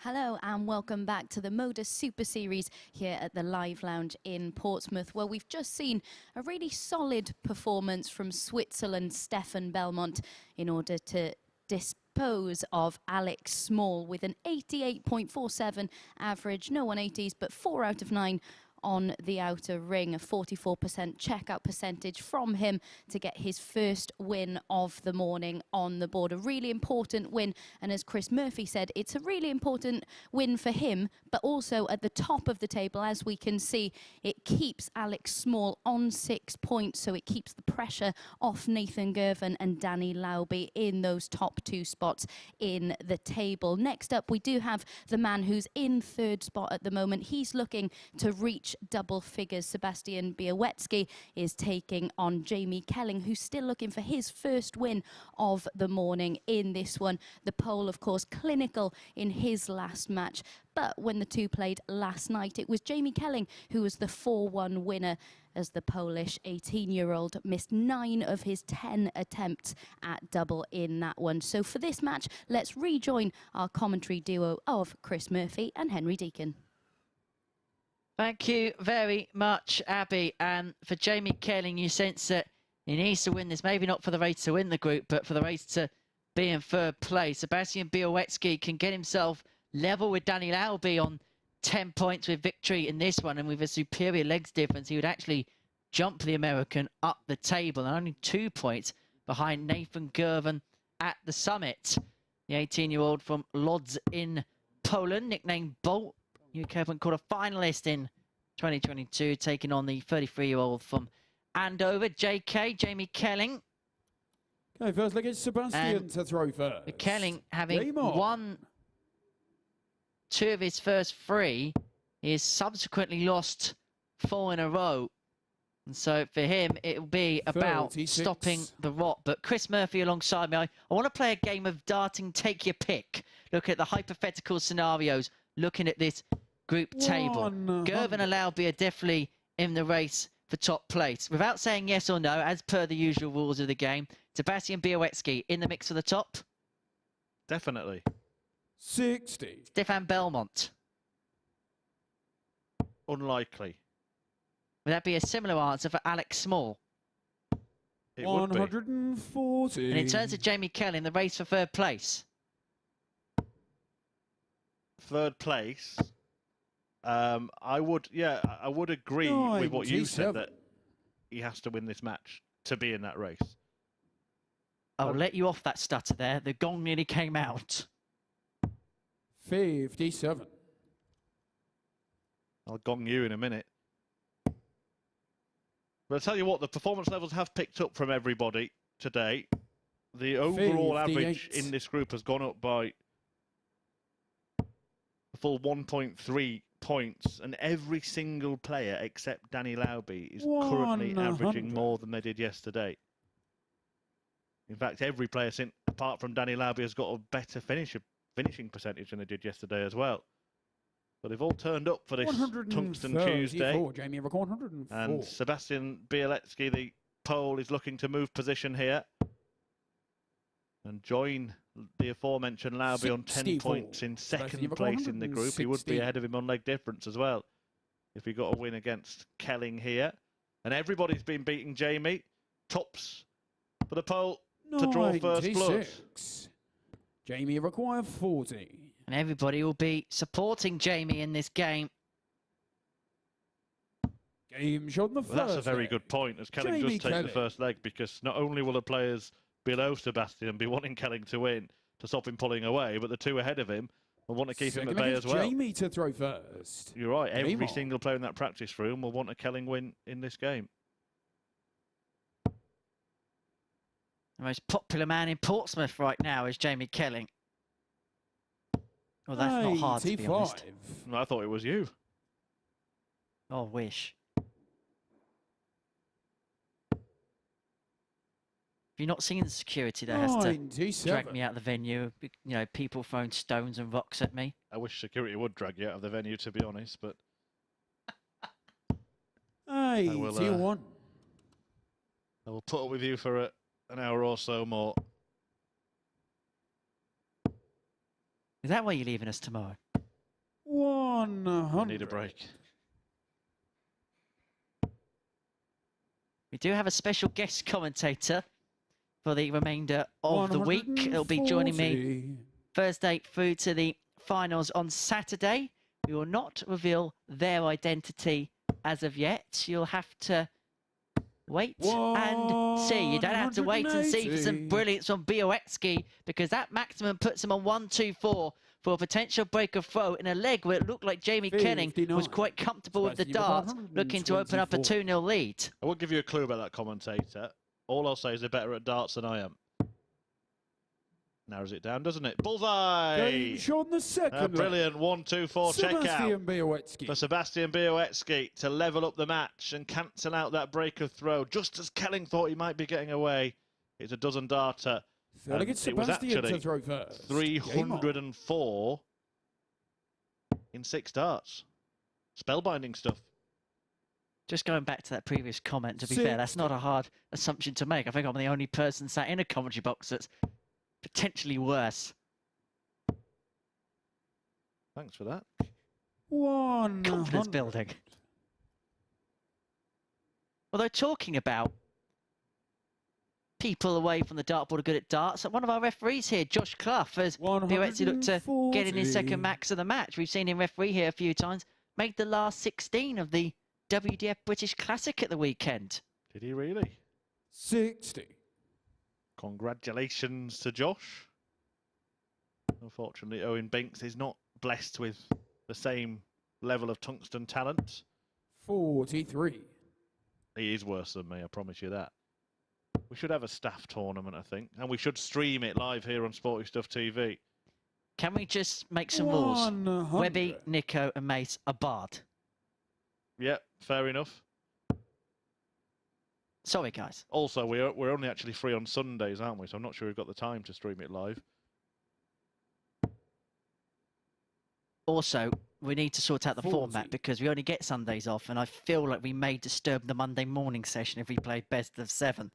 Hello and welcome back to the MODUS Super Series here at the Live Lounge in Portsmouth, where we've just seen a really solid performance from Switzerland's Stefan Bellmont in order to dispose of Alec Small with an 88.47 average, no 180s, but 4 out of 9 on the outer ring, a 44% checkout percentage from him to get his first win of the morning on the board. A really important win, and as Chris Murphy said, it's a really important win for him, but also at the top of the table, as we can see, it keeps Alec Small on 6 points, so it keeps the pressure off Nathan Girvan and Danny Laubey in those top 2 spots in the table. Next up, we do have the man who's in 3rd spot at the moment. He's looking to reach double figures. Sebastian Bioetsky is taking on Jamie Kelling, who's still looking for his first win of the morning in this one. The pole, of course, clinical in his last match, but when the two played last night, it was Jamie Kelling who was the 4-1 winner, as the Polish 18-year-old missed 9 of his 10 attempts at double in that one. So for this match, let's rejoin our commentary duo of Chris Murphy and Henry Deacon. Thank you very much, Abby. And for Jamie Kelling, you sense that he needs to win this, maybe not for the race to win the group, but for the race to be in 3rd place. Sebastian Bioetsky can get himself level with Danny Laubey on 10 points with victory in this one, and with a superior legs difference, he would actually jump the American up the table, and only 2 points behind Nathan Girvan at the summit. the 18-year-old from Lodz in Poland, nicknamed Bolt. UK Open quarter-finalist in 2022, taking on the 33-year-old from Andover, JK, Jamie Kelling. Okay, first leg is Sebastian to throw first. Kelling, having won 2 of his first 3, he has subsequently lost 4 in a row. And so for him, it'll be about 36. stopping the rot. But Chris Murphy alongside me, I want to play a game of darting, take your pick. Look at the hypothetical scenarios, looking at this group table. Girvin and Laubey are definitely in the race for top place. Without saying yes or no, as per the usual rules of the game, Sebastian Bioetsky in the mix for the top? Definitely. 60. Stefan Bellmont? Unlikely. Would that be a similar answer for Alec Small? It would be. 140. And in terms of Jamie Kelling, the race for 3rd place? 3rd place. I would agree with what you said, that he has to win this match to be in that race. I'll let you off that stutter there. The gong nearly came out. 57. I'll gong you in a minute. But I'll tell you what, the performance levels have picked up from everybody today. The overall 58. average in this group has gone up by a full 1.3 points, and every single player except Danny Laubey is currently averaging more than they did yesterday. In fact, every player, apart from Danny Laubey, has got a better finishing percentage than they did yesterday as well. So they've all turned up for this Tungsten Tuesday. Jamie, 104. And Sebastian Bialecki, the Pole, is looking to move position here and join the aforementioned Laubey on 10 points in 2nd place in the group. He would be ahead of him on leg difference as well if he got a win against Kelling here. And everybody's been beating Jamie. Tops for the Pole to draw first blood. Jamie require 40. And everybody will be supporting Jamie in this game. Game shot the first. Well, that's a very good point, as Kelling does take the first leg, because not only will the players below Sebastian be wanting Kelling to win to stop him pulling away, but the 2 ahead of him will want to keep him at bay as well. Jamie to throw first. You're right. Every single player in that practice room will want a Kelling win in this game. The most popular man in Portsmouth right now is Jamie Kelling. Well, that's not hard, to be honest. No, I thought it was you. Oh, wish. Have you not seen the security that has to drag me out of the venue? You know, people throwing stones and rocks at me. I wish security would drag you out of the venue, to be honest, but... 81. I will put up with you for an hour or so more. Is that why you're leaving us tomorrow? 100. I need a break. We do have a special guest commentator for the remainder of the week. It'll be joining me Thursday through to the finals on Saturday. We will not reveal their identity as of yet. You'll have to wait and see. You don't have to wait and see for some brilliance from Bioetsky, because that maximum puts him on 1-2-4 for a potential break of throw in a leg where it looked like Jamie Kelling was quite comfortable with the dart, looking to open up a 2-0 lead. I won't give you a clue about that commentator. All I'll say is they're better at darts than I am. Narrows it down, doesn't it? Bullseye! Shot in the second. Brilliant 1-2-4 Sebastian checkout Bioetsky. for Sebastian Bioetsky to level up the match and cancel out that break of throw. Just as Kelling thought he might be getting away, it's a dozen darter. It was actually 304 in 6 darts. Spellbinding stuff. Just going back to that previous comment, to be fair, that's not a hard assumption to make. I think I'm the only person sat in a commentary box that's potentially worse. Thanks for that. Confidence building. Although talking about people away from the dartboard are good at darts, one of our referees here, Josh Clough, has Bioetsky looked to get in his second max of the match. We've seen him referee here a few times. Made the last 16 of the WDF British Classic at the weekend. Did he really? 60. Congratulations to Josh. Unfortunately, Owen Binks is not blessed with the same level of tungsten talent. 43. He is worse than me, I promise you that. We should have a staff tournament, I think, and we should stream it live here on Sporty Stuff TV. Can we just make some rules? 100. Webby, Nico and Mace are barred. Yep, fair enough. Sorry, guys. Also, we're only actually free on Sundays, aren't we? So I'm not sure we've got the time to stream it live. Also, we need to sort out the 40. format because we only get Sundays off, and I feel like we may disturb the Monday morning session if we play best of 7.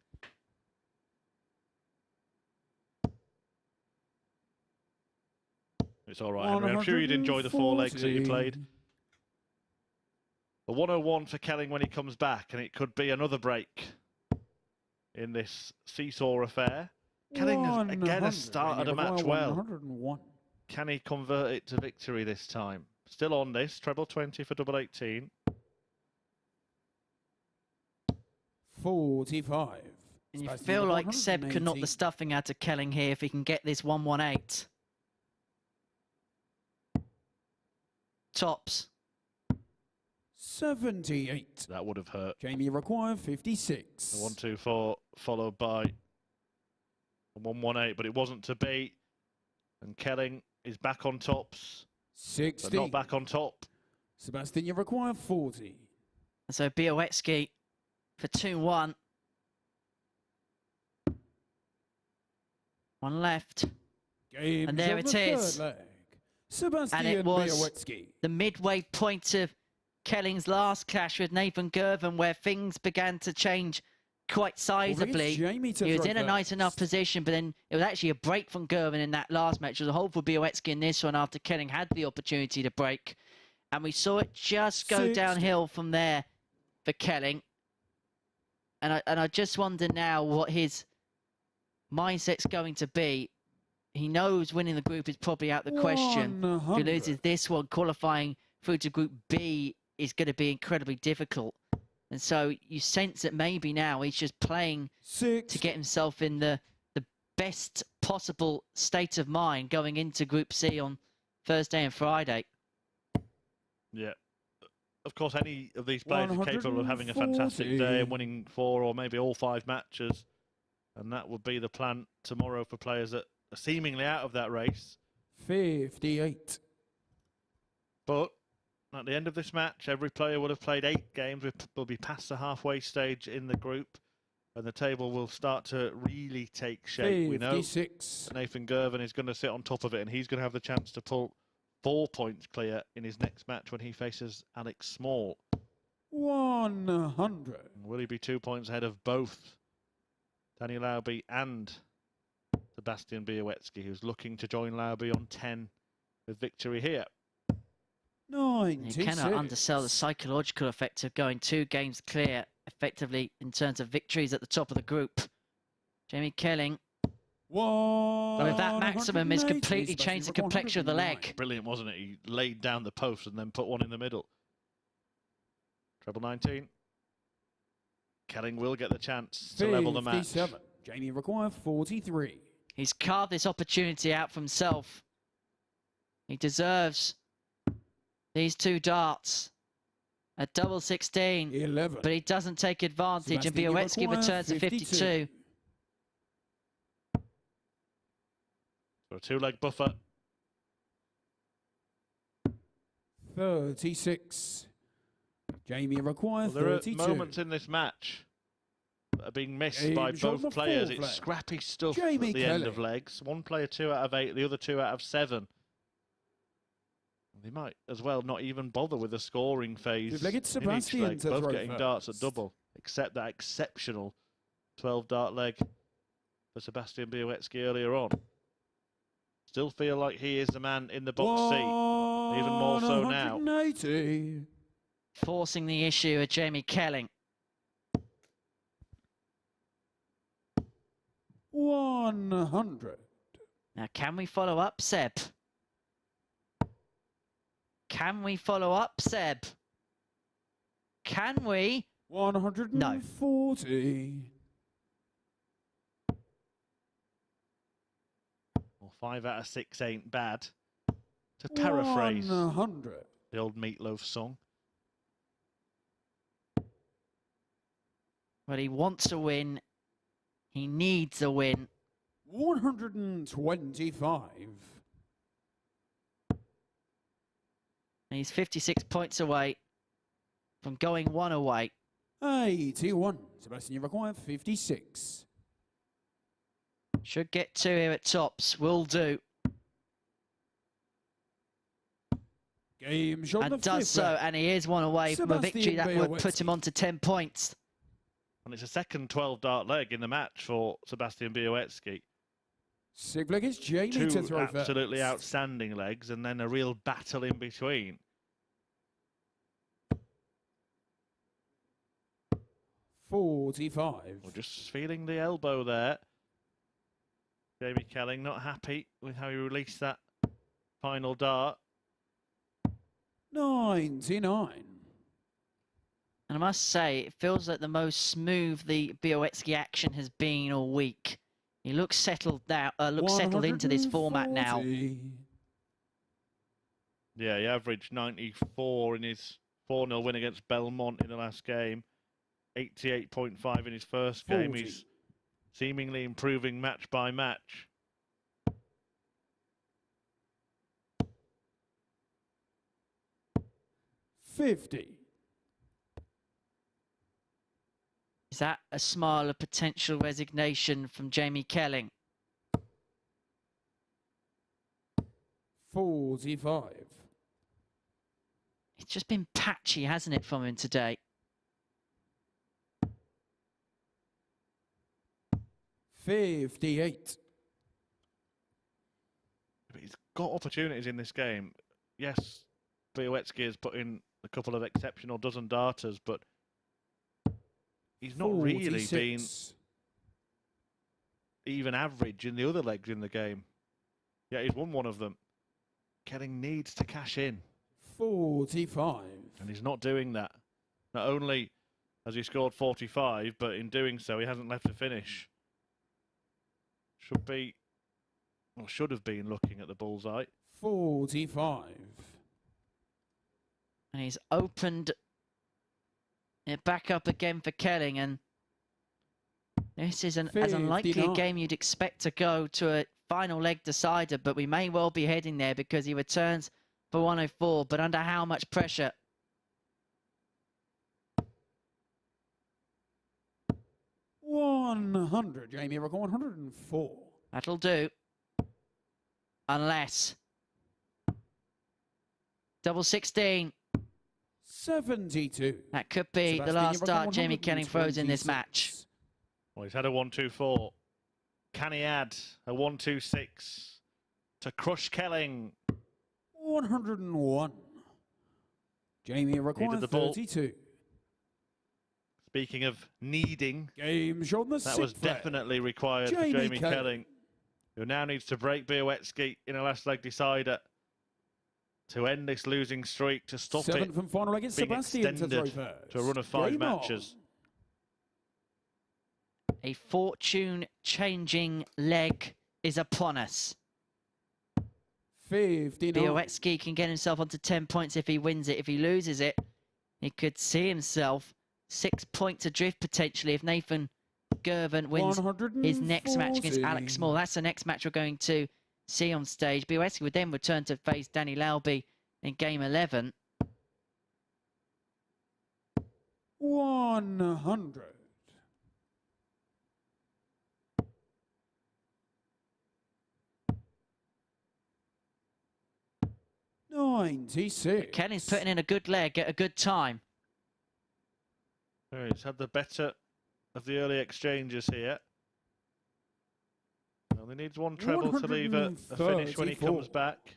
It's all right, Henry. I'm sure you'd enjoy the 4 legs that you played. A 101 for Kelling when he comes back, and it could be another break in this seesaw affair. Kelling has again started a match well. 101. Can he convert it to victory this time? Still on this, treble 20 for double 18. 45. And you feel like Seb could knock the stuffing out of Kelling here if he can get this 118. Tops. 78. That would have hurt. Jamie required 56. A 1-2-4 followed by a 1-1-8, but it wasn't to be. And Kelling is back on tops, 60. but not back on top. Sebastian, you require 40. So Bioetsky for 2-1. One left. Games And there of it the is. third leg. Sebastian And it was Bioetsky. the midway point of Kelling's last clash with Nathan Girvan, where things began to change quite sizably. He was in a nice enough position, but then it was actually a break from Girvin in that last match. It was a hold for Bioetsky in this one after Kelling had the opportunity to break. And we saw it just go downhill from there for Kelling. And I just wonder now what his mindset's going to be. He knows winning the group is probably out the question. 100. If he loses this one, qualifying through to Group B is going to be incredibly difficult. And so you sense that maybe now he's just playing to get himself in the best possible state of mind going into Group C on Thursday and Friday. Yeah. Of course, any of these players are capable of having a fantastic day and winning 4 or maybe all 5 matches. And that would be the plan tomorrow for players that are seemingly out of that race. 58. But at the end of this match, every player will have played 8 games. We'll be past the halfway stage in the group, and the table will start to really take shape. 56. We know Nathan Girvin is going to sit on top of it, and he's going to have the chance to pull 4 points clear in his next match when he faces Alec Small. 100. Will he be 2 points ahead of both Danny Laubey and Sebastian Bioetsky, who's looking to join Laubey on 10 with victory here? 96. You cannot undersell the psychological effect of going 2 games clear effectively in terms of victories at the top of the group. Jamie Kelling, with that maximum, has completely changed the complexion of the leg. Brilliant, wasn't it? He laid down the post and then put one in the middle. Treble 19. Kelling will get the chance to level the match. 57. Jamie require 43. He's carved this opportunity out for himself. He deserves these 2 darts at double 16, 11. but he doesn't take advantage, and Bioetsky returns to 52. So a 2-leg buffer. 36. Jamie requires Well, there 32. are moments in this match that are being missed by Games on the both players. fourth It's leg. scrappy stuff Jamie at the end of Kelling. legs. One player 2 out of 8, the other 2 out of 7. They might as well not even bother with the scoring phase. Two-legged in each Sebastian leg, to both throw getting darts at first. double, except that exceptional 12-dart leg for Sebastian Bioetsky earlier on. Still feel like he is the man in the box seat, even more so now. 180. Forcing the issue of Jamie Kelling. 100. Now, can we follow up, Seb? Can we follow up, Seb? Can we? 140. Well, 5 out of 6 ain't bad. To paraphrase 100. the old Meatloaf song. But he wants a win. He needs a win. 125. And he's 56 points away from going one away. 81. Sebastian, you require 56. Should get 2 here at tops. Will do. Game shot And the does fifth so. leg. And he is one away from a victory that would put Bioetsky. him on to 10 points. And it's a second 12-dart leg in the match for Sebastian Bioetsky. Sixth leg is Jamie to Two throw absolutely first. outstanding legs and then a real battle in between. 45. We're just feeling the elbow there. Jamie Kelling not happy with how he released that final dart. 99. And I must say, it feels like the most smooth the Bioetsky action has been all week. He looks settled now. Looks settled into this format now. 140. Yeah, he averaged 94 in his 4-0 win against Belmont in the last game. 88.5 in his first game. 40. He's seemingly improving match by match. 50. Is that a smile of potential resignation from Jamie Kelling? 45. It's just been patchy, hasn't it, from him today? 58. But he's got opportunities in this game. Yes, Bioetsky has put in a couple of exceptional dozen darters, but he's not really 46. been even average in the other legs in the game. Yeah, he's won one of them. Kelling needs to cash in. 45. And he's not doing that. Not only has he scored 45, but in doing so, he hasn't left a finish. Should be, or should have been looking at the bullseye. 45. And he's opened it back up again for Kelling. And this is as unlikely a 59. game you'd expect to go to a final leg decider, but we may well be heading there because he returns for 104, but under how much pressure? $100. Jamie, record 104. That'll do. Unless. Double 16. 72. That could be the Sebastian, last you reckon dart Jamie Kelling throws in this 126. match. Well, he's had a 1-2-4. Can he add a 1-2-6 to crush Kelling? 101. Jamie, record the ball. 32. Speaking of needing, Game shot the that was sixth leg. definitely required Jamie for Jamie Kelling. Kelling, who now needs to break Bioetsky in a last leg decider to end this losing streak, to stop Seventh it and final leg is being Sebastian to throw extended first. to a run of 5 Game on. matches. A fortune-changing leg is upon us. 59. Bioetsky can get himself onto 10 points if he wins it. If he loses it, he could see himself 6 points adrift potentially if Nathan Girvin wins his next match against 140. Alec Small. That's the next match we're going to see on stage. Bioetsky would then return to face Danny Laubey in game 11. 100. $96. Kelling's putting in a good leg at a good time. Oh, he's had the better of the early exchanges here. Only needs one treble to leave a finish when he 134. comes back.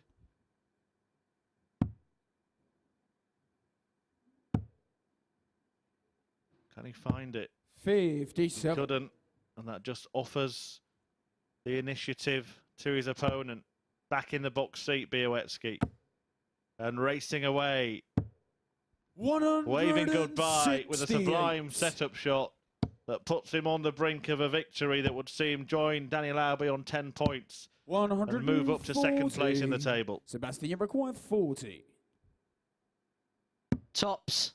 Can he find it? 57. Couldn't, and that just offers the initiative to his opponent. Back in the box seat, Bioetsky, and racing away, waving goodbye with a sublime setup shot that puts him on the brink of a victory that would see him join Danny Laubey on 10 points 140. and move up to second place in the table. Sebastian required 40. Tops.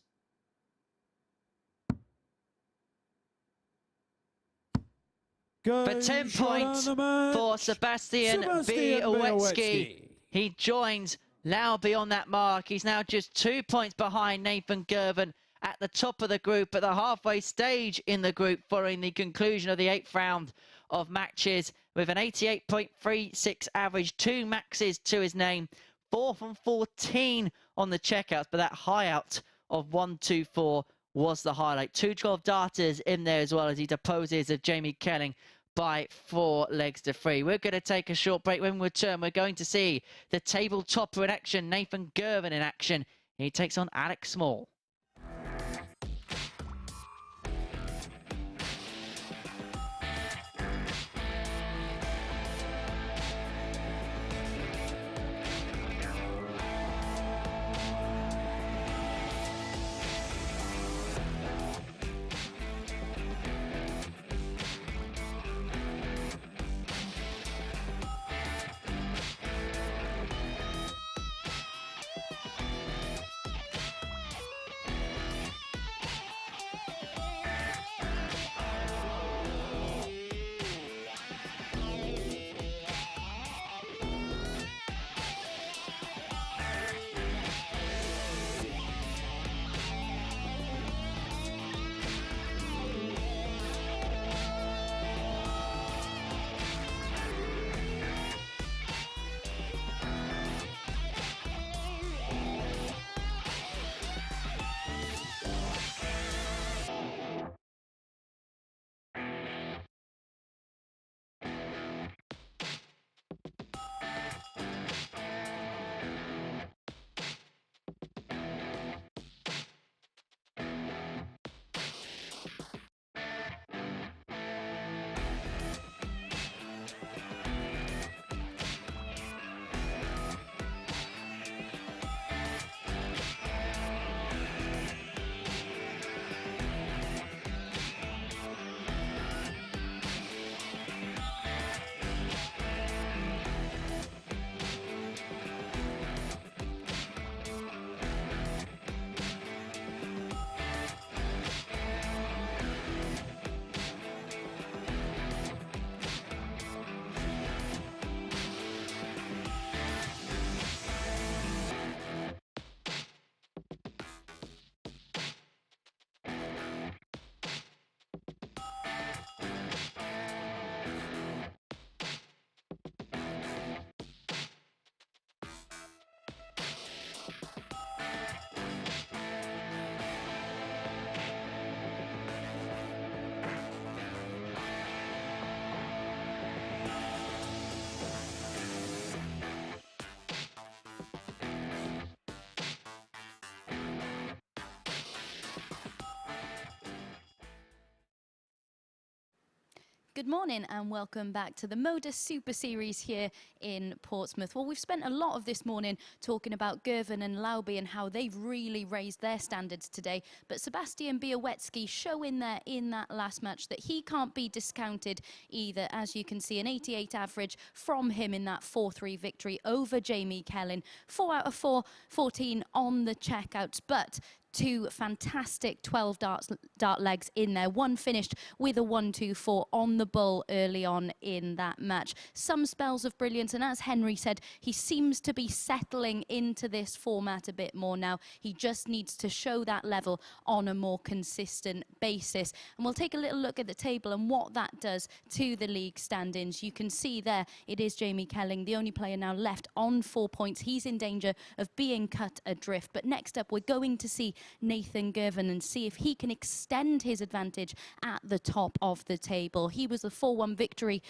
For 10 points for Sebastian Bioetsky. He joins Laubey on that mark. He's now just 2 points behind Nathan Girvin at the top of the group at the halfway stage in the group following the conclusion of the 8th round of matches with an 88.36 average, 2 maxes to his name, 4 from 14 on the checkouts, but that high out of 124 was the highlight. 2 12 darters in there as well as he deposes of Jamie Kelling by 4 legs to 3. We're going to take a short break. When we return, we're going to see the table topper in action, Nathan Girvin in action. He takes on Alec Small. Good morning and welcome back to the MODUS Super Series here in Portsmouth. Well, we've spent a lot of this morning talking about Girvin and Laubey and how they've really raised their standards today. But Sebastian Bioetsky showing there in that last match that he can't be discounted either. As you can see, an 88 average from him in that 4-3 victory over Jamie Kelling. 4 out of 4, 14 on the checkouts, but 2 fantastic 12 dart legs in there. One finished with a 1-2-4 on the bull early on in that match. Some spells of brilliance, and as Henry said, he seems to be settling into this format a bit more now. He just needs to show that level on a more consistent basis. And we'll take a little look at the table and what that does to the league standings. You can see there it is Jamie Kelling, the only player now left on 4 points. He's in danger of being cut adrift. But next up, we're going to see Nathan Girvin and see if he can extend his advantage at the top of the table. He was a 4-1 victory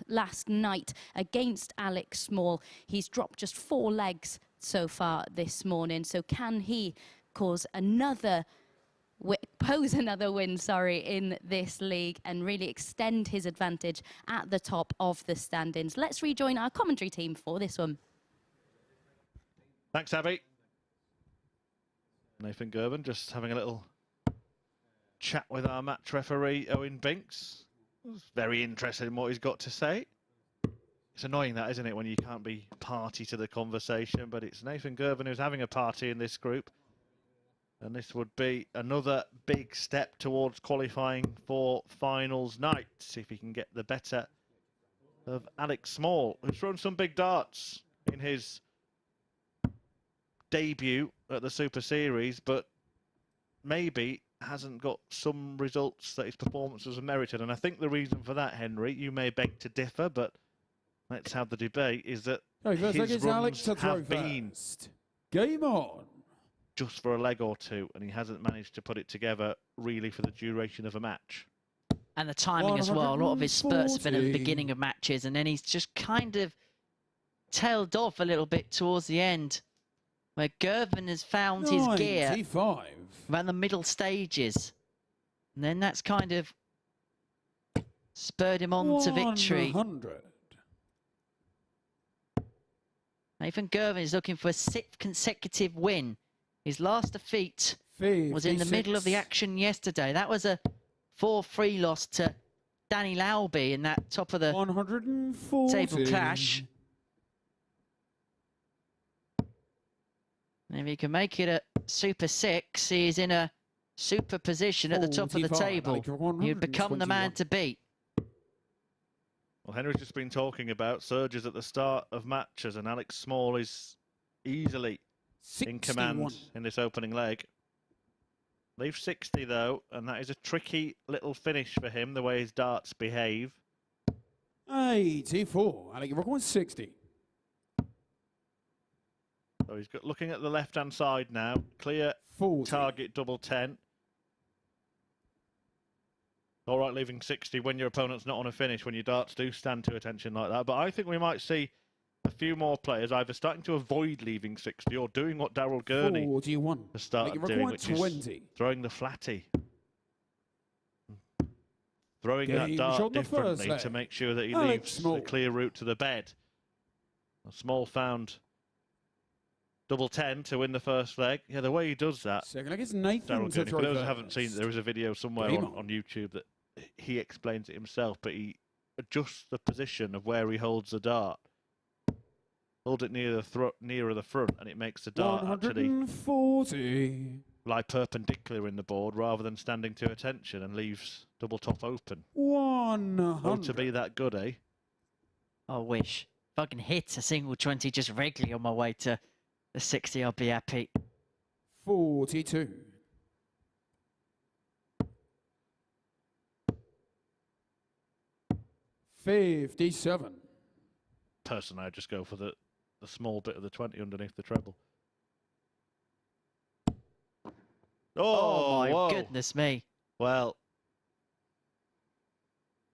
last night against Alec Small. He's dropped just 4 legs so far this morning. So can he pose another win, in this league and really extend his advantage at the top of the standings? Let's rejoin our commentary team for this one. Thanks, Abby. Nathan Girvin just having a little chat with our match referee, Owen Binks. Very interested in what he's got to say. It's annoying that, isn't it, when you can't be party to the conversation, but it's Nathan Girvin who's having a party in this group. And this would be another big step towards qualifying for finals night. See if he can get the better of Alec Small, who's thrown some big darts in his debut at the Super Series, but maybe hasn't got some results that his performances have merited. And I think the reason for that, Henry, you may beg to differ, but let's have the debate, is that his runs have been Game on. just for a leg or two, and he hasn't managed to put it together really for the duration of a match. And the timing as well. A lot of his spurts have been at the beginning of matches, and then he's just kind of tailed off a little bit towards the end, where Girvin has found his gear around the middle stages. And then that's kind of spurred him on to victory. Nathan Girvin is looking for a 6th consecutive win. His last defeat was in the middle of the action yesterday. That was a 4-3 loss to Danny Laubey in that top of the table clash. And if he can make it a Super 6, he's in a super position at the top of the table. He'd become the man to beat. Well, Henry's just been talking about surges at the start of matches, and Alec Small is easily in command in this opening leg. Leaves 60 though, and that is a tricky little finish for him, the way his darts behave. 84. Alec, you're going 60. So he's got looking at the left-hand side now. Clear 40. Target double 10. All right, leaving 60 when your opponent's not on a finish, when your darts do stand to attention like that. But I think we might see a few more players either starting to avoid leaving 60 or doing what Daryl Gurney has started doing, which is throwing the flatty. Throwing that dart differently to make sure that he leaves a clear route to the bed. Small found double 10 to win the first leg. Yeah, the way he does that. Second leg is Nathan. For those who haven't seen it, there is a video somewhere on YouTube that he explains it himself, but he adjusts the position of where he holds the dart. Hold it nearer the front, and it makes the dart actually lie perpendicular in the board rather than standing to attention, and leaves double top open. 100. Oh, to be that good, eh? I wish. If I can hit a single 20 just regularly on my way to the 60, I'll be happy. 42. $57. Personally, I just go for the small bit of the 20 underneath the treble. Oh my goodness me. Well,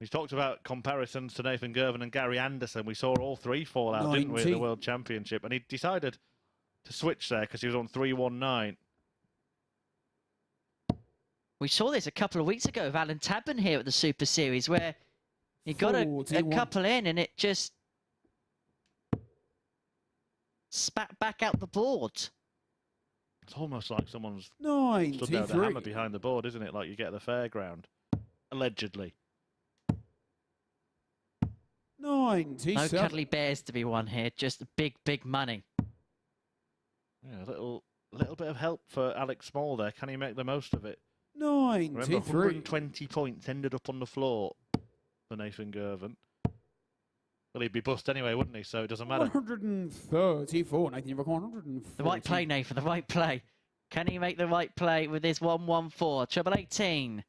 he's talked about comparisons to Nathan Girvin and Gary Anderson. We saw all three fall out, didn't we, at the World Championship? And he decided to switch there because he was on 319. We saw this a couple of weeks ago with Alan Tabban here at the Super Series, where he got a couple in and it just spat back out the board. It's almost like someone's stood there with a hammer behind the board, isn't it? Like you get at the fairground, allegedly. 97. No cuddly bears to be won here, just big, big money. Yeah, a little bit of help for Alec Small there. Can he make the most of it? 93. Remember, 120 points ended up on the floor for Nathan Girvin. Well, he'd be bust anyway, wouldn't he? So it doesn't matter. 134. Nathan, you've got 140. The right play, Nathan, the right play. Can he make the right play with his 114? Treble 18.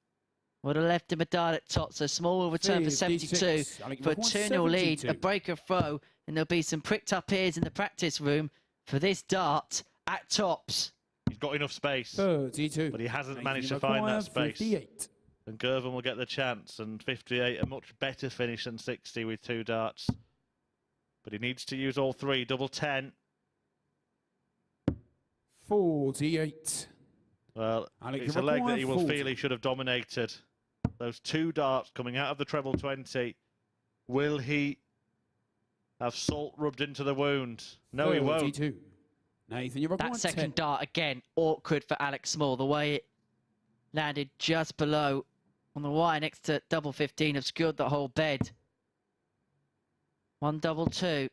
Would have left him a dart at top, so Small will return for 72 for a 2-0 lead, a breaker throw, and there'll be some pricked up ears in the practice room for this dart at tops. He's got enough space, 32. But he hasn't managed to find that space. 58. And Girvin will get the chance, and 58, a much better finish than 60 with 2 darts. But he needs to use all 3, double 10. 48. Well, it's a leg that he will feel he should have dominated. Those 2 darts coming out of the treble 20. Will he have salt rubbed into the wound? No, he won't. Nathan, you're that second dart again, awkward for Alec Small. The way it landed just below on the wire next to double 15, obscured the whole bed. 1-2-2.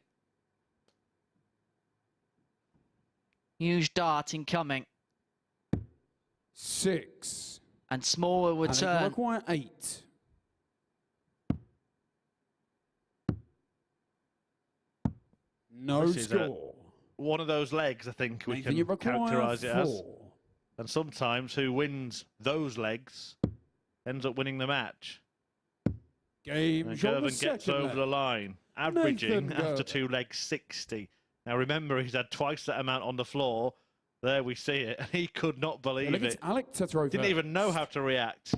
Huge dart incoming. 6. And Small will return. Require 8. No This is score. One of those legs, I think we Nathan, can you require characterise it 4. as. And sometimes who wins those legs ends up winning the match. Game And shot the Girvin gets second over leg. the line, averaging Nathan after Girvin. 2 legs 60. Now remember, he's had twice that amount on the floor. There we see it, and he could not believe It's it. Alec to throw Didn't first. even know how to react.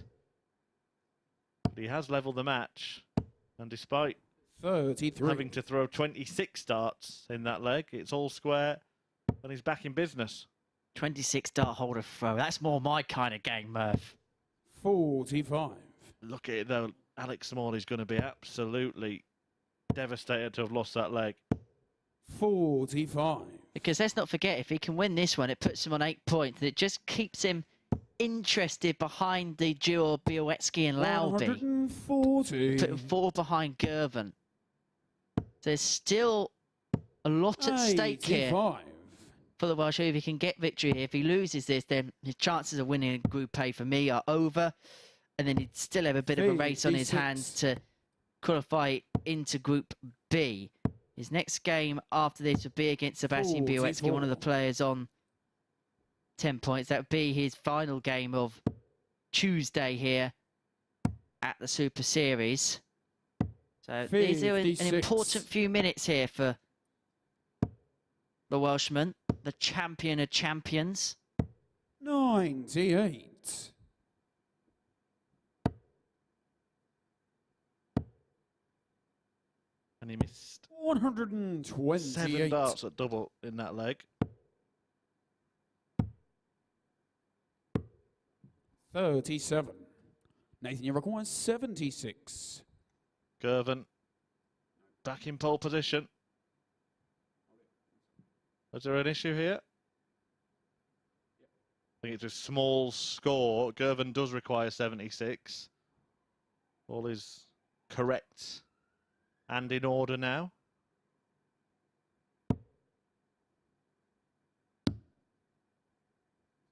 But he has levelled the match, and despite 33. having to throw 26 darts in that leg, it's all square, and he's back in business. 26 dart holder throw. That's more my kind of game, Murph. 45. Look at it though, Alec Small is going to be absolutely devastated to have lost that leg. 45. Because let's not forget, if he can win this one, it puts him on 8 points. And it just keeps him interested behind the duo Bioetsky and Laubey. 140. Put him 4 behind Girvan. There's still a lot at stake here 85. for the Welsh. If he can get victory here, if he loses this, then his chances of winning Group A for me are over. And then he'd still have a bit of a race on his 56. hands to qualify into Group B. His next game after this would be against Sebastian Bioetsky, one of the players on 10 points. That would be his final game of Tuesday here at the Super Series. So these are an 56. important few minutes here for the Welshman, the champion of champions. 98. And he missed 128. 7 darts at double in that leg. 37. Nathan, you require 76. Girvin back in pole position. Is there an issue here? I think it's a small score. Girvin does require 76. All is correct and in order now.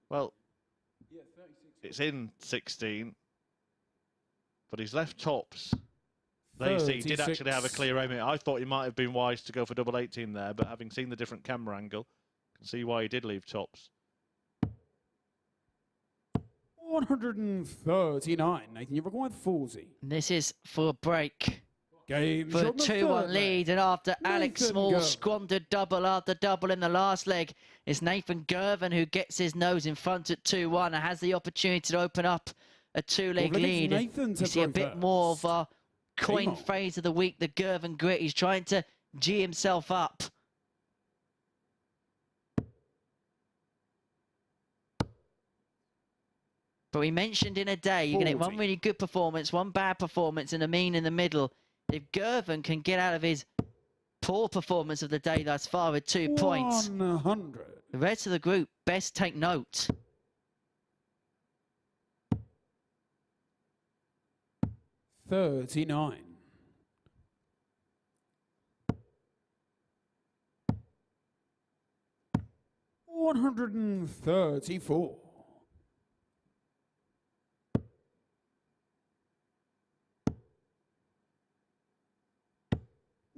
Well, it's in 16, but he's left tops. Lacey did actually have a clear aim. I thought he might have been wise to go for double 18 there, but having seen the different camera angle, I can see why he did leave tops. 139. Nathan, you require 40. This is for a break. Game For a shot the 2-1 third lead, and after Alec Nathan Small Girvin. squandered double after double in the last leg, it's Nathan Girvin who gets his nose in front at 2-1 and has the opportunity to open up a 2-leg Well, lead. Nathan to You see a throw bit first. more of a coin Belmont. phrase of the week, the Girvin grit. He's trying to G himself up. But we mentioned in a day, you can get one 40. really good performance, one bad performance, and a mean in the middle. If Girvin can get out of his poor performance of the day thus far with 2 points, 100. the rest of the group best take note. $39. $134.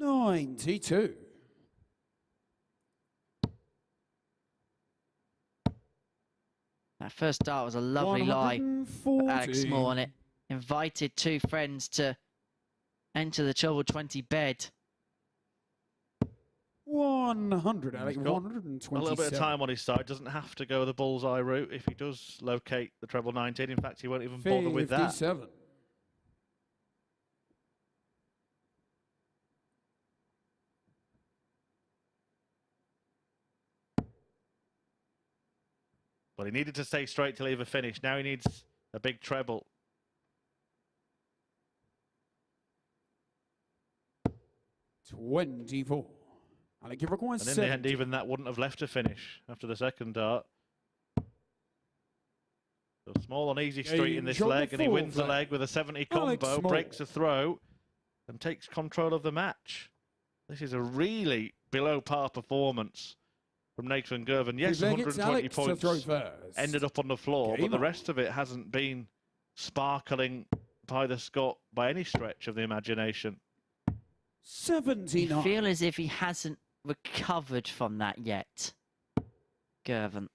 $92. That first start was a lovely lie. 140. Alex Small, and it invited 2 friends to enter the Trouble 20 bed. 100. Alex, He's got 127. a little bit of time on his side. Doesn't have to go the bullseye route if he does locate the treble 19. In fact, he won't even bother with that. 57. But he needed to stay straight to leave a finish. Now he needs a big treble. 24. Alec, you require And in 70. the end, even that wouldn't have left a finish after the second dart. So Small on easy street in this shot the leg, and he wins the fourth leg with a 70 Alex combo, Small. breaks a throw, and takes control of the match. This is a really below par performance from Nathan Girvin. Yes, His leg, it's 120 Alex to throw points first. ended up on the floor, Game but the on. rest of it hasn't been sparkling by the Scot by any stretch of the imagination. 79. You feel as if he hasn't recovered from that yet, Girvan.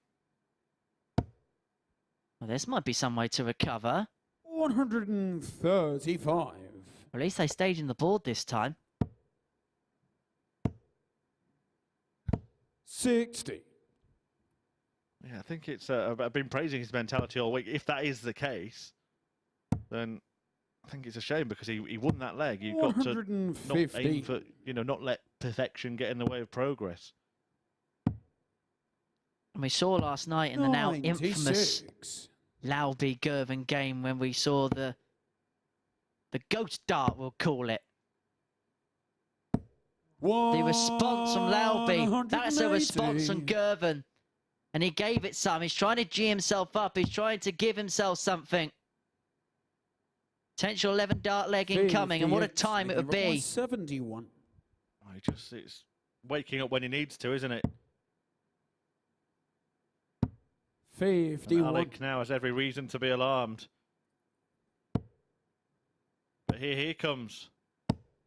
Well, this might be some way to recover. 135. At least they stayed in the board this time. 60. Yeah, I think it's. I've been praising his mentality all week. If that is the case, then I think it's a shame because he won that leg. You've got to not aim for, not let perfection get in the way of progress. And we saw last night in the now infamous 96. Laubey Girvan game when we saw the ghost dart, we'll call it. The response from Laubey, that's a response from Girvan. And he gave it some. He's trying to G himself up. He's trying to give himself something. Potential 11 dart leg incoming, and what a time it would be. 71. It's waking up when he needs to, isn't it? 51. And Alec now has every reason to be alarmed. But here he comes.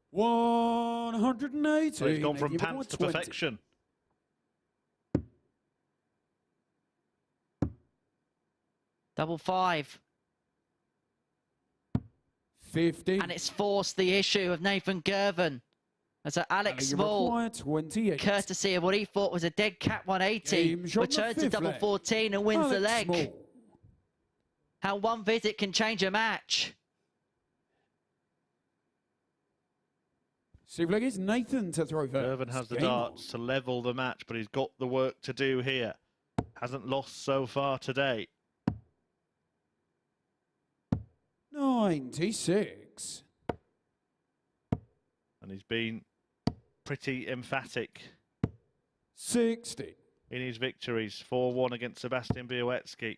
180. So he's gone from pants to perfection. Double five. 50. And it's forced the issue of Nathan Girvan. As Alec Small, 28. courtesy of what he thought was a dead cat 180, returns to double 14 and wins the leg. Small. How one visit can change a match. Steve leg is Nathan to throw first. Girvin has the darts to level the match, but he's got the work to do here. Hasn't lost so far today. 96. And he's been pretty emphatic 60. in his victories. 4-1 against Sebastian Bioetsky,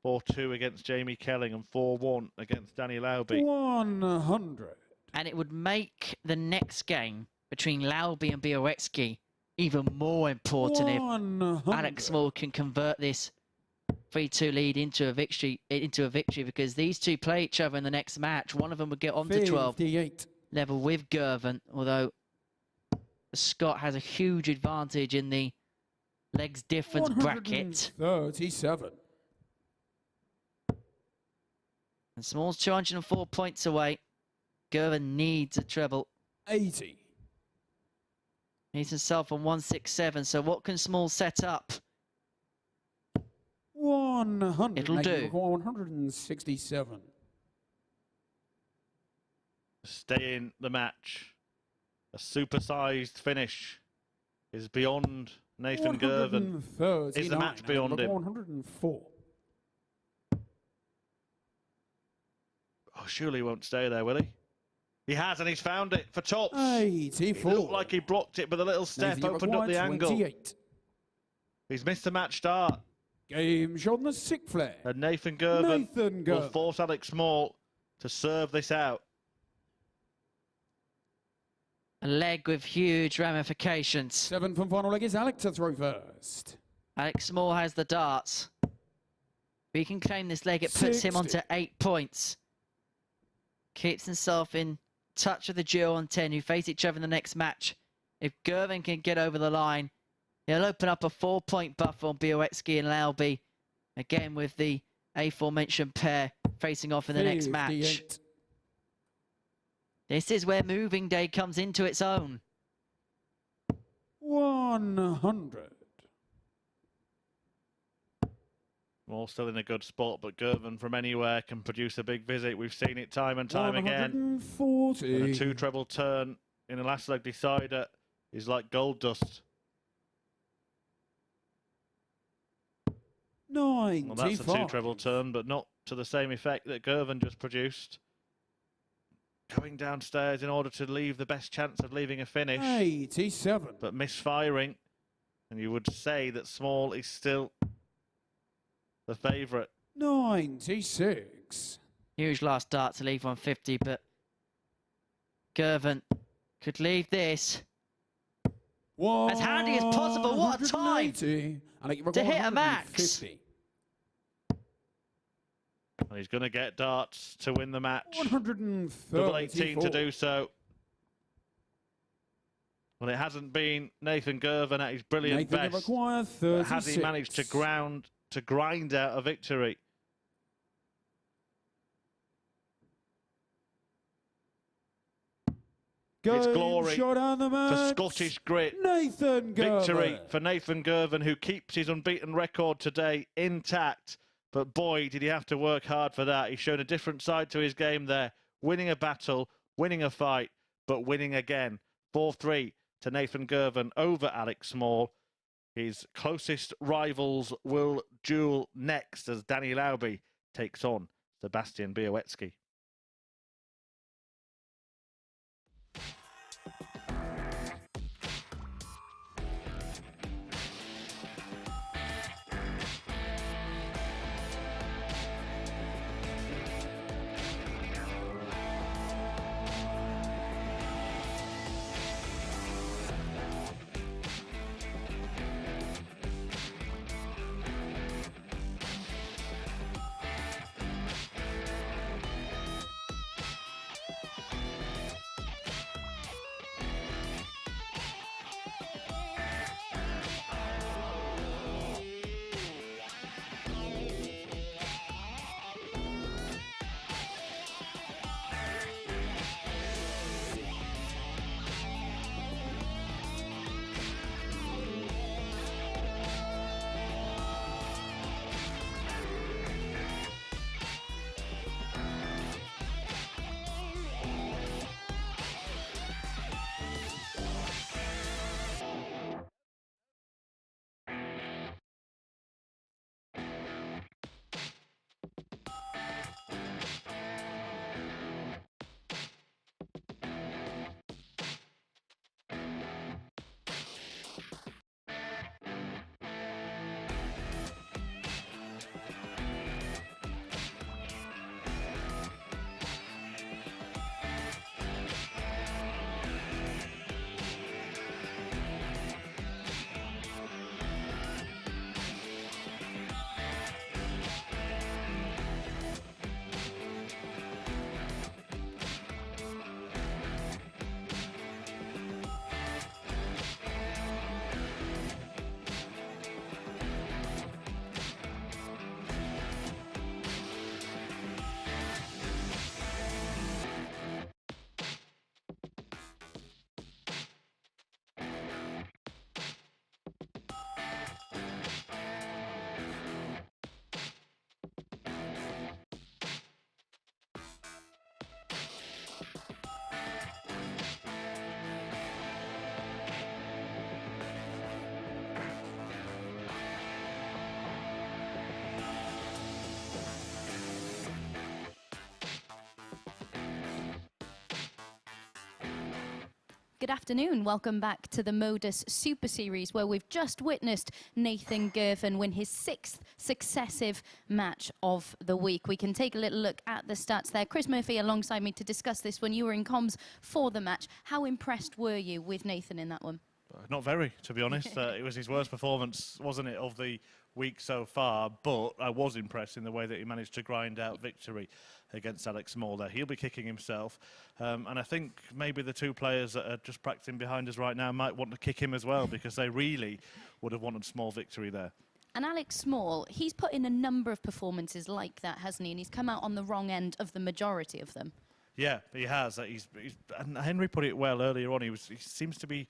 4-2 against Jamie Kelling, and 4-1 against Danny Laubey. 100. And it would make the next game between Laubey and Bioetsky even more important if Alec Small can convert this 3-2 lead into a victory, because these two play each other in the next match. One of them would get on to 12 level with Girvan, although Scott has a huge advantage in the legs difference bracket. 37. And Small's 204 points away. Girvan needs a treble. 80. He's himself on 167. So what can Small set up? 100. It'll do. 167. Stay in the match. A supersized finish is beyond Nathan Girvan. Is the match beyond him? 104. Oh, surely he won't stay there, will he? He has, and he's found it for tops. 84. It looked like he blocked it, but the little step opened up the angle. 28. He's missed the match start. Game shot on the sick flare. And Nathan Girvan will force Alec Small to serve this out. A leg with huge ramifications. 7 from final leg is Alec to throw first. Alec Small has the darts. If he can claim this leg, it puts him onto 8 points. Keeps himself in touch with the duo on 10, who face each other in the next match. If Girvin can get over the line, he'll open up a 4-point buffer on Bioetsky and Laubey. Again with the aforementioned pair facing off in the next match. This is where moving day comes into its own. 100. Small still in a good spot, but Girvan from anywhere can produce a big visit. We've seen it time and time again. 140. And a 2-treble turn in a last leg decider is like gold dust. 95. Well, that's a 2-treble turn, but not to the same effect that Girvan just produced. Going downstairs in order to leave the best chance of leaving a finish. 87. But misfiring. And you would say that Small is still the favourite. 96. Huge last dart to leave 150, but Girvan Could leave this as handy as possible. What a time to hit a max. And he's going to get darts to win the match. 134. Double 18 to do so. Well, it hasn't been Nathan Girvan at his brilliant best. But has he managed to grind out a victory? It's glory for Scottish grit. Nathan Girvan. Victory for Nathan Girvan, who keeps his unbeaten record today intact. But boy, did he have to work hard for that. He's shown a different side to his game there. Winning a battle, winning a fight, but winning again. 4-3 to Nathan Girvan over Alec Small. His closest rivals will duel next as Danny Laubey takes on Sebastian Bioetsky. Good afternoon. Welcome back to the MODUS Super Series, where we've just witnessed Nathan Girvan win his 6th successive match of the week. We can take a little look at the stats there. Chris Murphy alongside me to discuss this when you were in comms for the match. How impressed were you with Nathan in that one? Not very, to be honest. It was his worst performance, wasn't it, of the week so far, but I was impressed in the way that he managed to grind out victory against Alec Small there. He'll be kicking himself, and I think maybe the two players that are just practicing behind us right now might want to kick him as well, because they really would have wanted Small victory there. And Alec Small, he's put in a number of performances like that, hasn't he? And he's come out on the wrong end of the majority of them. Yeah, he has. And Henry put it well earlier on. He seems to be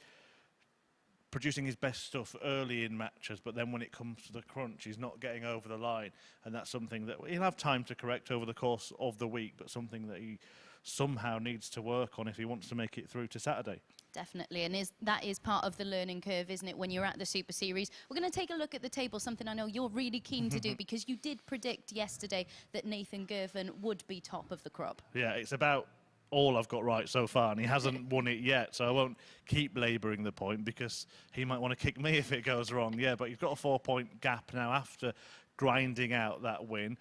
producing his best stuff early in matches, but then when it comes to the crunch, he's not getting over the line, and that's something that he'll have time to correct over the course of the week, but something that he somehow needs to work on if he wants to make it through to Saturday. Definitely, and that is part of the learning curve, isn't it, when you're at the Super Series? We're going to take a look at the table, something I know you're really keen to do, because you did predict yesterday that Nathan Girvan would be top of the crop. Yeah, it's about all I've got right so far, and he hasn't won it yet, so I won't keep labouring the point because he might want to kick me if it goes wrong. Yeah, but he's got a 4-point gap now after grinding out that win.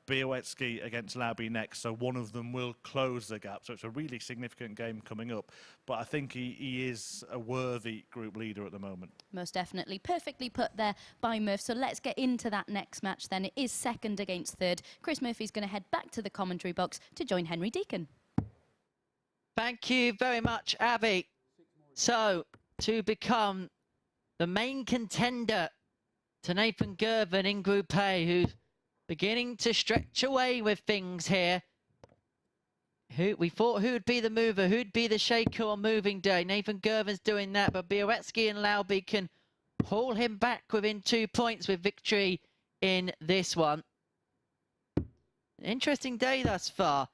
Bioetsky against Laubey next, so one of them will close the gap. So it's a really significant game coming up. But I think he is a worthy group leader at the moment. Most definitely. Perfectly put there by Murph. So let's get into that next match then. It is second against third. Chris Murphy's going to head back to the commentary box to join Henry Deacon. Thank you very much, Abby. So, to become the main contender to Nathan Girvin in Group A, who's beginning to stretch away with things here. We thought who would be the mover, who'd be the shaker on moving day. Nathan Girvin's doing that, but Bioetsky and Laubey can haul him back within 2 points with victory in this one. An interesting day thus far.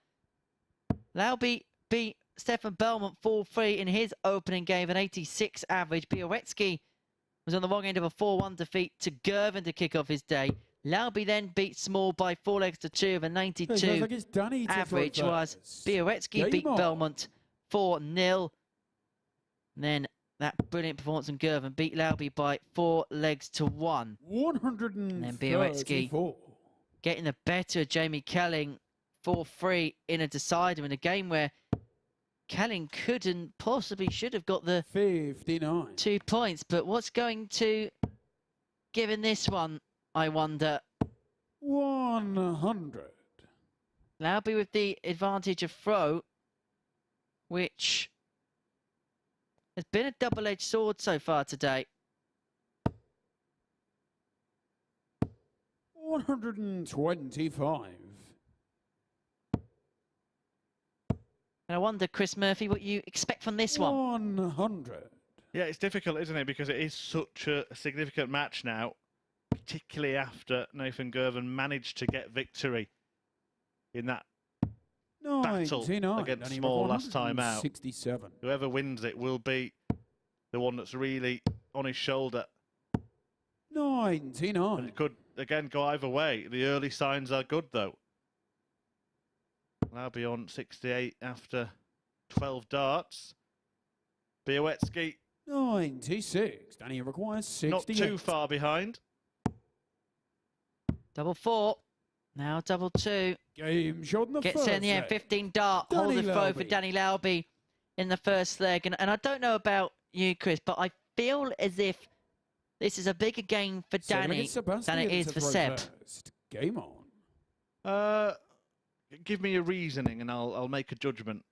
Laubey beat Stefan Bellmont 4-3 in his opening game, an 86 average. Bioetsky was on the wrong end of a 4-1 defeat to Girvin to kick off his day. Laubey then beat Small by 4 legs to 2 of a 92 average, was Bioetsky beat Belmont 4-0. Then that brilliant performance in Girvan beat Laubey by 4 legs to 1. 134. And then Bioetsky getting the better of Jamie Kelling 4-3 in a decider in a game where Kelling could and possibly should have got the 59. 2 points. But what's going to give in this one, I wonder? 100. Laubey with the advantage of throw, which has been a double-edged sword so far today. 125. And I wonder, Chris Murphy, what you expect from this one? 100. Yeah, it's difficult, isn't it? Because it is such a significant match now, particularly after Nathan Girvin managed to get victory in that battle against Small last time out. 67. Whoever wins it will be the one that's really on his shoulder. 99. And it could, again, go either way. The early signs are good, though. Laubey on 68 after 12 darts. Bioetsky 96. Danny requires 68. not too far behind. Double 4. Now double 2. Game shot in the Gets first in the end. leg. 15 dart. Hold the throw for Danny Laubey in the first leg. And I don't know about you, Chris, but I feel as if this is a bigger game for Danny than it is for Seb. Game on. Give me a reasoning and I'll make a judgment.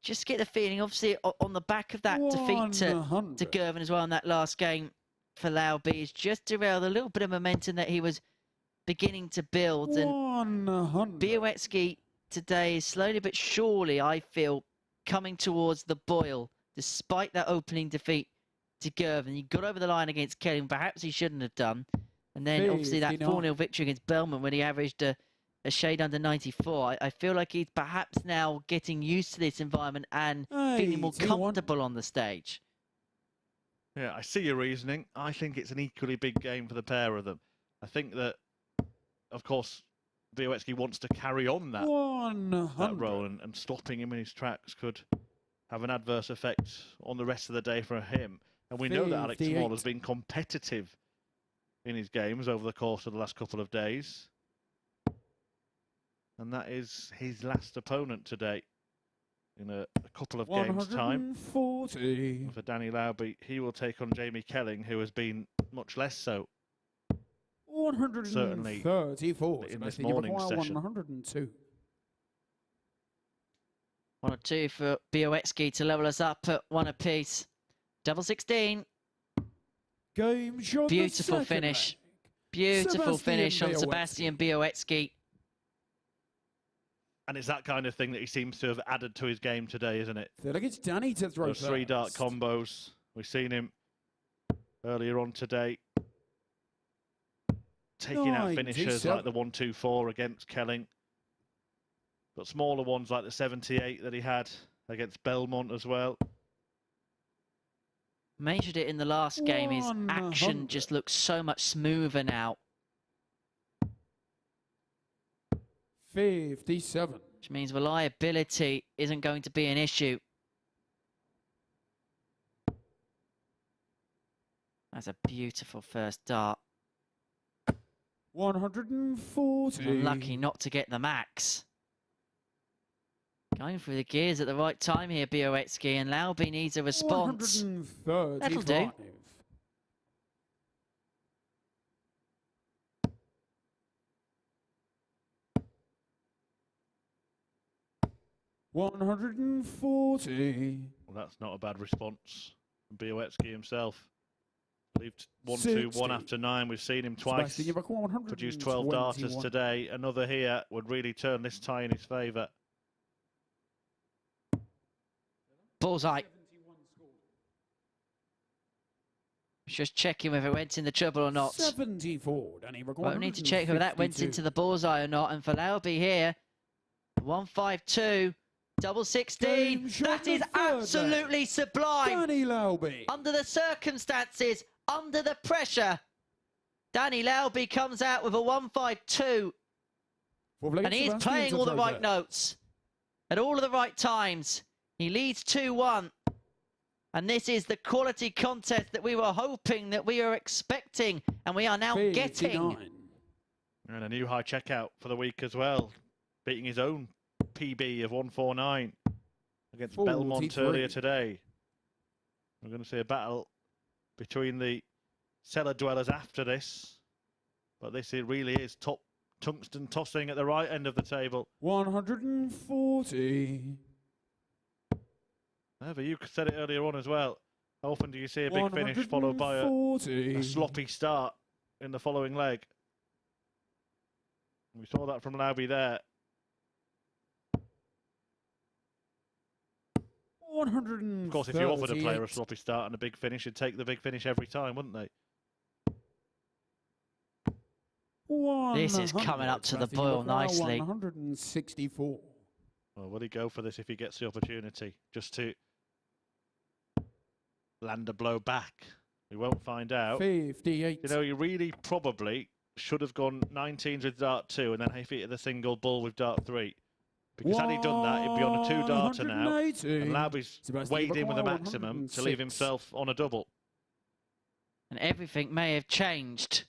Just get the feeling, obviously, on the back of that defeat to Girvan as well in that last game for Laubey, is just derailed a little bit of momentum that he was beginning to build. And Bioetsky today is slowly but surely, I feel, coming towards the boil, despite that opening defeat to Girvan. He got over the line against Kelling, perhaps he shouldn't have done. And then, obviously, that 4-0 victory against Belmont when he averaged a shade under 94. I feel like he's perhaps now getting used to this environment and feeling more comfortable on the stage. Yeah, I see your reasoning. I think it's an equally big game for the pair of them. I think that, of course, Bioetsky wants to carry on that role, and stopping him in his tracks could have an adverse effect on the rest of the day for him. And we know that Alec Small has been competitive in his games over the course of the last couple of days. And that is his last opponent today in a couple of games' time. For Danny Laubey, he will take on Jamie Kelling, who has been much less so. 134. In this morning's session. 102. 1 or 2 for Bioetsky to level us up at 1 apiece. Double 16. Game shot. Beautiful finish. Beautiful finish on Sebastian Bioetsky. And it's that kind of thing that he seems to have added to his game today, isn't it? I think it's Danny to throw those 3 dart combos. We've seen him earlier on today taking out finishers like the 1-2-4 against Kelling. But smaller ones like the 78 that he had against Belmont as well. Measured it in the last game. His action just looks so much smoother now. 57. Which means reliability isn't going to be an issue. That's a beautiful first dart. 140. Unlucky not to get the max. Going through the gears at the right time here, Bioetsky, and Laubey needs a response. 135. That'll do. 140. Well, that's not a bad response from Bioetsky himself. Believed 1-2-1 after 9. We've seen him twice produce 12 darters today. Another here would really turn this tie in his favour. Bullseye. Just checking whether it went in the trouble or not. 74. Won't need to check whether that went into the bullseye or not. And for Laubey here, 152, double 16. That is absolutely sublime. Danny Laubey. Under the circumstances, under the pressure, Danny Laubey comes out with a 152. And he is playing all the right notes at all of the right times. He leads 2-1. And this is the quality contest that we were hoping, that we were expecting, and we are now 59. getting. And a new high checkout for the week as well, beating his own PB of 149 against 43. Belmont earlier today. We're going to see a battle between the cellar dwellers after this, but this really is top tungsten tossing at the right end of the table. 140. However, you said it earlier on as well. How often do you see a big finish followed by a sloppy start in the following leg? We saw that from Laubey there. 138. Of course, if you offered a player a sloppy start and a big finish, you'd take the big finish every time, wouldn't they? This is coming up to the boil nicely. 164. Well, will he go for this if he gets the opportunity? Just to land a blow back. We won't find out. 58. You know, you really probably should have gone 19s with dart 2 and then if he hit the single bull with dart 3. Because had he done that, he'd be on a 2-darter now. And Laubey's weighed in with a maximum to leave himself on a double. And everything may have changed.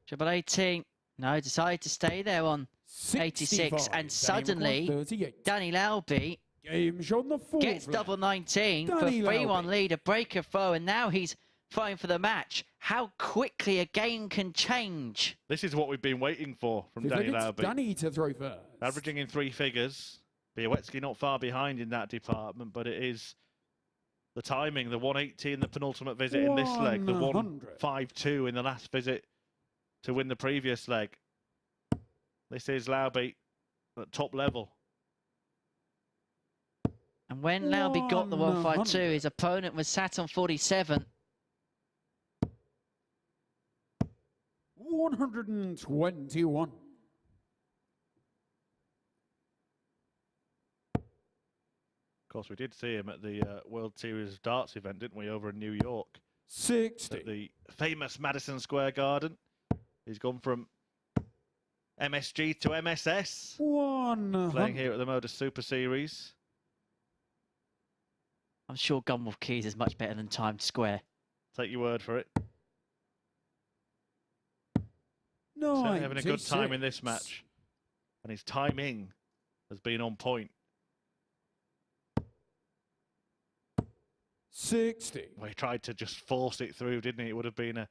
Triple 18. No, decided to stay there on 86. And suddenly, Danny Laubey gets double 19 for a 3-1 lead, a breaker throw, and now he's throwing for the match. How quickly a game can change. This is what we've been waiting for from Danny Laubey. Danny to throw first. Averaging in 3 figures. Bioetsky not far behind in that department, but it is the timing, the 180 in the penultimate visit in this leg, the 152 in the last visit to win the previous leg. This is Laubey at top level. And when Laubey got the 152, his opponent was sat on 47. 121. Of course, we did see him at the World Series of Darts event, didn't we, over in New York? 60. At the famous Madison Square Garden. He's gone from MSG to MSS. 100. Playing here at the MODUS Super Series. I'm sure Gunwolf Keys is much better than Times Square. Take your word for it. 96. Certainly having a good time in this match. And his timing has been on point. 60. Well, he tried to just force it through, didn't he? It would have been a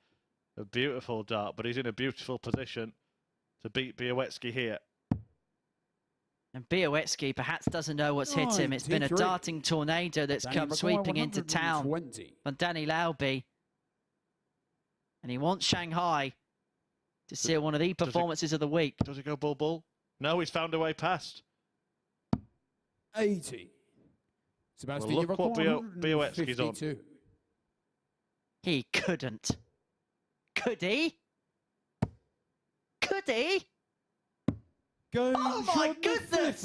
beautiful dart, but he's in a beautiful position to beat Bioetsky here. And Bioetsky perhaps doesn't know what's hit him. It's been a darting tornado that's come sweeping into town on Danny Laubey. And he wants Shanghai to seal one of the performances of the week. Does he go bull? No, he's found a way past. 80. Sebastian, well, look what Bioetsky's on. He couldn't. Could he? Could he? Oh my goodness!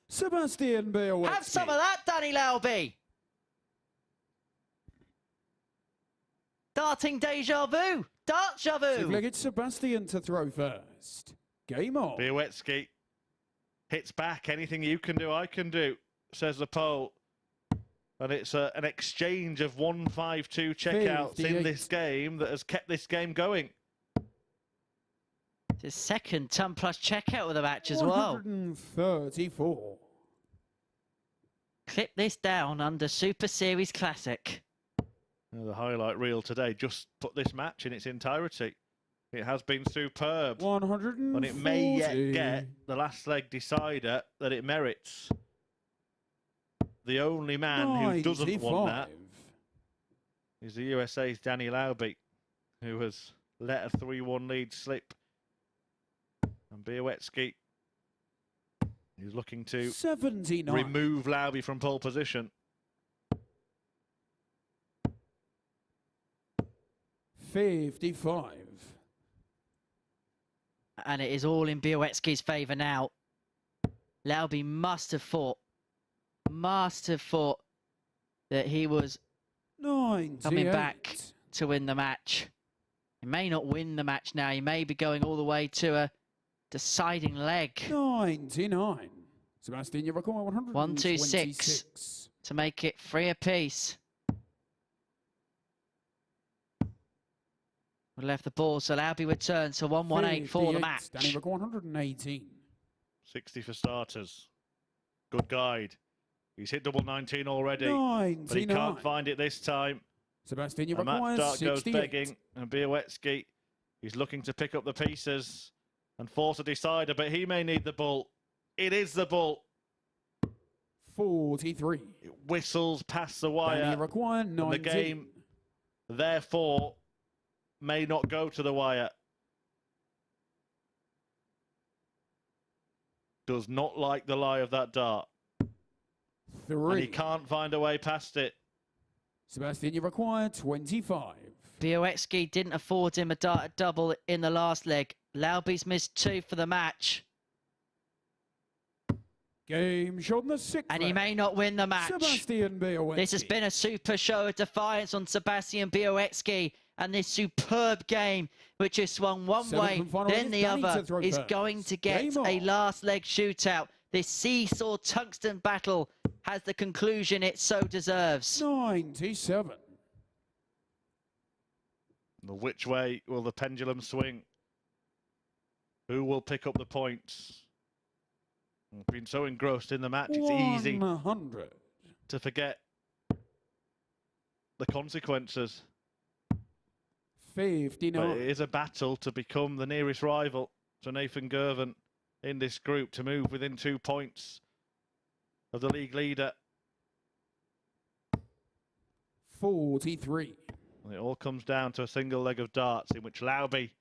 Sebastian Bialecki. Have some of that, Danny Laubey. Darting deja vu. Dart vu. It's Sebastian to throw first. Game on. Bioetsky hits back. Anything you can do, I can do, says the poll. And it's an exchange of 1-5-2 checkouts in this game that has kept this game going. It's his second ton plus checkout of the match as well. 134. Clip this down under Super Series Classic. The highlight reel today just put this match in its entirety. It has been superb. 140. And it may yet get the last leg decider that it merits. The only man who doesn't want that is the USA's Danny Laubey, who has let a 3-1 lead slip. And Bioetsky is looking to 79. remove Laubey from pole position. 55. And it is all in Bioetsky's favour now. Laubey must have thought that he was 98. coming back to win the match. He may not win the match now. He may be going all the way to a deciding leg. 99. Sebastian, you require 126 to make it 3 apiece. We left the ball, so Laubey returns to 118 for the match. Danny require 118. 60 for starters. Good guide. He's hit double 19 already, 99. but he can't find it this time. Sebastian, you And Matt require Stark goes 68. begging, and Bioetsky, he's looking to pick up the pieces and force a decider, but he may need the ball. It is the ball. 43. It whistles past the Danny wire, require 19. and the game, therefore, may not go to the wire. Does not like the lie of that dart. 3. And he can't find a way past it. Sebastian, you require 25. Bioetsky didn't afford him a dart double in the last leg. Laubey's missed 2 for the match. Game shot in the 6th. And he may not win the match. Sebastian Bioetsky. This has been a super show of defiance on Sebastian Bioetsky. And this superb game, which has swung one way, then the other, is going to get a last leg shootout. This seesaw tungsten battle has the conclusion it so deserves. 97. Which way will the pendulum swing? Who will pick up the points? I've been so engrossed in the match, it's easy 100. to forget the consequences. 59. But it is a battle to become the nearest rival to Nathan Girvin in this group, to move within 2 points of the league leader. 43. And it all comes down to a single leg of darts in which Laubey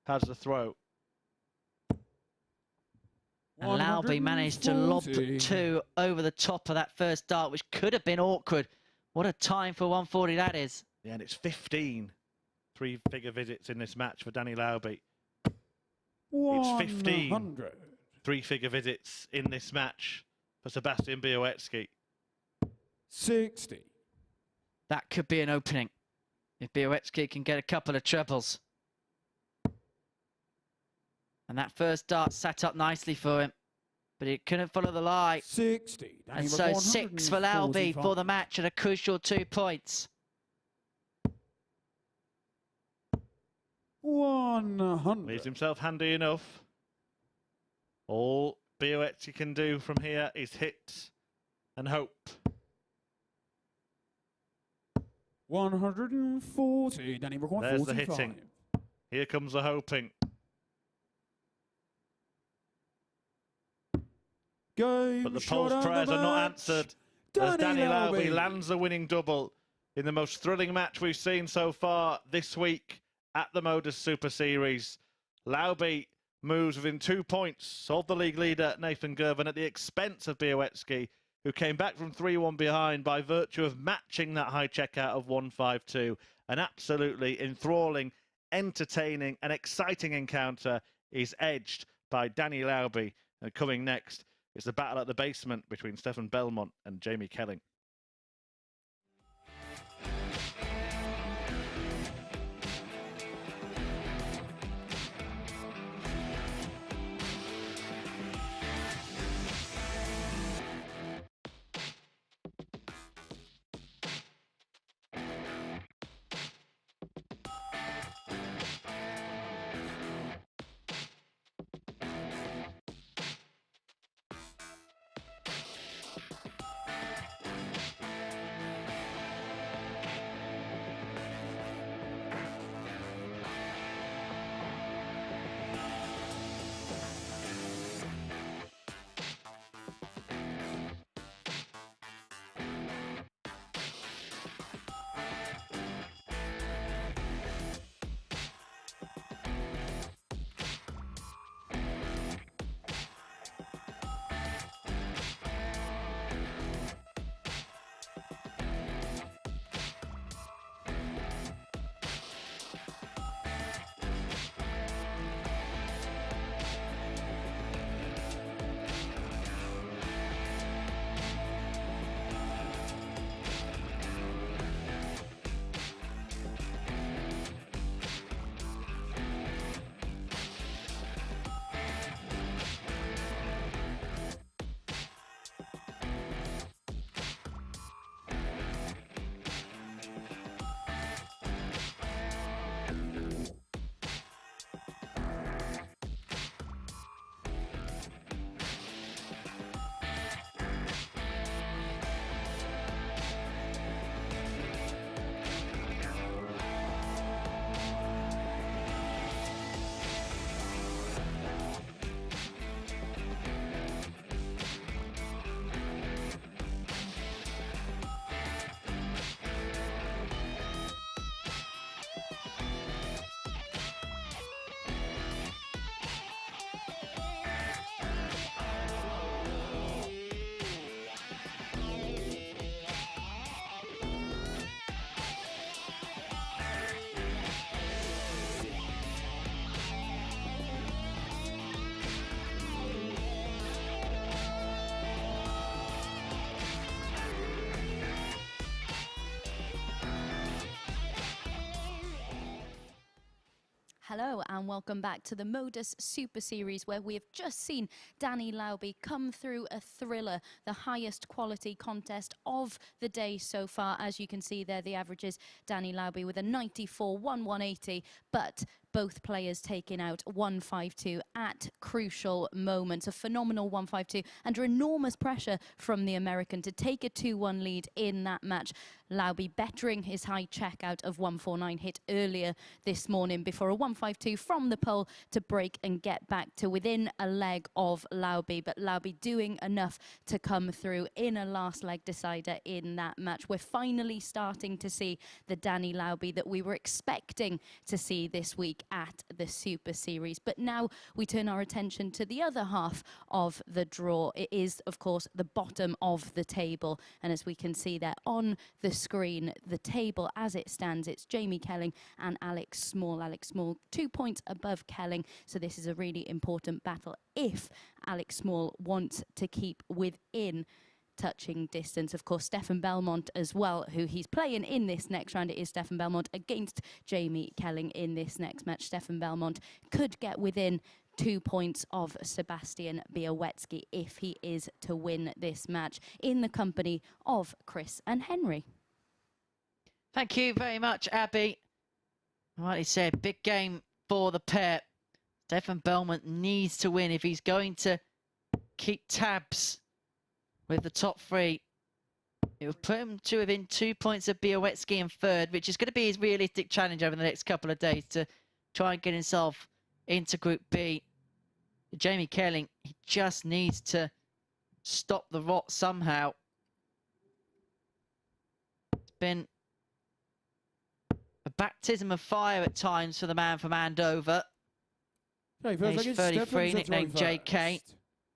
has the throw. And Laubey managed to lob 2 over the top of that first dart, which could have been awkward. What a time for 140 that is. Yeah, and it's 15 3-figure visits in this match for Danny Laubey. 100. It's 15 3-figure visits in this match for Sebastian Bioetsky. 60. That could be an opening if Bioetsky can get a couple of trebles. And that first dart sat up nicely for him, but he couldn't follow the lie. 60. And so 6 for Laubey for the match at a crucial 2 points. 100. Leaves himself handy enough. All Bioetsky can do from here is hit and hope. 140. Danny requires There's 45. the hitting. Here comes the hoping. Game But the shot Poles' and prayers the are not match. answered as Danny Laubey Laubey lands the winning double in the most thrilling match we've seen so far this week at the MODUS Super Series. Laubey moves within 2 points of the league leader Nathan Girvin at the expense of Bioetsky, who came back from 3-1 behind by virtue of matching that high checkout of 152. An absolutely enthralling, entertaining and exciting encounter is edged by Danny Laubey. And coming next is the battle at the basement between Stefan Bellmont and Jamie Kelling. Hello and welcome back to the MODUS Super Series, where we have just seen Danny Laubey come through a thriller, the highest quality contest of the day so far. As you can see there, the averages, Danny Laubey with a 94, 180, but both players taking out 152 at crucial moments. A phenomenal 152 under enormous pressure from the American to take a 2-1 lead in that match. Laubey bettering his high checkout of 149 hit earlier this morning before a 152 from the pole to break and get back to within a leg of Laubey. But Laubey doing enough to come through in a last leg decider in that match. We're finally starting to see the Danny Laubey that we were expecting to see this week at the Super Series. But now we turn our attention to the other half of the draw. It is, of course, the bottom of the table. And as we can see there on the screen, the table as it stands, it's Jamie Kelling and Alec Small. Alec Small 2 points above Kelling. So this is a really important battle if Alec Small wants to keep within touching distance. Of course, Stefan Bellmont as well, who he's playing in this next round. It is Stefan Bellmont against Jamie Kelling in this next match. Stefan Bellmont could get within 2 points of Sebastian Bioetsky if he is to win this match in the company of Chris and Henry. Thank you very much, Abby. Like you said, big game for the pair. Stefan Bellmont needs to win if he's going to keep tabs with the top three. It will put him to within 2 points of Bioetsky in third, which is going to be his realistic challenge over the next couple of days to try and get himself into Group B. Jamie Kelling, he just needs to stop the rot somehow. It's been a baptism of fire at times for the man from Andover. He's 33, nicknamed JK.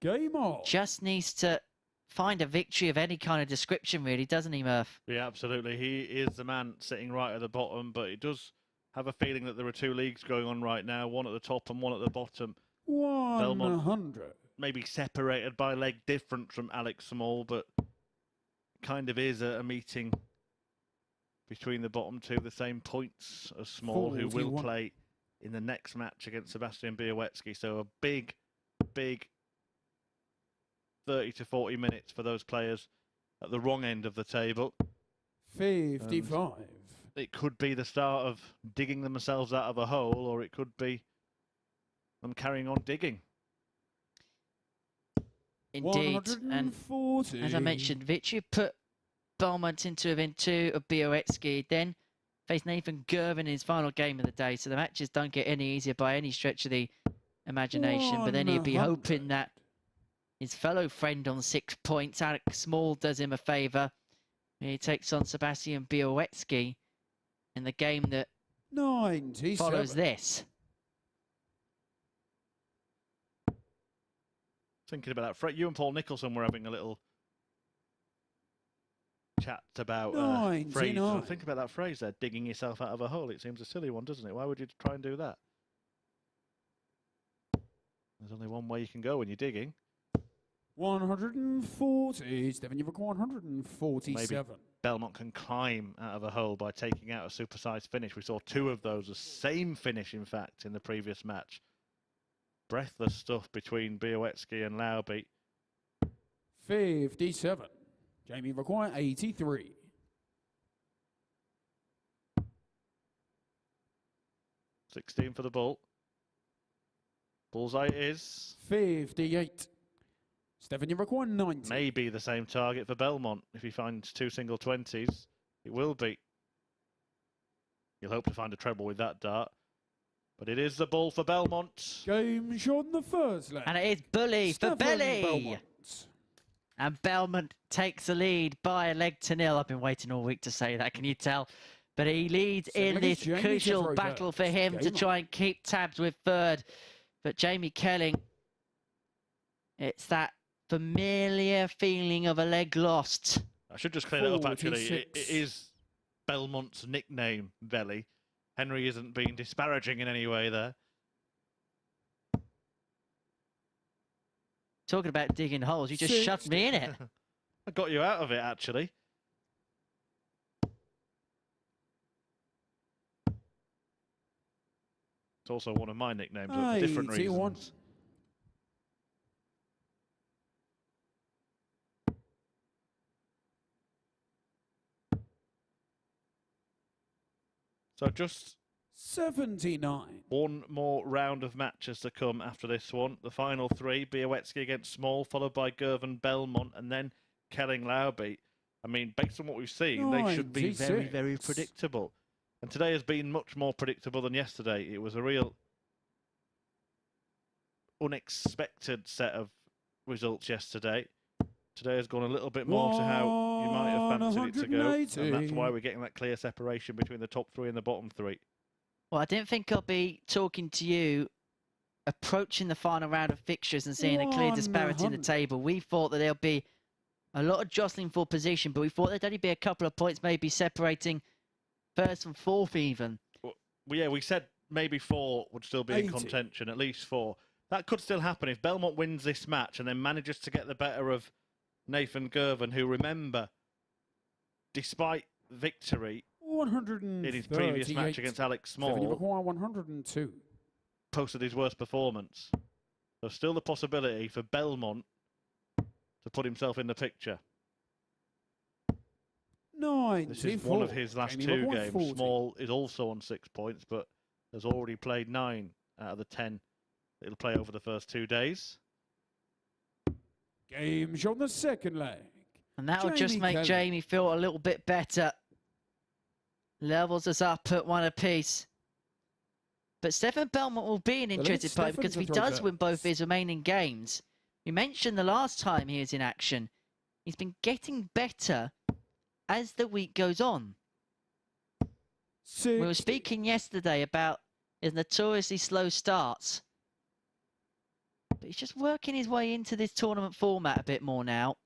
Game on. Just needs to find a victory of any kind of description, really, doesn't he, Murph? Yeah, absolutely. He is the man sitting right at the bottom, but he does have a feeling that there are two leagues going on right now, one at the top and one at the bottom. 100. Belmont maybe separated by leg different from Alec Small, but kind of is a meeting between the bottom two, the same points as Small, 41. who will play in the next match against Sebastian Bioetsky. So a big 30 to 40 minutes for those players at the wrong end of the table. 55. It could be the start of digging themselves out of a hole, or it could be them carrying on digging. Indeed. And as I mentioned, victory put Belmont into within 2 of Bioetsky, then faced Nathan Girvin in his final game of the day. So the matches don't get any easier by any stretch of the imagination. But then he'd be hoping that his fellow friend on 6 points, Alec Small, does him a favour. He takes on Sebastian Bioetsky in the game that 97. follows this. Thinking about that, you and Paul Nicholson were having a little chat about phrase. Think about that phrase there, digging yourself out of a hole. It seems a silly one, doesn't it? Why would you try and do that? There's only one way you can go when you're digging. 140. Stephen, you've got 147. Maybe Belmont can climb out of a hole by taking out a supersized finish. We saw 2 of those, the same finish, in fact, in the previous match. Breathless stuff between Bioetsky and Laubey. 57. Jamie require 83. 16 for the bull. Bullseye is 58. Stefan, you require 90. maybe the same target for Belmont. If he finds 2 single 20s, it will be. You'll hope to find a treble with that dart. But it is the bull for Belmont. Game shot in the first leg. And it is bully Stefan for Belly. Bellmont. And Belmont takes the lead by a leg to nil. I've been waiting all week to say that, can you tell? But he leads in this crucial battle for him to try and keep tabs with third. But Jamie Kelling, it's that familiar feeling of a leg lost. I should just clear that up, actually. It is Belmont's nickname, Belly. Henry isn't being disparaging in any way there. Talking about digging holes, you just shoved me in it. I got you out of it, actually. It's also one of my nicknames, but for different 81. reasons. So just 79. one more round of matches to come after this one. The final three, Bioetsky against Small, followed by Girvan, Belmont, and then Kelling, Laubey. I mean, based on what we've seen, they should be very, 96. very predictable. And today has been much more predictable than yesterday. It was a real unexpected set of results yesterday. Today has gone a little bit more to how you might have fancied it to go. And that's why we're getting that clear separation between the top three and the bottom three. Well, I didn't think I'll be talking to you approaching the final round of fixtures and seeing a clear disparity in the 100. table. We thought that there'll be a lot of jostling for position, but we thought there'd only be a couple of points maybe separating first and fourth even. Well, yeah, we said maybe 4 would still be 80. in contention, at least 4. That could still happen if Belmont wins this match and then manages to get the better of Nathan Girvin, who, remember, despite victory 138. in his previous match against Alec Small, 102. posted his worst performance. There's still the possibility for Belmont to put himself in the picture. 94. This is one of his last Jamie 2 McGuire, games. 40. Small is also on 6 points, but has already played 9 out of the 10 that he'll play over the first 2 days. Games on the second leg. And that'll just make Kelling. Jamie feel a little bit better. Levels us up at 1 apiece. But Stefan Bellmont will be an Well, interesting it's player Stefan because if he to throw does win both first. his remaining games, you mentioned the last time he was in action, he's been getting better as the week goes on. 60. We were speaking yesterday about his notoriously slow starts. But he's just working his way into this tournament format a bit more now.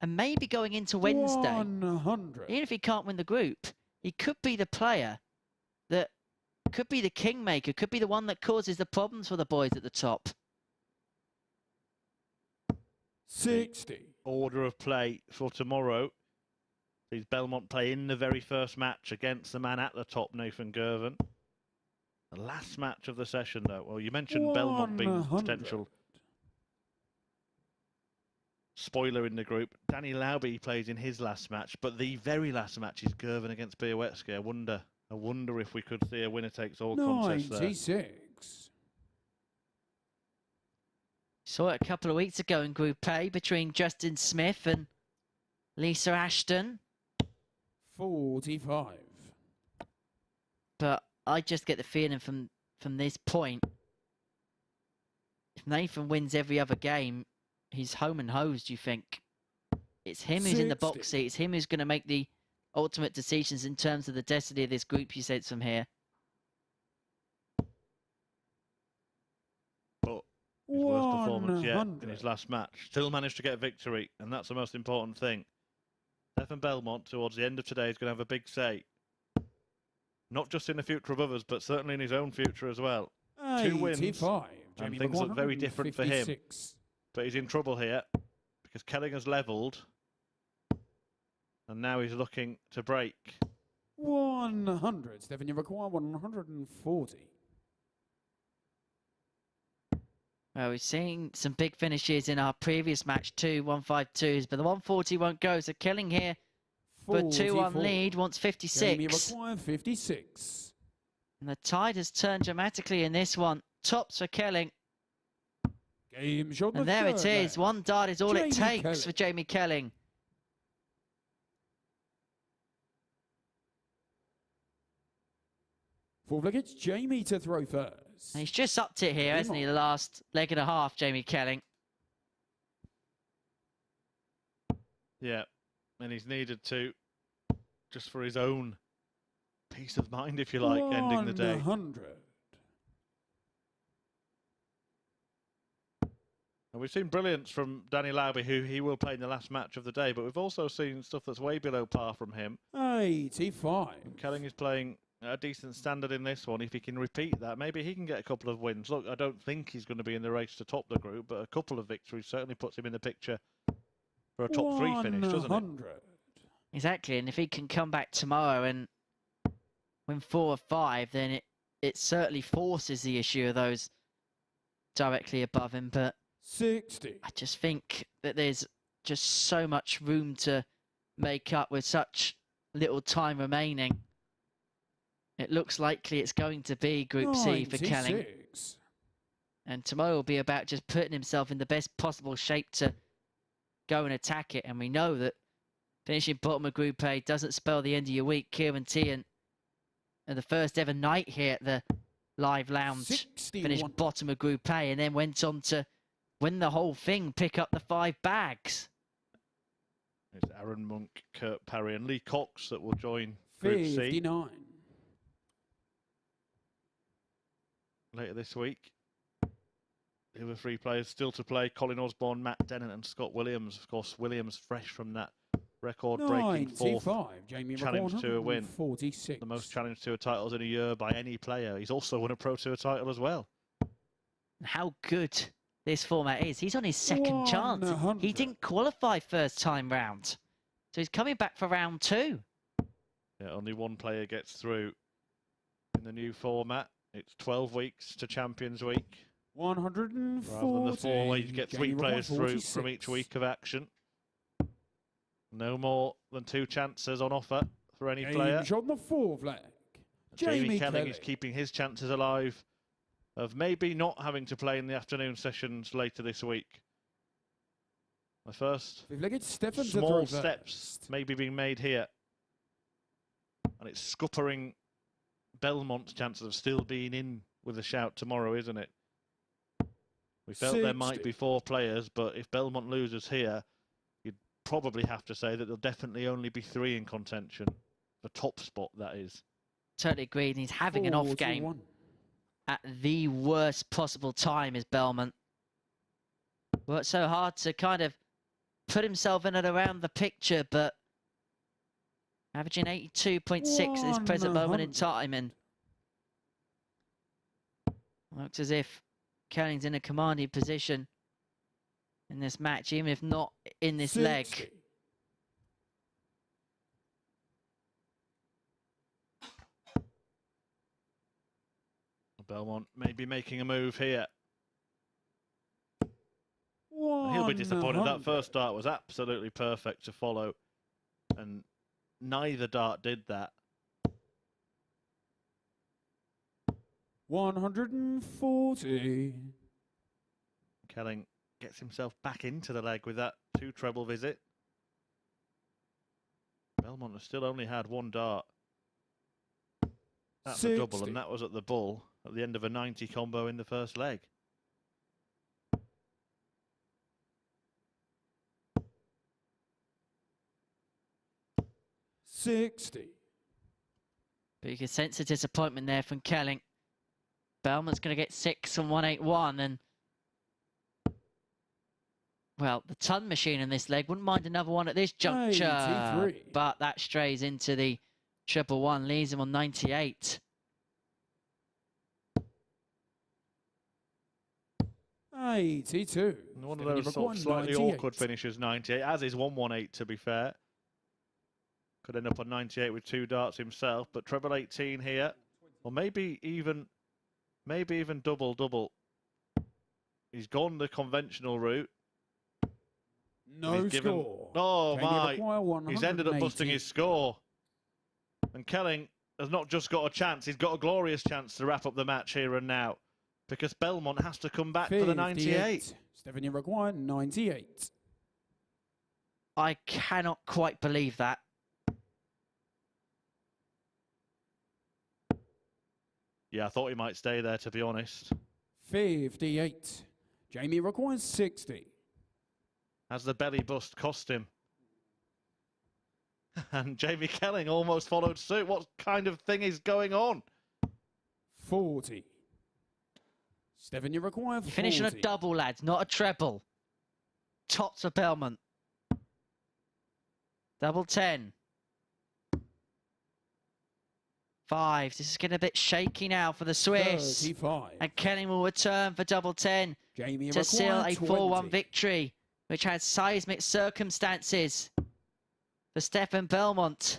And maybe going into Wednesday, 100. even if he can't win the group, he could be the player that could be the kingmaker, could be the one that causes the problems for the boys at the top. 60. Order of play for tomorrow sees Belmont play in the very first match against the man at the top, Nathan Girvin. The last match of the session, though. Well, you mentioned Belmont being 100. potential spoiler in the group. Danny Laubey plays in his last match, but the very last match is Girvin against Bioetsky. I wonder if we could see a winner-takes-all contest there. 96. Saw it a couple of weeks ago in Group A between Justin Smith and Lisa Ashton. 45. But I just get the feeling from this point, if Nathan wins every other game, he's home and hosed, you think. It's him who's in the box 60. seat. It's him who's going to make the ultimate decisions in terms of the destiny of this group, you said from here. But his worst performance yet 100. in his last match. Still managed to get a victory, and that's the most important thing. Stefan Bellmont, towards the end of today, is going to have a big say. Not just in the future of others, but certainly in his own future as well. 2 wins, 85. and Jamie things look very different for him. 156. But he's in trouble here because Kelling has levelled, and now he's looking to break. 100. Stefan, you require 140. Well, we've seen some big finishes in our previous match, 2 1-5-2s, but the 140 won't go. So Kelling here, but 2-1 lead, wants 56. Jamie require 56. And the tide has turned dramatically in this one. Tops for Kelling. Game shot. And there it is. 1 dart is all it Jamie takes for Jamie Kelling. Fourth leg, it's Jamie to throw first. And he's just upped it here, hasn't he? The last leg and a half, Jamie Kelling. Yeah, and he's needed to, just for his own peace of mind, if you like, ending the day. 100. And we've seen brilliance from Danny Laubey, who he will play in the last match of the day, but we've also seen stuff that's way below par from him. 85. Kelling is playing at a decent standard in this one. If he can repeat that, maybe he can get a couple of wins. Look, I don't think he's going to be in the race to top the group, but a couple of victories certainly puts him in the picture for a top 3 finish, doesn't it? 100. Exactly, and if he can come back tomorrow and win 4 or 5, then it certainly forces the issue of those directly above him, but 60. I just think that there's just so much room to make up with such little time remaining. It looks likely it's going to be Group C for Kelling. 96. And tomorrow will be about just putting himself in the best possible shape to go and attack it. And we know that finishing bottom of Group A doesn't spell the end of your week. Kieran Tian, and the first ever night here at the Live Lounge, 61. finished bottom of Group A and then went on to win the whole thing, pick up the 5 bags. It's Aaron Monk, Kurt Parry and Lee Cox that will join Group C 59. later this week. The other 3 players still to play: Colin Osborne, Matt Dennett and Scott Williams. Of course, Williams fresh from that record-breaking 4th Jamie Challenge Tour win. 46. The most Challenge Tour titles in a year by any player. He's also won a Pro Tour title as well. How good this format is. He's on his second chance. 100. He didn't qualify first time round, so he's coming back for round 2. Yeah, only 1 player gets through in the new format. It's 12 weeks to Champions Week. 140. Rather than the 4 where you get 3 Jamie players through 46. from each week of action. No more than 2 chances on offer for any player. James on the 4th leg. Jamie Kelling Kelling is keeping his chances alive of maybe not having to play in the afternoon sessions later this week. The first Stefan small steps maybe being made here. And it's scuppering Belmont's chances of still being in with a shout tomorrow, isn't it? We felt 60. there might be 4 players, but if Belmont loses here, you'd probably have to say that there'll definitely only be 3 in contention. The top spot, that is. Totally agreed. He's having an off game 41. at the worst possible time, is Belmont. Worked so hard to kind of put himself in and around the picture, but averaging 82.6 at this present moment in time, and looks as if Kelling's in a commanding position in this match, even if not in this 60. leg. Belmont may be making a move here. And he'll be disappointed. That first dart was absolutely perfect to follow, and neither dart did that. 140. Kelling gets himself back into the leg with that 2 treble visit. Belmont has still only had 1 dart. That's a double, and that was at the bull at the end of a 90 combo in the first leg. $60. But you can sense the disappointment there from Kelling. Belmont's going to get 6 from 181, and well, the ton machine in this leg wouldn't mind another one at this juncture, 83. but that strays into the 111, leaves him on 98. 82. One of those sort of slightly awkward finishes, 98, as is 118 to be fair. Could end up on 98 with 2 darts himself, but treble 18 here, or maybe even double. He's gone the conventional route. No score. Oh my! He's ended up busting his score. And Kelling has not just got a chance; he's got a glorious chance to wrap up the match here and now, because Belmont has to come back for the 98. Stefan Bellmont, 98. I cannot quite believe that. Yeah, I thought he might stay there, to be honest. 58. Jamie requires 60. Has the belly bust cost him? And Jamie Kelling almost followed suit. What kind of thing is going on? 40. Stefan, you require 40. You're finishing a double, lads, not a treble. Tots of Belmont. Double 10. 5. This is getting a bit shaky now for the Swiss. 35. And Kelling will return for double 10 Jamie to seal a 4-1 20. victory, which had seismic circumstances for Stefan Bellmont.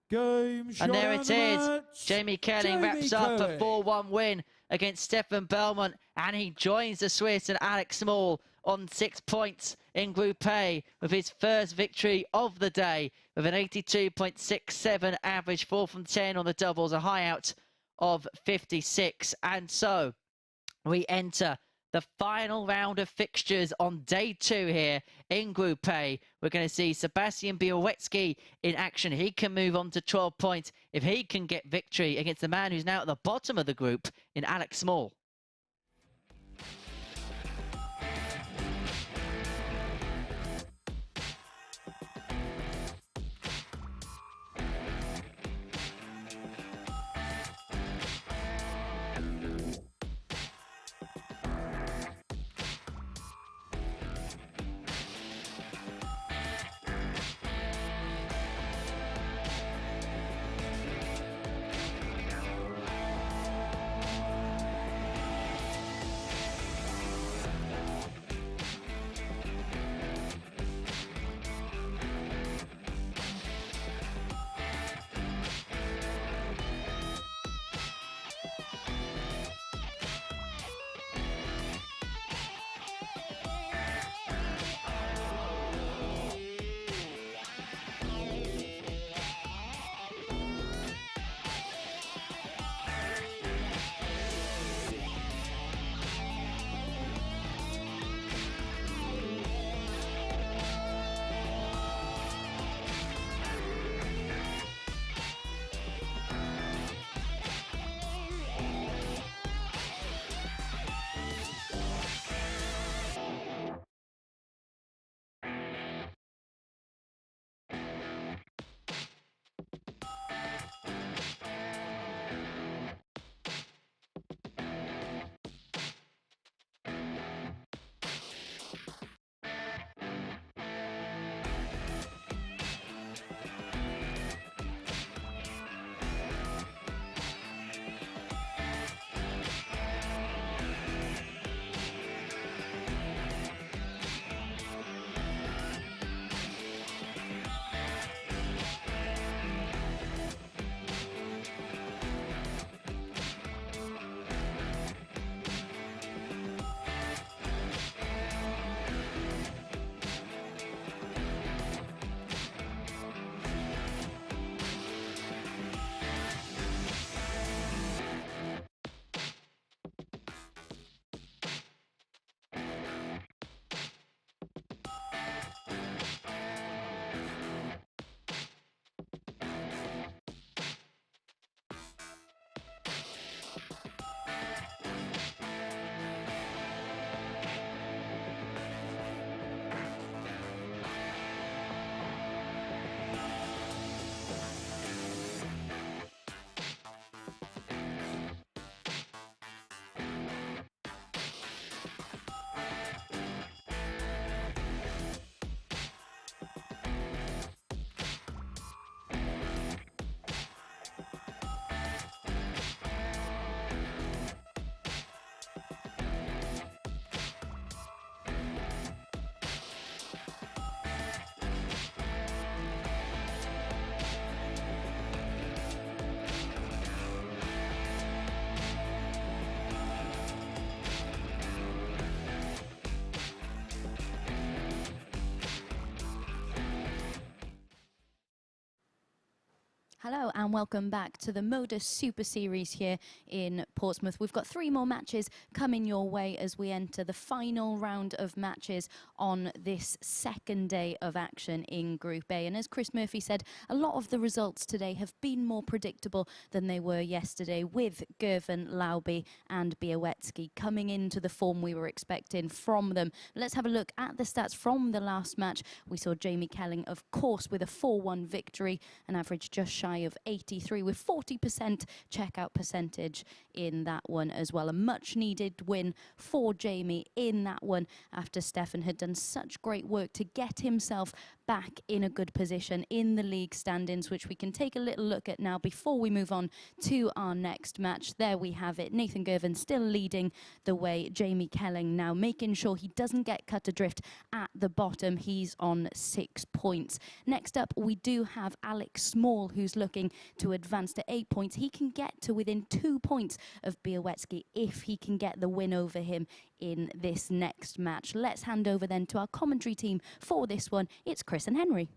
Game shot And there on it the is. match. Jamie Kelling wraps up a 4-1 win against Stefan Bellmont, and he joins the Swiss and Alec Small on 6 points in Group A with his first victory of the day with an 82.67 average, 4 from 10 on the doubles, a high out of 56. And so we enter the final round of fixtures on day 2 here in Group A. We're going to see Sebastian Bioetsky in action. He can move on to 12 points if he can get victory against the man who's now at the bottom of the group in Alec Small. Hello and welcome back to the MODUS Super Series here in Portsmouth. We've got 3 more matches coming your way as we enter the final round of matches on this second day of action in Group A. And as Chris Murphy said, a lot of the results today have been more predictable than they were yesterday, with Girvin, Laubey and Bioetsky coming into the form we were expecting from them. Let's have a look at the stats from the last match. We saw Jamie Kelling, of course, with a 4-1 victory, an average just shy of 83, with 40% checkout percentage in that one as well. A much needed win for Jamie in that one after Stefan had done such great work to get himself back in a good position in the league standings, which we can take a little look at now before we move on to our next match. There we have it. Nathan Girvin still leading the way. Jamie Kelling now making sure he doesn't get cut adrift at the bottom. He's on 6 points. Next up, we do have Alec Small, who's looking to advance to 8 points. He can get to within 2 points of Bioetsky if he can get the win over him in this next match. Let's hand over then to our commentary team for this one. It's Chris and Henry.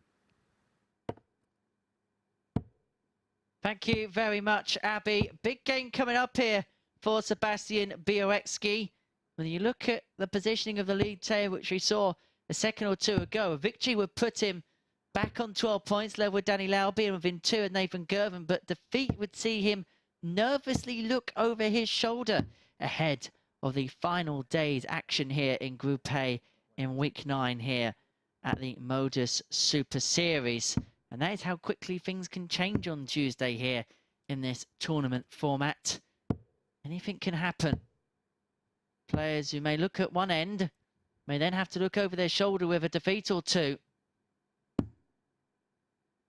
Thank you very much, Abby. Big game coming up here for Sebastian Bioetsky. When you look at the positioning of the league table, which we saw a second or two ago, a victory would put him back on 12 points, level with Danny Laubey and within 2 of Nathan Girvan, but defeat would see him nervously look over his shoulder ahead of the final day's action here in Group A in week 9 here at the MODUS Super Series. And that is how quickly things can change on Tuesday here in this tournament format. Anything can happen. Players who may look at one end may then have to look over their shoulder with a defeat or two.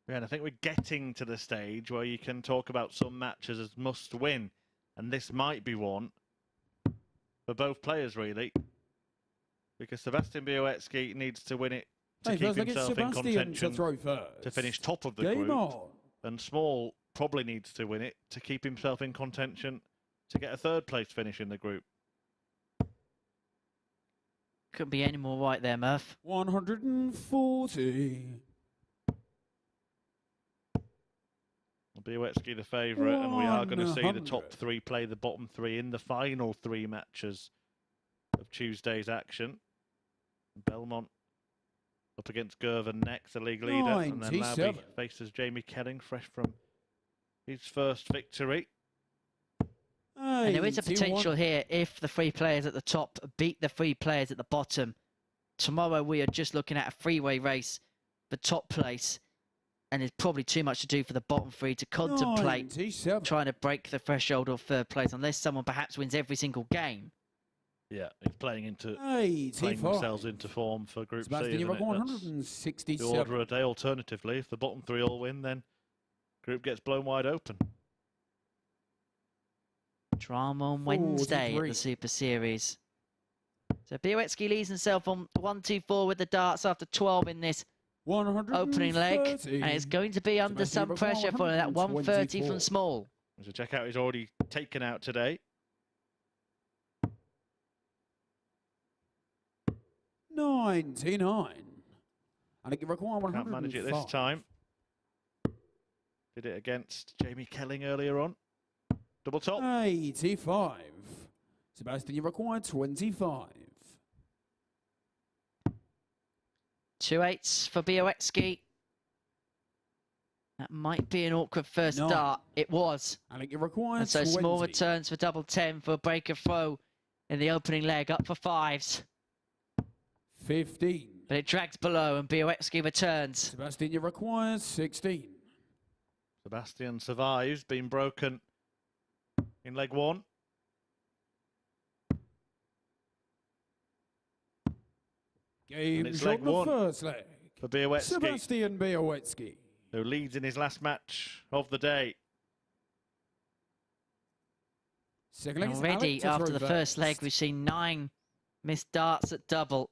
Yeah, and I think we're getting to the stage where you can talk about some matches as must win. And this might be one for both players, really. Because Sebastian Bioetsky needs to win it to keep himself in contention to finish top of the group. And Small probably needs to win it to keep himself in contention to get a 3rd place finish in the group. Couldn't be any more right there, Murph. 140. Bioetsky the favourite, and we are going to see the top 3 play the bottom 3 in the final 3 matches of Tuesday's action. Belmont up against Girvan next, the league leader, and then Laubey faces Jamie Kelling, fresh from his first victory. And there is a potential here if the 3 players at the top beat the 3 players at the bottom. Tomorrow we are just looking at a 3-way race for top place. And there's probably too much to do for the bottom 3 to contemplate trying to break the threshold of 3rd place, unless someone perhaps wins every single game. Yeah, he's playing themselves into form for Group C, isn't it? That's the order of the day. Alternatively, if the bottom 3 all win, then group gets blown wide open. Drama on Wednesday at the Super Series. So Bioetsky leads himself on 1-2-4 with the darts after 12 in this opening leg, and it's going to be under some pressure following that 130 from Small. So check out, he's already taken out today. 99. And it can require 105. Can't manage it this time. Did it against Jamie Kelling earlier on. Double top. 85. Sebastian, you require 25. 2 8s for Bioetsky. That might be an awkward first start. It was. And it requires and so 20. Small returns for double 10 for a break of throw in the opening leg, up for 5s. 15. But it drags below and Bioetsky returns. Sebastian, you require 16. Sebastian survives, being broken in leg 1. Game shot in the first leg for Bioetsky. Sebastian Bioetsky, who leads in his last match of the day. Already after the first leg, we've seen 9 missed darts at double.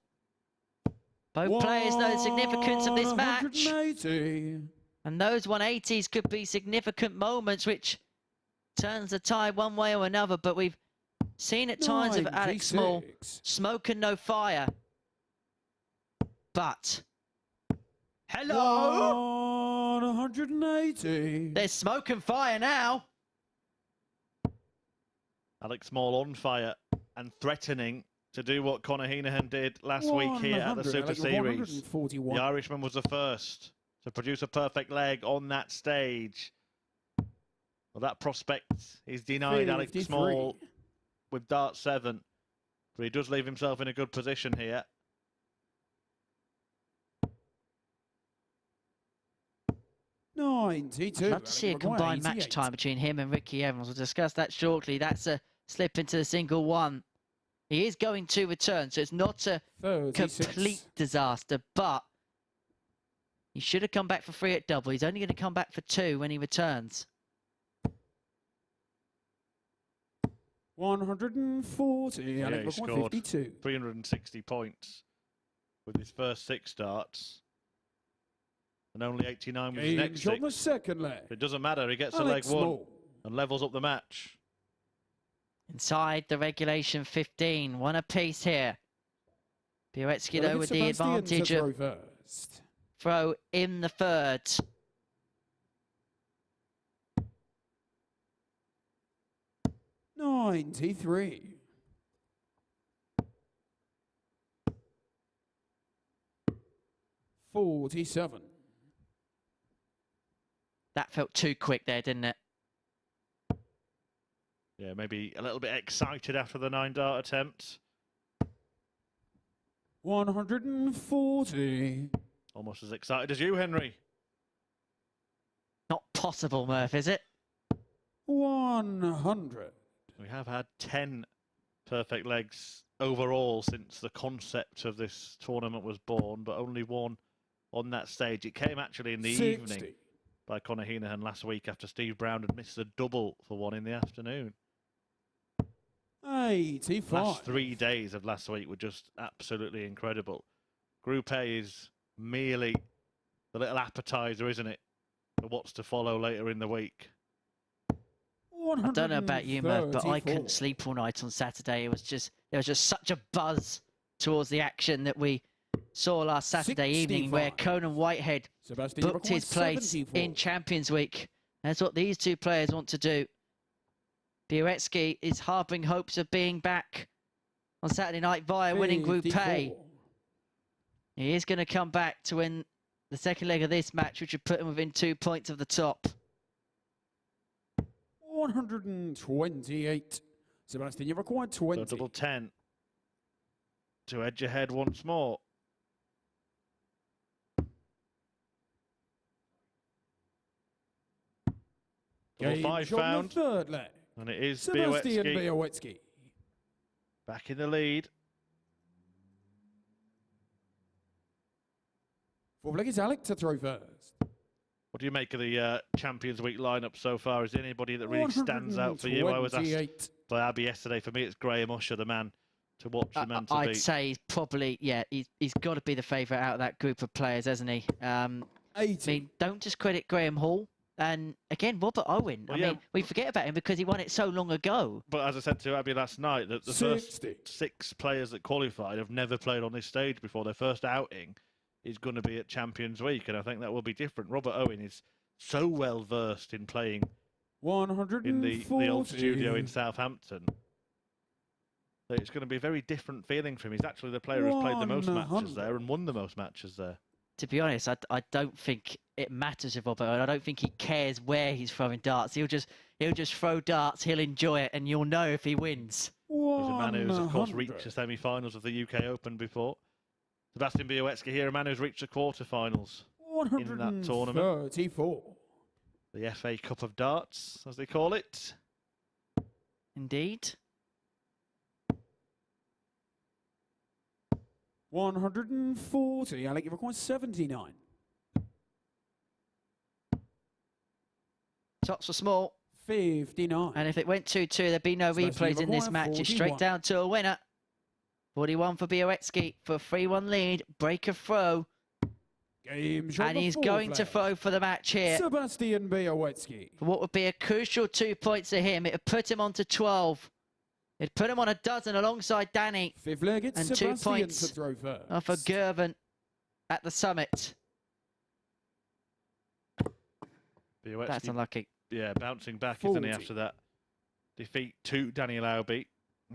Both players know the significance of this match. And those 180s could be significant moments which turns the tide one way or another. But we've seen at times of Alec Small, smoke and no fire. But, hello! 180. There's smoke and fire now. Alex Small on fire and threatening to do what Conor Heenahan did last week here at the Super Series. The Irishman was the first to produce a perfect leg on that stage. Well, that prospect is denied Alex Small with dart 7. But he does leave himself in a good position here. I'd love to see a combined match time between him and Ricky Evans. We'll discuss that shortly. That's a slip into the single 1. He is going to return, so it's not a complete disaster, but He should have come back for 3 at double. He's only going to come back for 2 when he returns. 140. Yeah, Alec he Small, scored 52. 360 points with his first 6 starts. And only 89 with his next 6. On the second leg. It doesn't matter. He gets a Alec leg Small. 1 and levels up the match. Inside the regulation 15. 1 apiece here. Bioetsky, though, with the advantage of throw in the third. $93. $47. That felt too quick there, didn't it? Yeah, maybe a little bit excited after the 9-dart attempt. 140. Almost as excited as you, Henry. Not possible, Murph, is it? 100. We have had 10 perfect legs overall since the concept of this tournament was born, but only 1 on that stage. It came actually in the 60. evening by Conor Heenahan last week after Steve Brown had missed a double for 1 in the afternoon. 85. Last 3 days of last week were just absolutely incredible. Group A is merely the little appetizer, isn't it, for what's to follow later in the week. I don't know about you, Murph, but I couldn't sleep all night on Saturday. There was just such a buzz towards the action that we saw last Saturday evening, where Conan Whitehead booked his place 74. in Champions Week. That's what these 2 players want to do. Bioetsky is harbouring hopes of being back on Saturday night via winning Group A. He is going to come back to win the second leg of this match, which would put him within 2 points of the top. 128. Sebastian, you've required 20. So double 10 to edge ahead once more. Double 5 found. Third leg. And it is Sebastian Bioetsky Bioetsky. back in the lead. Fourth leg is Alec to throw first. What do you make of the Champions Week lineup so far? Is there anybody that really stands out for you? I was asked by Abby yesterday. For me, it's Graham Usher, the man to watch, the man to beat. I'd say he's probably, yeah, he's got to be the favourite out of that group of players, hasn't he? 80. I mean, don't just credit Graham Hall. And again, Robert Owen. Well, I mean, we forget about him because he won it so long ago. But as I said to Abby last night, that the first 6 players that qualified have never played on this stage before. Their first outing is going to be at Champions Week, and I think that will be different. Robert Owen is so well versed in playing in the old studio in Southampton that it's going to be a very different feeling for him. He's actually the player who's played the most matches there and won the most matches there. To be honest, I don't think it matters with Robert Owen. I don't think he cares where he's throwing darts. He'll just throw darts. He'll enjoy it, and you'll know if he wins. He's a man who's, of course, reached the semi-finals of the UK Open before. Sebastian Bioetsky here, a man who's reached the quarter-finals in that tournament. 34. The FA Cup of Darts, as they call it. Indeed. 140. Alec, you require 79. Shots were small. 59. And if it went 2-2, there'd be no replays in this match. It's straight down to a winner. 41 for Bioetsky for a 3-1 lead. Break of throw. And he's going to throw for the match here. Sebastian Bioetsky. For what would be a crucial 2 points to him. It would put him on to 12. It'd put him on a dozen alongside Danny. Fifth leg, it's and Sebastian 2 points to throw first. for Girvan at the summit. Bioetsky, that's unlucky. Yeah, bouncing back, 40. isn't he, after that defeat to Danny Laubey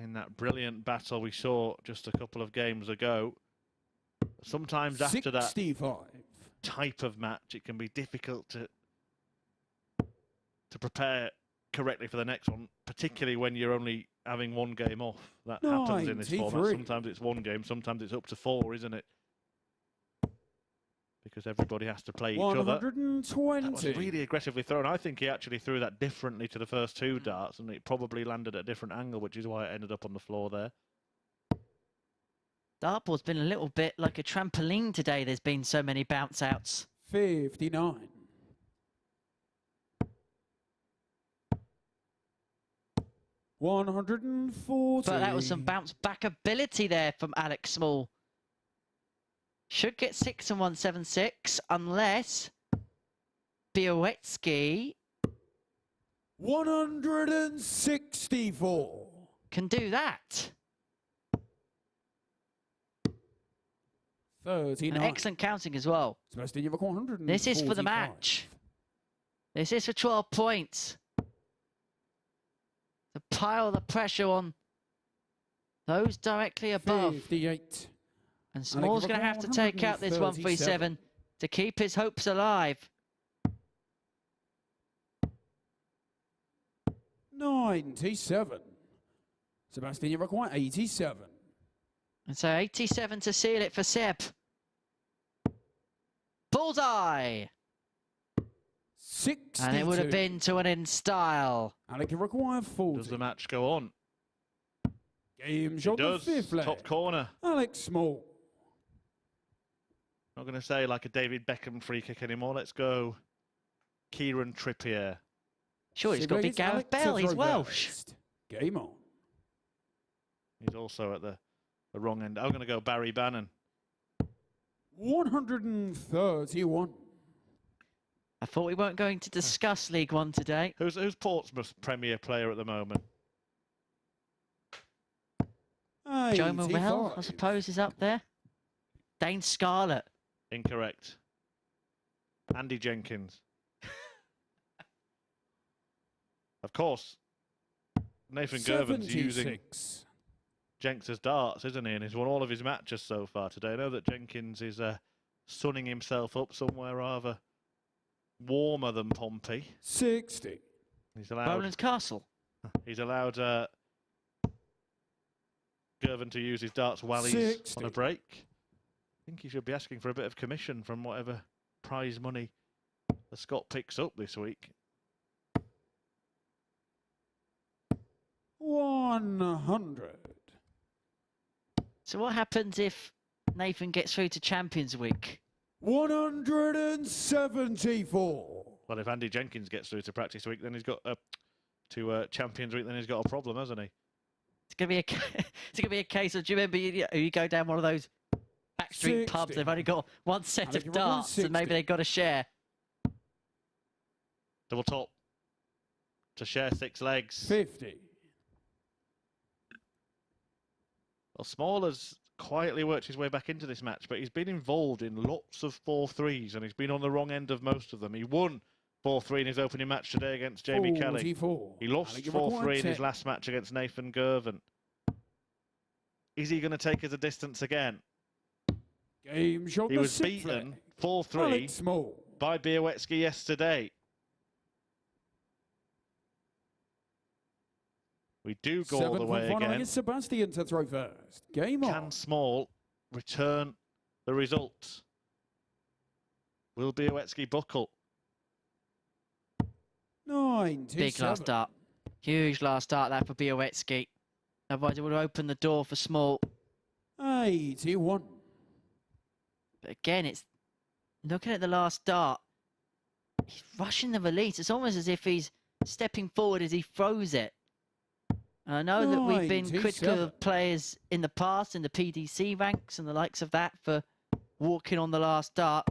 in that brilliant battle we saw just a couple of games ago. Sometimes after 65. that type of match, it can be difficult to prepare correctly for the next one, particularly when you're only having 1 game off. That happens in this format. Sometimes it's 1 game, sometimes it's up to 4, isn't it? Because everybody has to play each other. 120. That was really aggressively thrown. I think he actually threw that differently to the first 2 darts, and it probably landed at a different angle, which is why it ended up on the floor there. Dartboard's been a little bit like a trampoline today. There's been so many bounce outs. 59. 140. But that was some bounce back ability there from Alec Small. Should get 6 and 176 unless Bioetsky 164. can do that. 39. And excellent counting as well. Sebastian, you've got 145. This is for the match. This is for 12 points. To pile the pressure on those directly above. 58. And Small's going to have to take out this 137 to keep his hopes alive. 97. Sebastian, you require 87. And so 87 to seal it for Seb. Bullseye! 62. And it would have been to an in style. Alec, you require 40. Does the match go on? Game shot the It fifth does. leg. Top corner. Alec Small. Not going to say like a David Beckham free kick anymore. Let's go Kieran Trippier. Sure, he's got to be Siblings, Gareth Alec Bell. to He's throw Welsh. first. Game on. He's also at the wrong end. I'm going to go Barry Bannon. 131. I thought we weren't going to discuss League One today. Who's Portsmouth's Premier player at the moment? Joe Morrell, I suppose, is up there. Dane Scarlett. Incorrect. Andy Jenkins. Of course, Nathan Girvan's using 76. Jenks as darts, isn't he? And he's won all of his matches so far today. I know that Jenkins is sunning himself up somewhere rather warmer than Pompey. 60. He's allowed. Roland's Castle. He's allowed Girvan to use his darts while he's 60. on a break. I think he should be asking for a bit of commission from whatever prize money the Scot picks up this week. 100. So what happens if Nathan gets through to Champions Week? 174. Well, if Andy Jenkins gets through to practice week, then he's got to Champions Week. Then he's got a problem, hasn't he? It's gonna be a it's gonna be a case of, do you remember you go down one of those backstreet pubs? 60. They've only got one set Alec, of you're on darts, and maybe 60. they've got to share. Double top to share 6 legs. 50. Well, Small has quietly worked his way back into this match, but he's been involved in lots of 4-3s, and he's been on the wrong end of most of them. He won 4-3 in his opening match today against Jamie Kelling. 44. He lost Alec, you require 4-3 in his 10. last match against Nathan Girvan. Is he going to take us a distance again? Game shot He the was sixth beaten leg. 4-3 Alec Small. by Bioetsky yesterday. We do go all the way again. Against Sebastian to throw first. Game Can on. Small return the result? Will Bioetsky buckle? 97. Big last start, huge last start that for Bioetsky. Otherwise, it would have opened the door for Small. 81. But again, it's looking at the last start. He's rushing the release. It's almost as if he's stepping forward as he throws it. And I know that we've been critical 97. of players in the past in the PDC ranks and the likes of that for walking on the last start.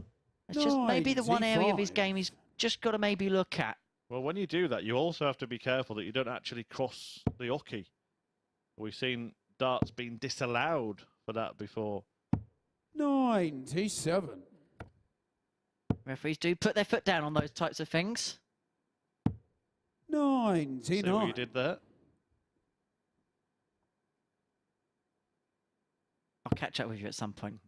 It's just maybe the one area of his 95. game he's just got to maybe look at. Well, when you do that, you also have to be careful that you don't actually cross the hockey. We've seen darts being disallowed for that before. 97. Referees do put their foot down on those types of things. 99. See what you did there? I'll catch up with you at some point.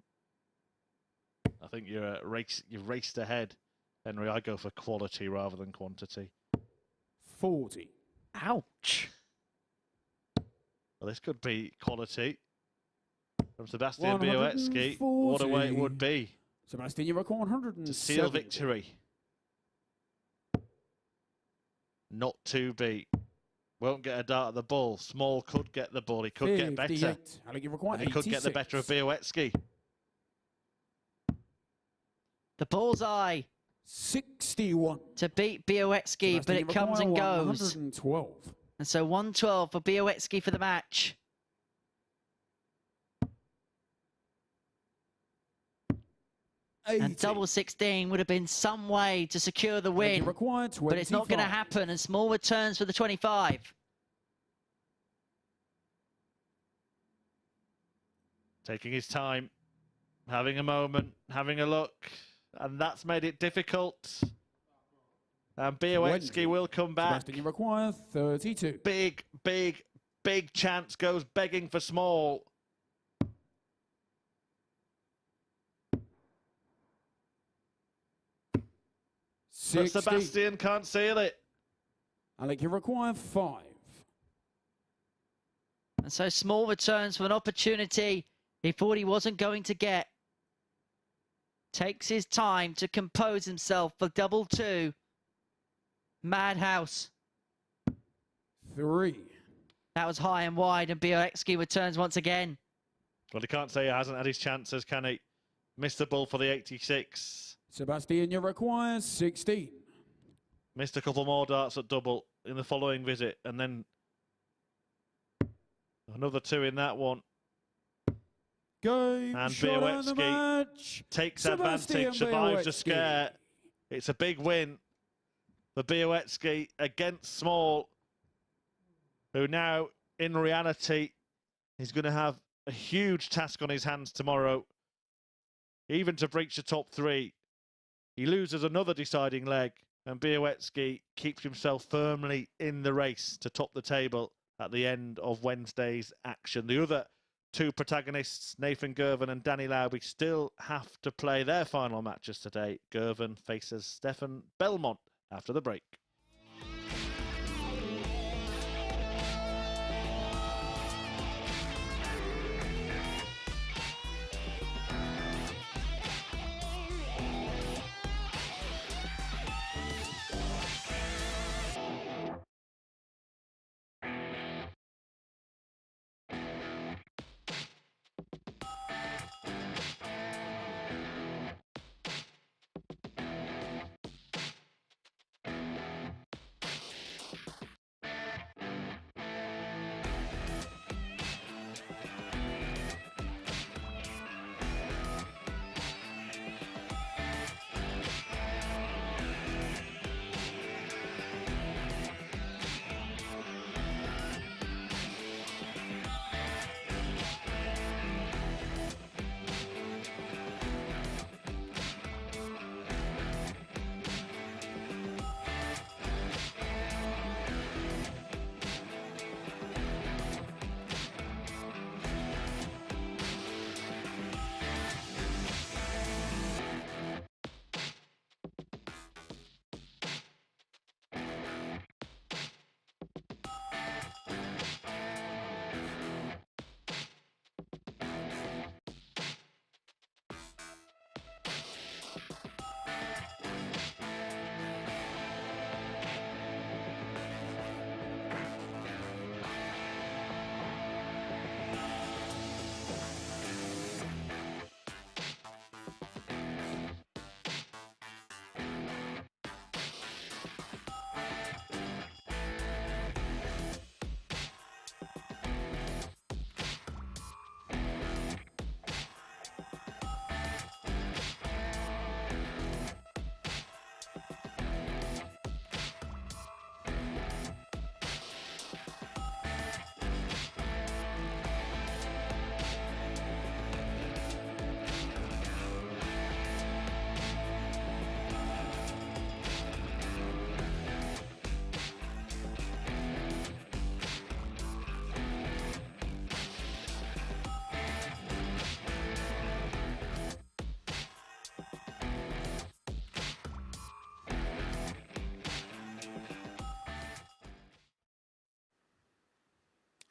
I think you've raced ahead, Henry. I go for quality rather than quantity. 40. Ouch. Well, this could be quality from Sebastian Bioetsky. What a way it would be Sebastian, you record 170. to seal victory. Not to beat. Won't get a dart at the ball. Small could get the ball. He could get better. 58. Alec, you require And he could get the better of Bioetsky. The bullseye 61. to beat Bioetsky, but it comes and goes. 112. And so 112 for Bioetsky for the match. And double 16 would have been some way to secure the win, but it's not going to happen, and Small returns for the 25. Taking his time, having a moment, having a look, and that's made it difficult. And Bioetsky will come back. Sebastian, you require 32. Big, big, big chance goes begging for Small. But Sebastian can't seal it. Alec, you require 5. And so Small returns for an opportunity he thought he wasn't going to get. Takes his time to compose himself for double 2. Madhouse. 3. That was high and wide, and Bioetsky returns once again. Well, he can't say he hasn't had his chances, can he? Missed the ball for the 86. Sebastian, you require 16. Missed a couple more darts at double in the following visit, and then another 2 in that one. Game, and shot on the match. Takes Sebastian advantage, survives the Bioetsky. scare. It's a big win for Bioetsky against Small, who now, in reality, is going to have a huge task on his hands tomorrow, even to breach the top 3. He loses another deciding leg, and Bioetsky keeps himself firmly in the race to top the table at the end of Wednesday's action. The other 2 protagonists, Nathan Girvin and Danny Laubey, still have to play their final matches today. Girvin faces Stefan Bellmont after the break.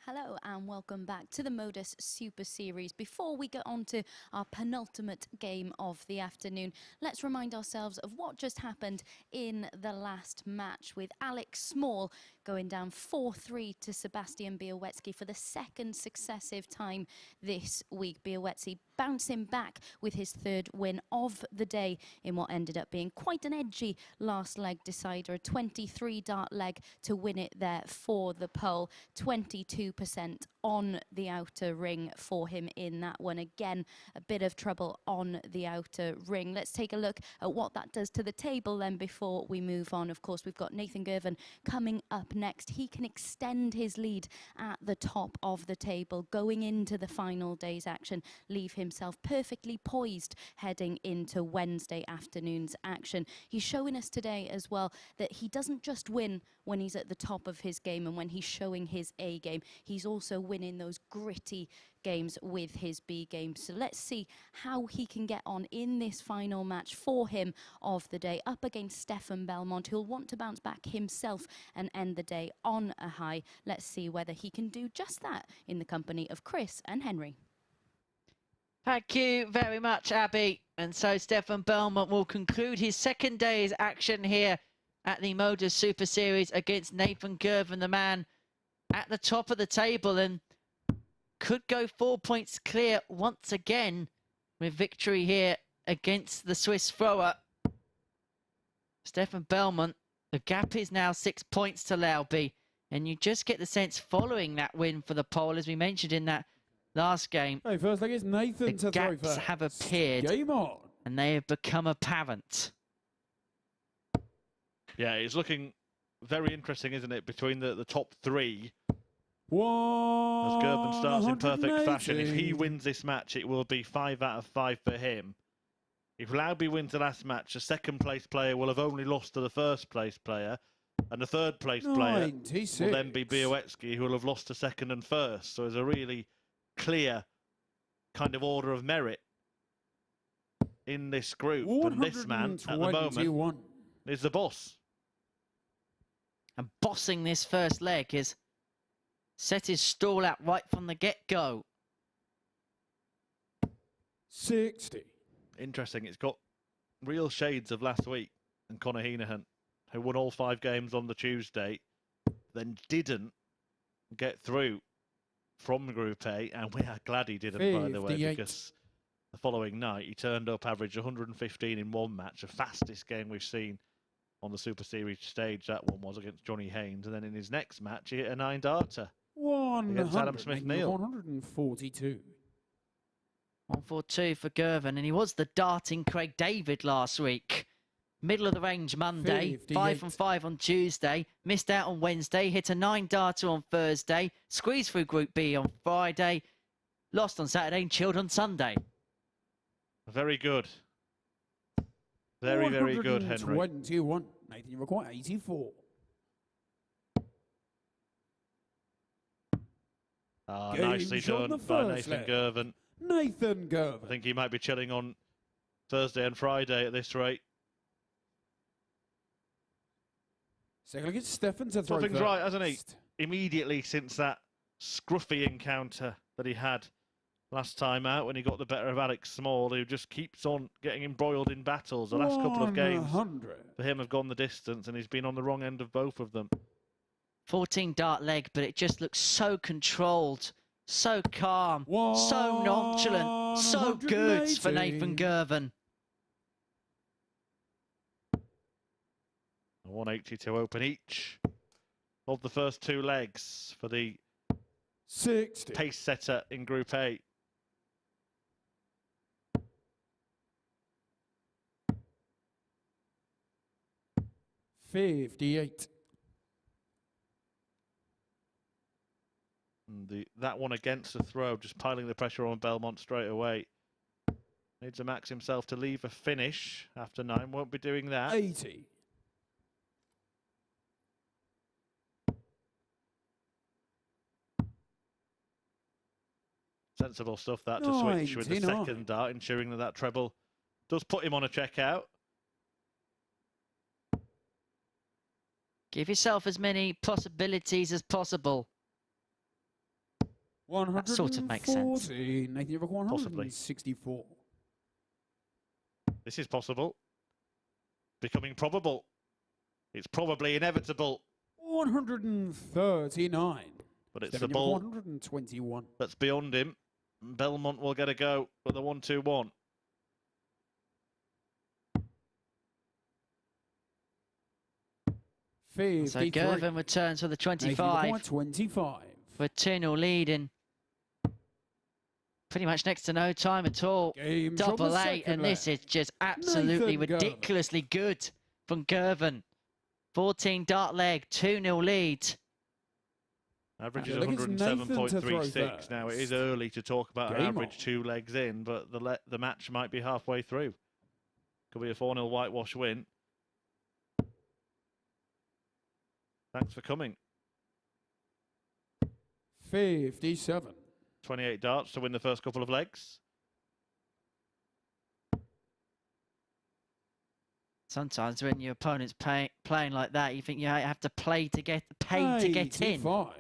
Hello and welcome back to the MODUS Super Series. Before we get on to our penultimate game of the afternoon, let's remind ourselves of what just happened in the last match, with Alec Small going down 4-3 to Sebastian Bioetsky for the second successive time this week. Bioetsky bouncing back with his third win of the day in what ended up being quite an edgy last leg decider. A 23 dart leg to win it there for the pole. 22% on the outer ring for him in that one. Again, a bit of trouble on the outer ring. Let's take a look at what that does to the table then before we move on. Of course, we've got Nathan Girvin coming up next. He can extend his lead at the top of the table going into the final day's action, leave himself perfectly poised heading into Wednesday afternoon's action. He's showing us today as well that he doesn't just win when he's at the top of his game and when he's showing his A game. He's also winning those gritty games with his B game. So let's see how he can get on in this final match for him of the day up against Stefan Bellmont, who'll want to bounce back himself and end the day on a high. Let's see whether he can do just that in the company of Chris and Henry. Thank you very much, Abby. And so Stefan Bellmont will conclude his second day's action here at the MODUS Super Series against Nathan Girvan, the man at the top of the table, and could go 4 points clear once again with victory here against the Swiss thrower. Stefan Bellmont, the gap is now 6 points to Laubey, and you just get the sense following that win for the pole, as we mentioned in that last game, Hey, first leg is Nathan the gaps have appeared Game on. and they have become apparent. Yeah, it's looking very interesting, isn't it, between the top three. As 180. Girvan starts in perfect fashion. If he wins this match, it will be 5 out of 5 for him. If Laubey wins the last match, the second place player will have only lost to the first place player, and the third place player 96. will then be Bioetsky, who will have lost to second and first. So there's a really clear kind of order of merit in this group. And this man, at the moment, is the boss. And bossing this first leg is set his stall out right from the get-go. 60. Interesting. It's got real shades of last week and Conor Heenahan, who won all 5 games on the Tuesday, then didn't get through from Group A, and we are glad he didn't, 58. By the way, because the following night he turned up, averaged 115 in one match, the fastest game we've seen on the Super Series stage. That one was against Johnny Haynes, and then in his next match he hit a 9-darter against Adam Smith-Neal. 142. 142 for Girvan, and he was the darting Craig David last week. Middle of the range Monday, 58. 5 from 5 on Tuesday, missed out on Wednesday, hit a 9-darter on Thursday, squeezed through Group B on Friday, lost on Saturday and chilled on Sunday. Very good. Very, very good, Henry. 121. Nathan, you require 84. Nicely done by Nathan Girvan. Nathan Girvan. I think he might be chilling on Thursday and Friday at this rate. Second look at Stefan to throw Something's first. right, hasn't he? Immediately since that scruffy encounter that he had last time out when he got the better of Alec Small, who just keeps on getting embroiled in battles. The last couple of games 100. for him have gone the distance, and he's been on the wrong end of both of them. 14 dart leg, but it just looks so controlled, so calm, so nonchalant, so good for Nathan Girvan. 180 to open each of the first 2 legs for the 60. pace setter in Group A. $58. And that one against the throw, just piling the pressure on Belmont straight away. Needs to max himself to leave a finish after 9. Won't be doing that. 80. Sensible stuff that to switch with the second dart, ensuring that treble does put him on a checkout. Give yourself as many possibilities as possible. That sort of makes sense. Nathan, you require 164. This is possible. Becoming probable. It's probably inevitable. 139. But it's the ball 121. that's beyond him. Belmont will get a go with the 1-2-1. So Girvin returns for the 25. 25. For a 2-0 lead in pretty much next to no time at all. Double 8, and this is just absolutely ridiculously good from Girvin. 14 dart leg, 2-0 lead. Average is 107.36. Now, it is early to talk about an average 2 legs in, but the match might be halfway through. Could be a 4-0 whitewash win. Thanks for coming. 57. 28 darts to win the first couple of legs. Sometimes when your opponent's playing like that, you think you have to pay to get in. Well,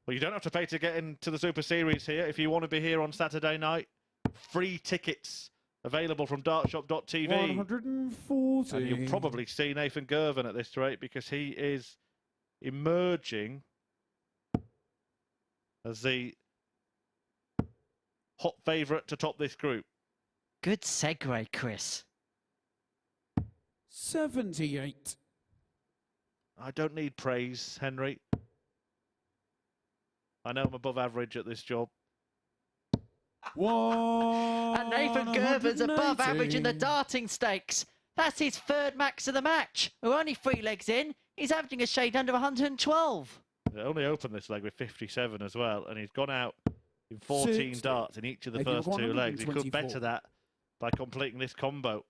you don't have to pay to get into the Super Series here. If you want to be here on Saturday night, free tickets available from dartshop.tv. 140. And you'll probably see Nathan Girvan at this rate because he is emerging as the hot favourite to top this group. Good segue, Chris. 78. I don't need praise, Henry. I know I'm above average at this job. And Nathan Girvan's above average in the darting stakes. That's his third max of the match. We're only 3 legs in. He's averaging a shade under 112. They only opened this leg with 57 as well, and he's gone out in 14 darts in each of the first 2 legs. He could better that by completing this combo.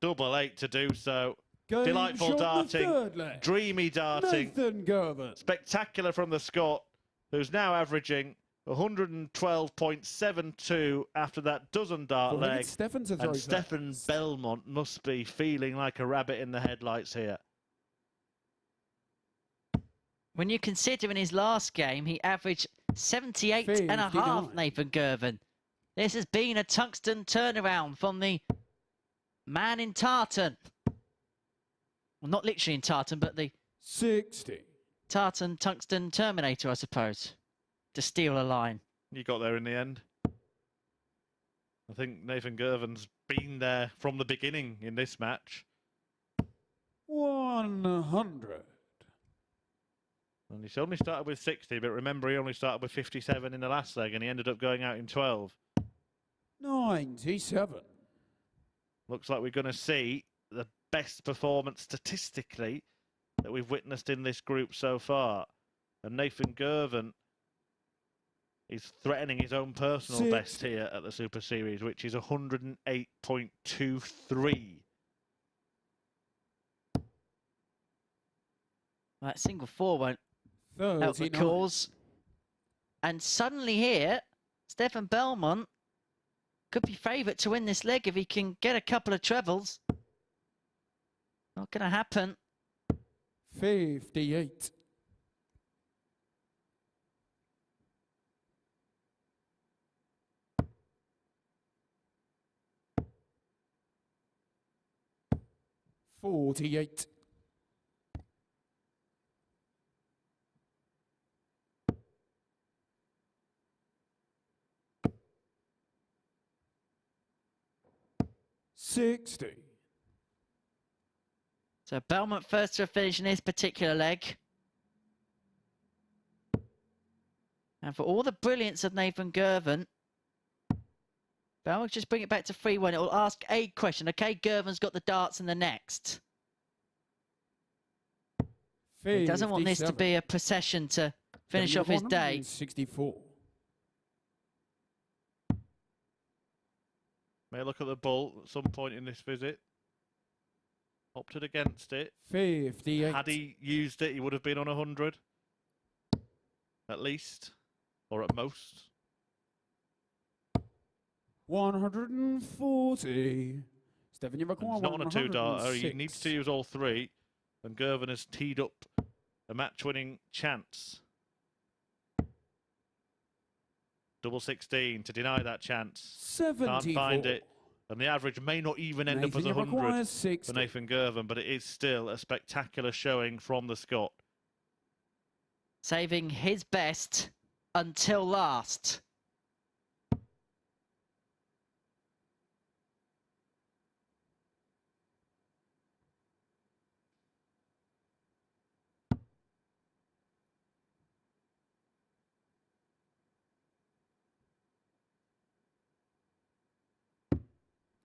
Double 8 to do so. Delightful darting, dreamy darting. Nathan Girvan. Spectacular from the Scot, who's now averaging 112.72 after that dozen dart leg. And Stefan Bellmont must be feeling like a rabbit in the headlights here. When you consider in his last game, he averaged 78.5, Nathan Girvan. This has been a tungsten turnaround from the man in tartan. Well, not literally in tartan, but the 60. Tartan tungsten Terminator, I suppose, to steal a line. You got there in the end. I think Nathan Girvan's been there from the beginning in this match. 100. And he's only started with 60, but remember he only started with 57 in the last leg, and he ended up going out in 12. 97. Looks like we're going to see the best performance statistically that we've witnessed in this group so far. And Nathan Girvan is threatening his own personal best here at the Super Series, which is 108.23. That single 4 won't help the cause. And suddenly here, Stefan Bellmont could be favourite to win this leg if he can get a couple of trebles. Not going to happen. 58. $48. 60. So Belmont first to a finish in this particular leg. And for all the brilliance of Nathan Girvan, Belmont just bring it back to 3-1. It will ask a question. Okay, Girvan's got the darts in the next. He doesn't want this to be a procession to finish off his day. 64. May look at the bull at some point in this visit. Opted against it. 58. Had he used it, he would have been on 100. At least. Or at most. 140. Stefan, you require not on a 2-darter. He needs to use all 3. And Girvan has teed up a match-winning chance. Double 16 to deny that chance. 74. Can't find it. And the average may not even end up as 100 for Nathan Girvan, but it is still a spectacular showing from the Scot. Saving his best until last.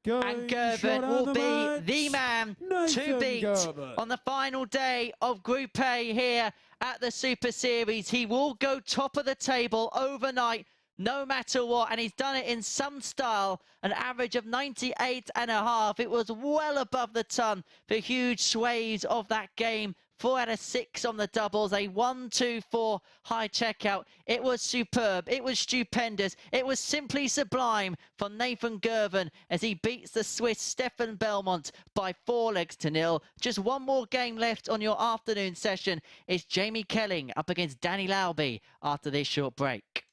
And Girvin will be the man to beat on the final day of Group A here at the Super Series. He will go top of the table overnight, no matter what, and he's done it in some style. An average of 98.5. It was well above the ton for huge sways of that game. 4 out of 6 on the doubles, a 1-2-4 high checkout. It was superb, it was stupendous, it was simply sublime from Nathan Girvan as he beats the Swiss Stefan Bellmont by 4-0. Just one more game left on your afternoon session. It's Jamie Kelling up against Danny Laubey after this short break.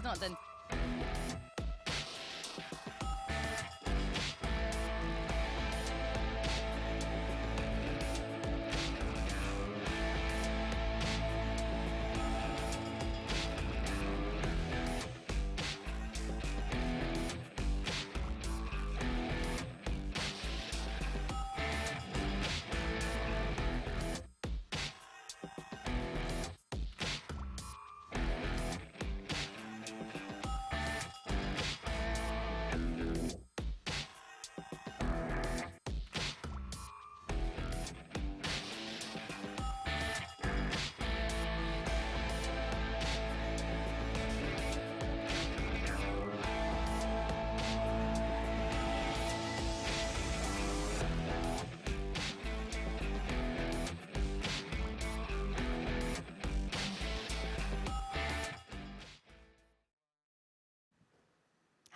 Not done.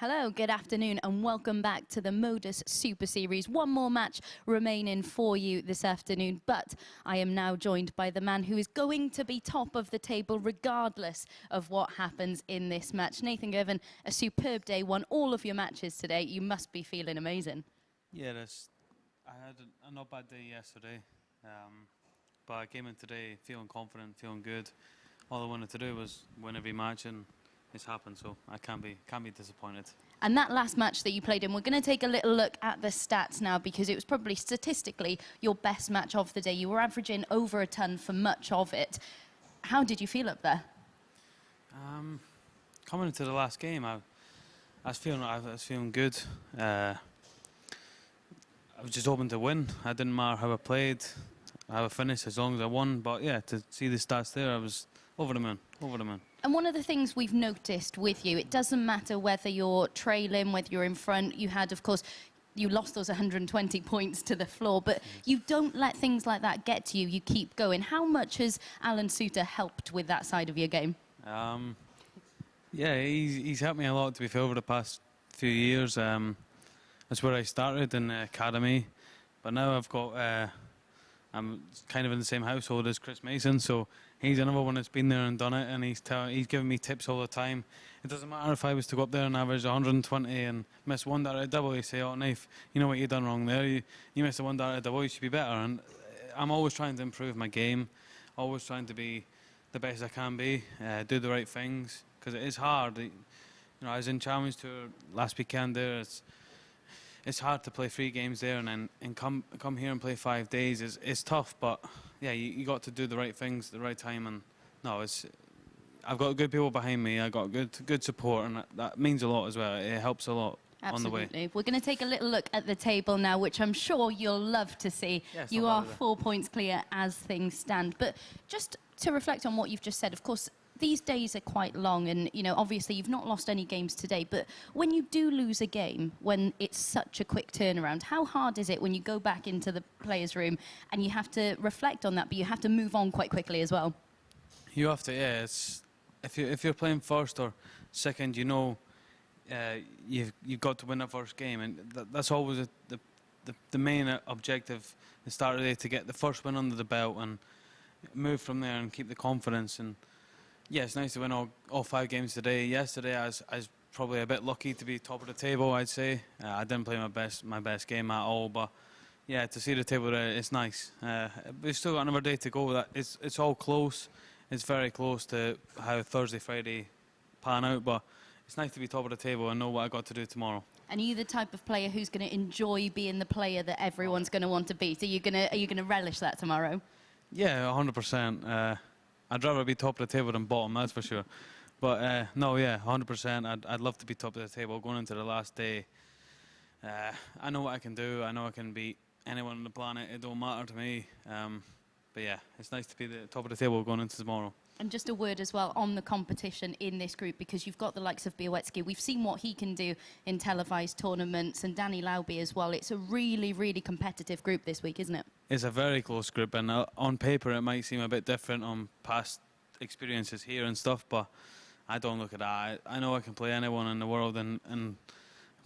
Hello, good afternoon and welcome back to the MODUS Super Series. One more match remaining for you this afternoon, but I am now joined by the man who is going to be top of the table regardless of what happens in this match. Nathan Girvin, a superb day, won all of your matches today. You must be feeling amazing. Yeah, I had a not bad day yesterday, but I came in today feeling confident, feeling good. All I wanted to do was win every match, and it's happened, so I can't be disappointed. And that last match that you played in, we're going to take a little look at the stats now because it was probably statistically your best match of the day. You were averaging over a ton for much of it. How did you feel up there? Coming into the last game, I was feeling good. I was just hoping to win. It didn't matter how I played, how I finished, as long as I won. But yeah, to see the stats there, I was over the moon, over the moon. And one of the things we've noticed with you, it doesn't matter whether you're trailing, whether you're in front. You had, of course, you lost those 120 points to the floor, but you don't let things like that get to you. You keep going. How much has Alan Suter helped with that side of your game? Yeah, he's helped me a lot, to be fair, over the past few years. That's where I started in the academy, but now I've got I'm kind of in the same household as Chris Mason, so he's another one that's been there and done it, and he's giving me tips all the time. It doesn't matter if I was to go up there and average 120 and miss one direct double. You say, "Oh, Nath, you know what you've done wrong there. You missed a one direct double. You should be better." And I'm always trying to improve my game, always trying to be the best I can be, do the right things, because it is hard. You know, I was in Challenge Tour last weekend there. It's hard to play 3 games there and come here and play 5 days. It's tough, but yeah, you got to do the right things at the right time. And no, I've got good people behind me. I got good support, and that means a lot as well. It helps a lot. Absolutely. On the way. We're going to take a little look at the table now, which I'm sure you'll love to see. Yeah, you are 4 points clear as things stand. But just to reflect on what you've just said, of course, these days are quite long, and you know, obviously you've not lost any games today, but when you do lose a game, when it's such a quick turnaround, how hard is it when you go back into the players' room and you have to reflect on that, but you have to move on quite quickly as well? You have to, yeah. If you're playing first or second, you know, you've got to win that first game, and that's always the main objective. The start of the day, to get the first win under the belt and move from there and keep the confidence. And yeah, it's nice to win all 5 games today. Yesterday, I was probably a bit lucky to be top of the table, I'd say. I didn't play my best game at all, but yeah, to see the table there, it's nice. We've still got another day to go. It's all close. It's very close to how Thursday, Friday pan out, but it's nice to be top of the table and know what I got to do tomorrow. And are you the type of player who's going to enjoy being the player that everyone's going to want to beat? Are you going to relish that tomorrow? Yeah, 100%. I'd rather be top of the table than bottom, that's for sure. But no, yeah, 100%. I'd love to be top of the table going into the last day. I know what I can do. I know I can beat anyone on the planet. It don't matter to me. But yeah, it's nice to be the top of the table going into tomorrow. And just a word as well on the competition in this group, because you've got the likes of Bioetsky. We've seen what he can do in televised tournaments, and Danny Laubey as well. It's a really, really competitive group this week, isn't it? It's a very close group, and on paper it might seem a bit different on past experiences here and stuff, but I don't look at that. I know I can play anyone in the world and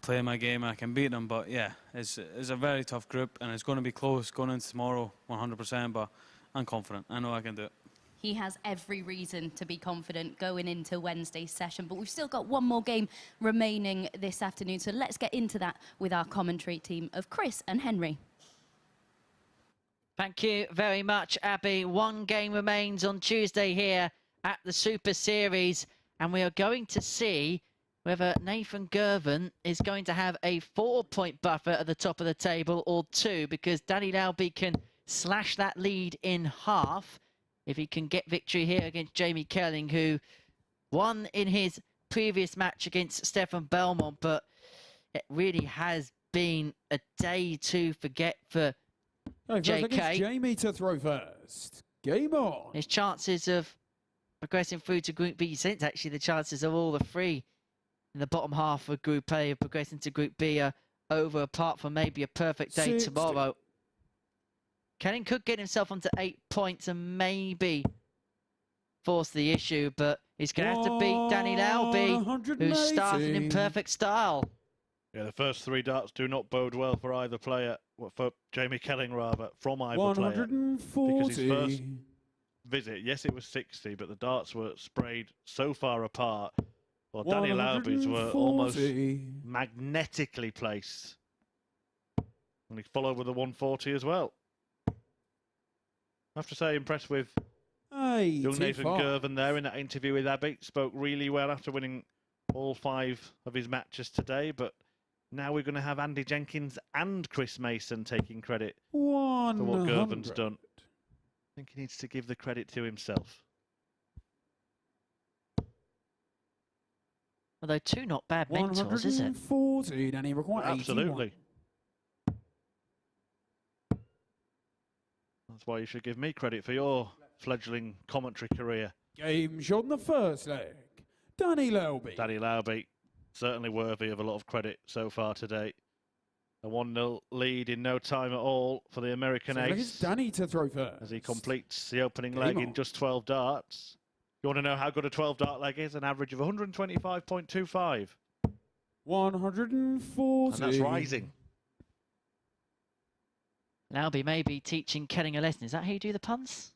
play my game, and I can beat them. But yeah, it's a very tough group, and it's going to be close going into tomorrow, 100%, but I'm confident. I know I can do it. He has every reason to be confident going into Wednesday's session, but we've still got one more game remaining this afternoon, so let's get into that with our commentary team of Chris and Henry. Thank you very much, Abby. One game remains on Tuesday here at the Super Series, and we are going to see whether Nathan Girvin is going to have a 4-point buffer at the top of the table or 2, because Danny Laubey can slash that lead in half if he can get victory here against Jamie Kelling, who won in his previous match against Stefan Bellmont, but it really has been a day to forget for JK. Jamie to throw first. Game on. His chances of progressing through to Group B, since actually the chances of all the 3 in the bottom half of Group A of progressing to Group B are over, apart from maybe a perfect day tomorrow. Kelling could get himself onto 8 points and maybe force the issue, but he's going to have to beat Danny Laubey, who's starting in perfect style. Yeah, the first 3 darts do not bode well for either player, for Jamie Kelling rather, from either 140. Player. Because his first visit, yes, it was 60, but the darts were sprayed so far apart. Well, Danny Laubey's were almost magnetically placed. And he followed with a 140 as well. I have to say, impressed with young Nathan Girvan there in that interview with Abby. Spoke really well after winning all 5 of his matches today, but now we're going to have Andy Jenkins and Chris Mason taking credit for what Girvan's done. I think he needs to give the credit to himself. Although 2 not bad mentors, is it? 140, and he required 81. Absolutely. That's why you should give me credit for your fledgling commentary career. Game shot in the first leg. Danny Laubey. Danny Laubey, certainly worthy of a lot of credit so far today. A 1-0 lead in no time at all for the American ace. It's Danny to throw first. As he completes the opening leg in just 12 darts. You want to know how good a 12-dart leg is? An average of 125.25. 140. And that's rising. Laubey may be teaching Kelling a lesson. Is that how you do the puns?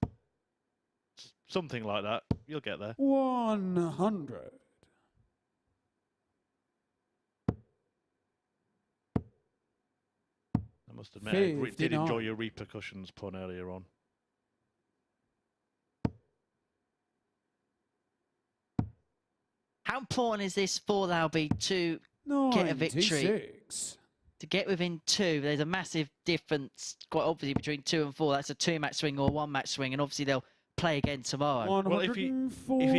Something like that. You'll get there. 100. I must admit, I did 59. enjoy your repercussions pun earlier on. How important is this for Laubey to get a victory? 96. To get within 2, there's a massive difference, quite obviously, between 2 and 4. That's a 2-match swing or a 1-match swing, and obviously they'll play again tomorrow. Well, if he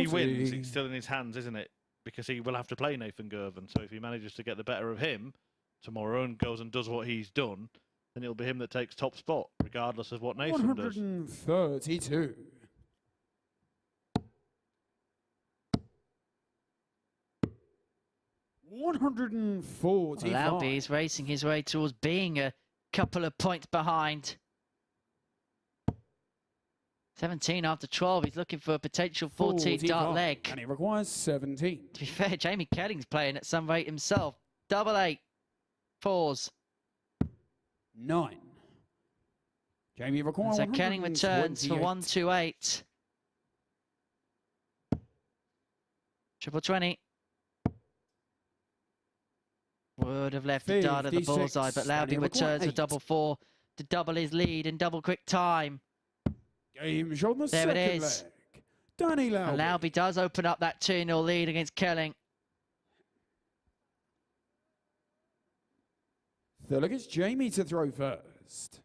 wins, it's still in his hands, isn't it? Because he will have to play Nathan Girvin. So if he manages to get the better of him tomorrow and goes and does what he's done, then it'll be him that takes top spot, regardless of what Nathan does. 132. $145. Laubey is racing his way towards being a couple of points behind. 17 after 12. He's looking for a potential 14 dart leg. And he requires 17. To be fair, Jamie Kelling's playing at some rate himself. Double 8. 4s. 9. Jamie requires So Kelling returns for 128. Triple 20. Would have left the dart at the bullseye, but Laubey returns for double 4 to double his lead in double quick time. Game shot on the There second it is. leg. Danny Laubey. And Laubey does open up that 2-0 lead against Kelling. So look, it's Jamie to throw first.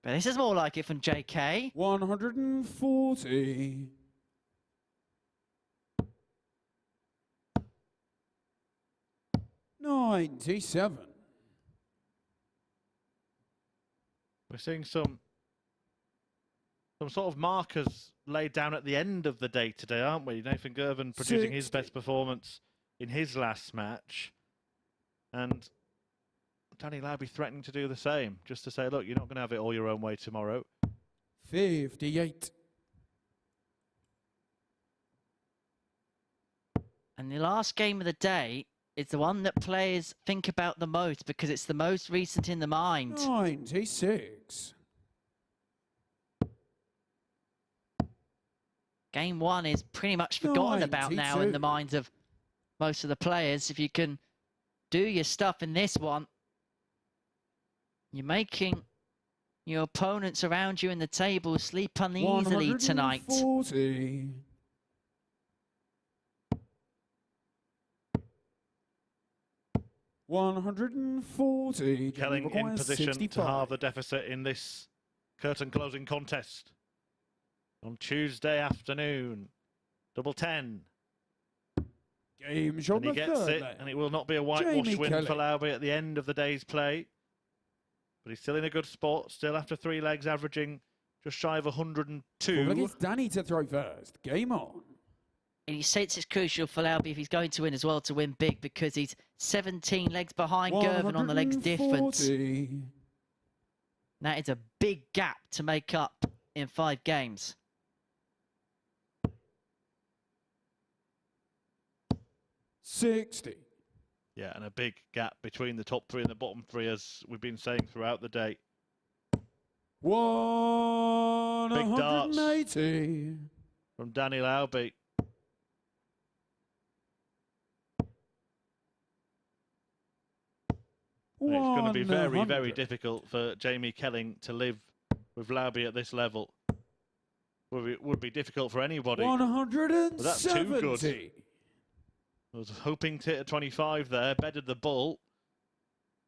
But this is more like it from JK. 140. $97. We're seeing some sort of markers laid down at the end of the day today, aren't we? Nathan Girvin producing his best performance in his last match. And Danny Laubey threatening to do the same, just to say, look, you're not going to have it all your own way tomorrow. 58. And the last game of the day is the one that players think about the most because it's the most recent in the mind. 96. Game 1 is pretty much forgotten about now in the 92. minds of most of the players. If you can do your stuff in this one, you're making your opponents around you in the table sleep uneasily tonight. 140. Kelling in position to halve the deficit in this curtain closing contest on Tuesday afternoon. Double 10. Game shot And he gets it, and it will not be a whitewash win for Laubey at the end of the day's play. But he's still in a good spot, still after 3 legs, averaging just shy of 102. Well, look, it's Danny to throw first. Game on. And you sense it's crucial for Laubey if he's going to win as well to win big because he's 17 legs behind Girvin on the legs difference. That is a big gap to make up in 5 games. $60. Yeah, and a big gap between the top 3 and the bottom 3, as we've been saying throughout the day. 180. From Danny Laubey. And it's going to be very, very difficult for Jamie Kelling to live with Laubey at this level. It would be difficult for anybody. 170. But that's too good. I was hoping to hit a 25 there, bedded the bull.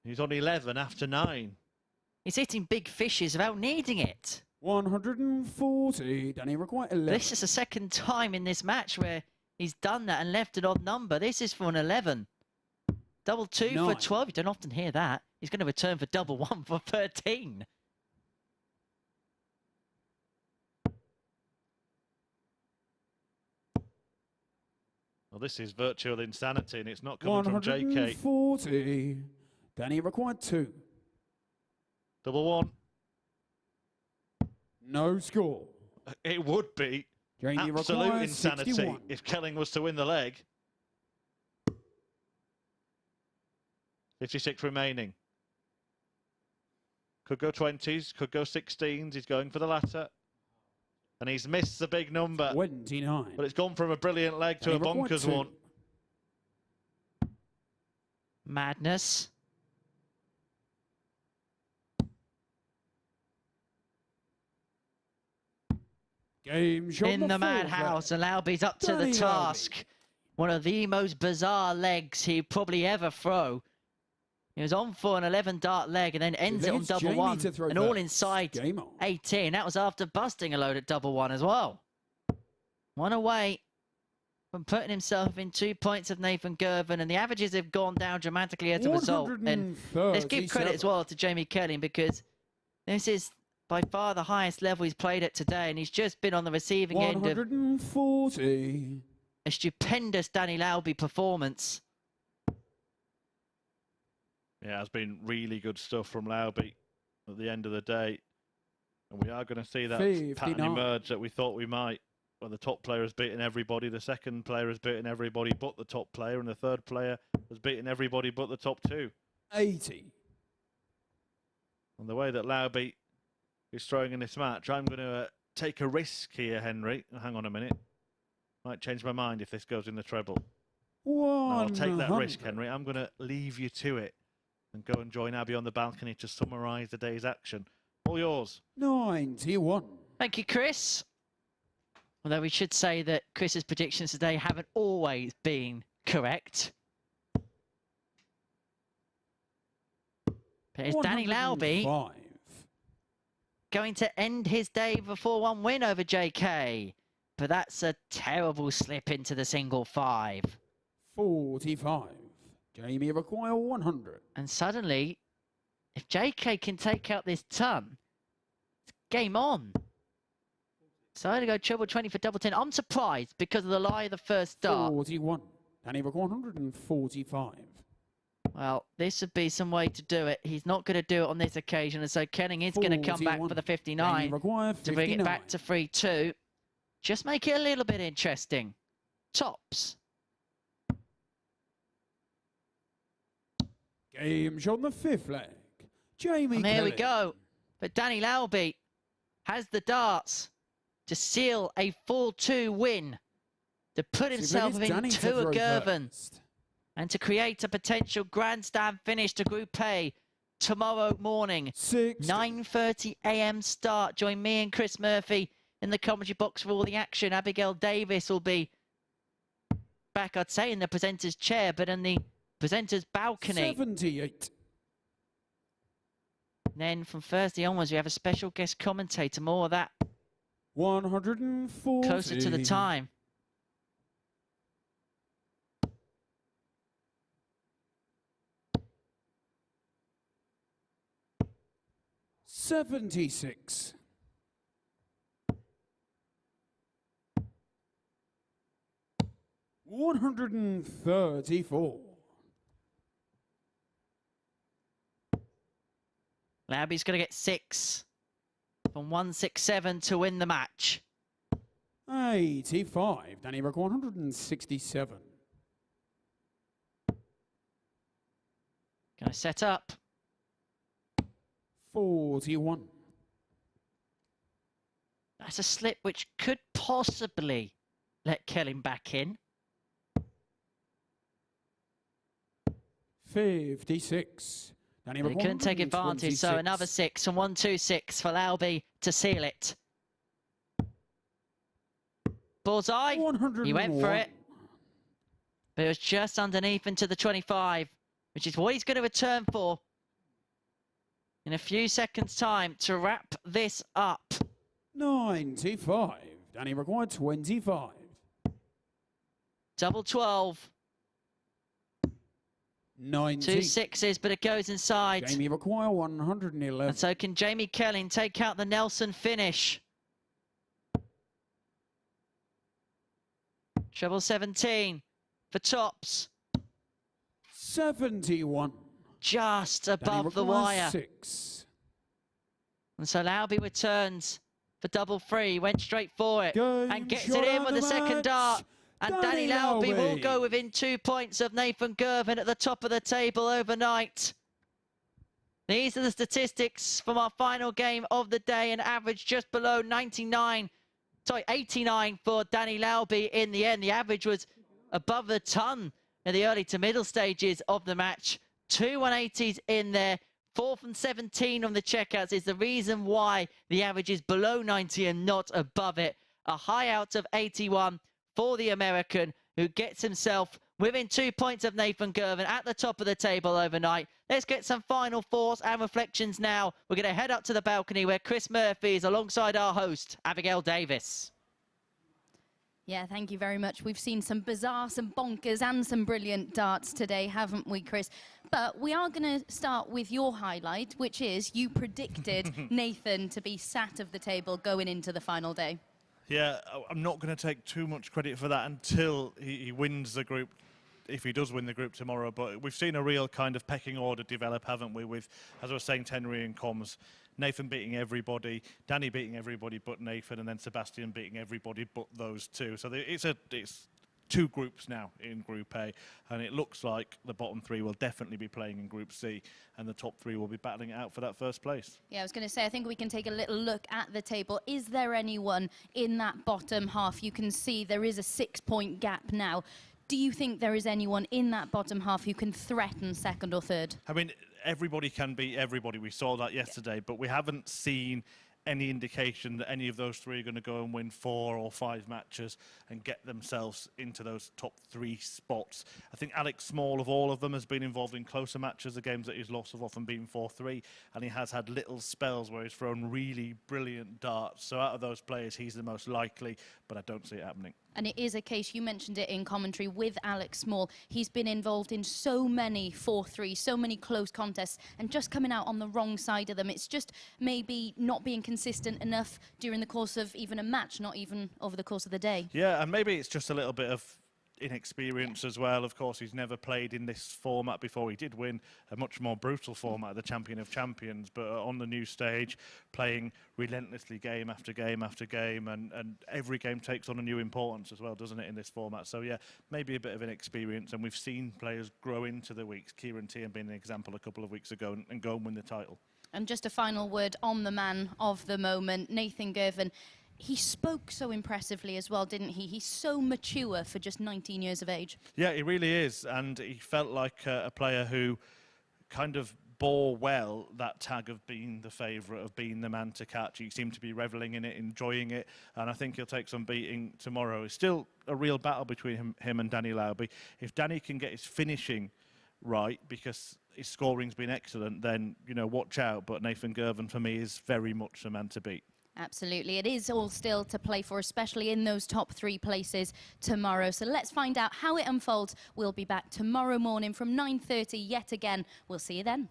He's on 11 after 9. He's hitting big fishes without needing it. 140. Danny require 11. This is the second time in this match where he's done that and left an odd number. This is for an 11. Double 2 for 12. You don't often hear that. He's going to return for double 1 for 13. Well, this is virtual insanity, and it's not coming from JK. 140. Danny required 2. Double 1. No score. It would be Jamie absolute requires insanity 61. if Kelling was to win the leg. 56 remaining. Could go 20s, could go 16s. He's going for the latter. And he's missed the big number. 29. But it's gone from a brilliant leg to a bonkers one. Madness. Game shot In the madhouse, and Laubey's up to the task. One of the most bizarre legs he probably ever throw. He was on for an 11-dart leg and then ends it on double one, and all inside 18. That was after busting a load at double one as well. One away from putting himself in 2 points of Nathan Girvin, and the averages have gone down dramatically as a result. And let's give credit as well to Jamie Kelling, because this is by far the highest level he's played at today, and he's just been on the receiving end of a stupendous Danny Laubey performance. Yeah, it's been really good stuff from Laubey at the end of the day. And we are going to see that 59 pattern emerge that we thought we might. Well, the top player has beaten everybody, the second player has beaten everybody but the top player, and the third player has beaten everybody but the top two. 80. And the way that Laubey is throwing in this match, I'm going to take a risk here, Henry. Hang on a minute. Might change my mind if this goes in the treble. No, I'll take that risk, Henry. I'm going to leave you to it and go and join Abby on the balcony to summarise the day's action. All yours. 91. Thank you, Chris. Although we should say that Chris's predictions today haven't always been correct. But it's Danny Laubey going to end his day with a 4-1 win over JK. But that's a terrible slip into the single 5. 45. Jamie require 100. And suddenly, if JK can take out this ton, it's game on. So I'm going to go treble 20 for double 10. I'm surprised because of the lie of the first start. 41. Danny require 145. Well, this would be some way to do it. He's not going to do it on this occasion. And so Kelling is going to come back for the 59 to bring it back to 3-2. Just make it a little bit interesting. Tops. Game shot on the 5th leg. Jamie And there we Kelling. go. But Danny Laubey has the darts to seal a 4-2 win, to put himself within 2 of Girvan, and to create a potential grandstand finish to Group A tomorrow morning. 9:30 AM start. Join me and Chris Murphy in the commentary box for all the action. Abigail Davis will be back, I'd say, in the presenter's chair, but in the presenter's balcony. 78. And then from Thursday onwards, we have a special guest commentator. More of that 140. closer to the time. $76. $134. Laubey's going to get 6 from 167 to win the match. 85. Danny Rock 167. Going to set up. 41. That's a slip which could possibly let Kelling back in. 56. He couldn't take advantage, so another 6 and 126 for Laubey to seal it. Bullseye. He went for it. But it was just underneath into the 25, which is what he's going to return for in a few seconds' time to wrap this up. 95. Danny required 25. Double 12. 90. 2 6s, but it goes inside. Jamie require 111. And so can Jamie Kelling take out the Nelson finish? Treble 17 for tops. 71. Just above the wire. 6. And so Laubey returns for double 3. Went straight for it. Game and gets shot it in on with the the second match. dart. And Danny Laubey will go within 2 points of Nathan Girvin at the top of the table overnight. These are the statistics from our final game of the day. An average just below 89 for Danny Laubey in the end. The average was above the ton in the early to middle stages of the match. 2 180s in there. 4 from 17 on the checkouts is the reason why the average is below 90 and not above it. A high out of 81 for the American, who gets himself within 2 points of Nathan Girvin at the top of the table overnight. Let's get some final thoughts and reflections now. We're going to head up to the balcony where Chris Murphy is alongside our host, Abigail Davis. Yeah, thank you very much. We've seen some bizarre, some bonkers and some brilliant darts today, haven't we, Chris? But we are going to start with your highlight, which is you predicted Nathan to be sat of the table going into the final day. Yeah, I'm not going to take too much credit for that until he wins the group, if he does win the group tomorrow. But we've seen a real kind of pecking order develop, haven't we, with, as I was saying, Tenry and Comms. Nathan beating everybody, Danny beating everybody but Nathan, and then Sebastian beating everybody but those two. So it's two groups now in Group A, and it looks like the bottom three will definitely be playing in Group C, and the top three will be battling it out for that first place. Yeah, I was going to say, I think we can take a little look at the table. Is there anyone in that bottom half? You can see there is a 6-point gap now. Do you think there is anyone in that bottom half who can threaten second or third? I mean, everybody can beat everybody. We saw that yesterday, but we haven't seen any indication that any of those three are going to go and win 4 or 5 matches and get themselves into those top 3 spots. I think Alec Small, of all of them, has been involved in closer matches. The games that he's lost have often been 4-3, and he has had little spells where he's thrown really brilliant darts. So out of those players, he's the most likely, but I don't see it happening. And it is a case, you mentioned it in commentary, with Alec Small. He's been involved in so many 4-3, so many close contests, and just coming out on the wrong side of them. It's just maybe not being consistent enough during the course of even a match, not even over the course of the day. Yeah, and maybe it's just a little bit of inexperience as well. Of course, he's never played in this format before. He did win a much more brutal format, the Champion of Champions, but on the new stage, playing relentlessly game after game after game, and every game takes on a new importance as well, doesn't it, in this format? So yeah, maybe a bit of inexperience, and we've seen players grow into the weeks. Kieran Tierney being an example a couple of weeks ago, and go and win the title. And just a final word on the man of the moment, Nathan Girvin. He spoke so impressively as well, didn't he? He's so mature for just 19 years of age. Yeah, he really is. And he felt like a player who kind of bore well that tag of being the favourite, of being the man to catch. He seemed to be revelling in it, enjoying it. And I think he'll take some beating tomorrow. It's still a real battle between him and Danny Laubey. If Danny can get his finishing right, because his scoring's been excellent, then, you know, watch out. But Nathan Girvin, for me, is very much the man to beat. Absolutely. It is all still to play for, especially in those top 3 places tomorrow. So let's find out how it unfolds. We'll be back tomorrow morning from 9:30 yet again. We'll see you then.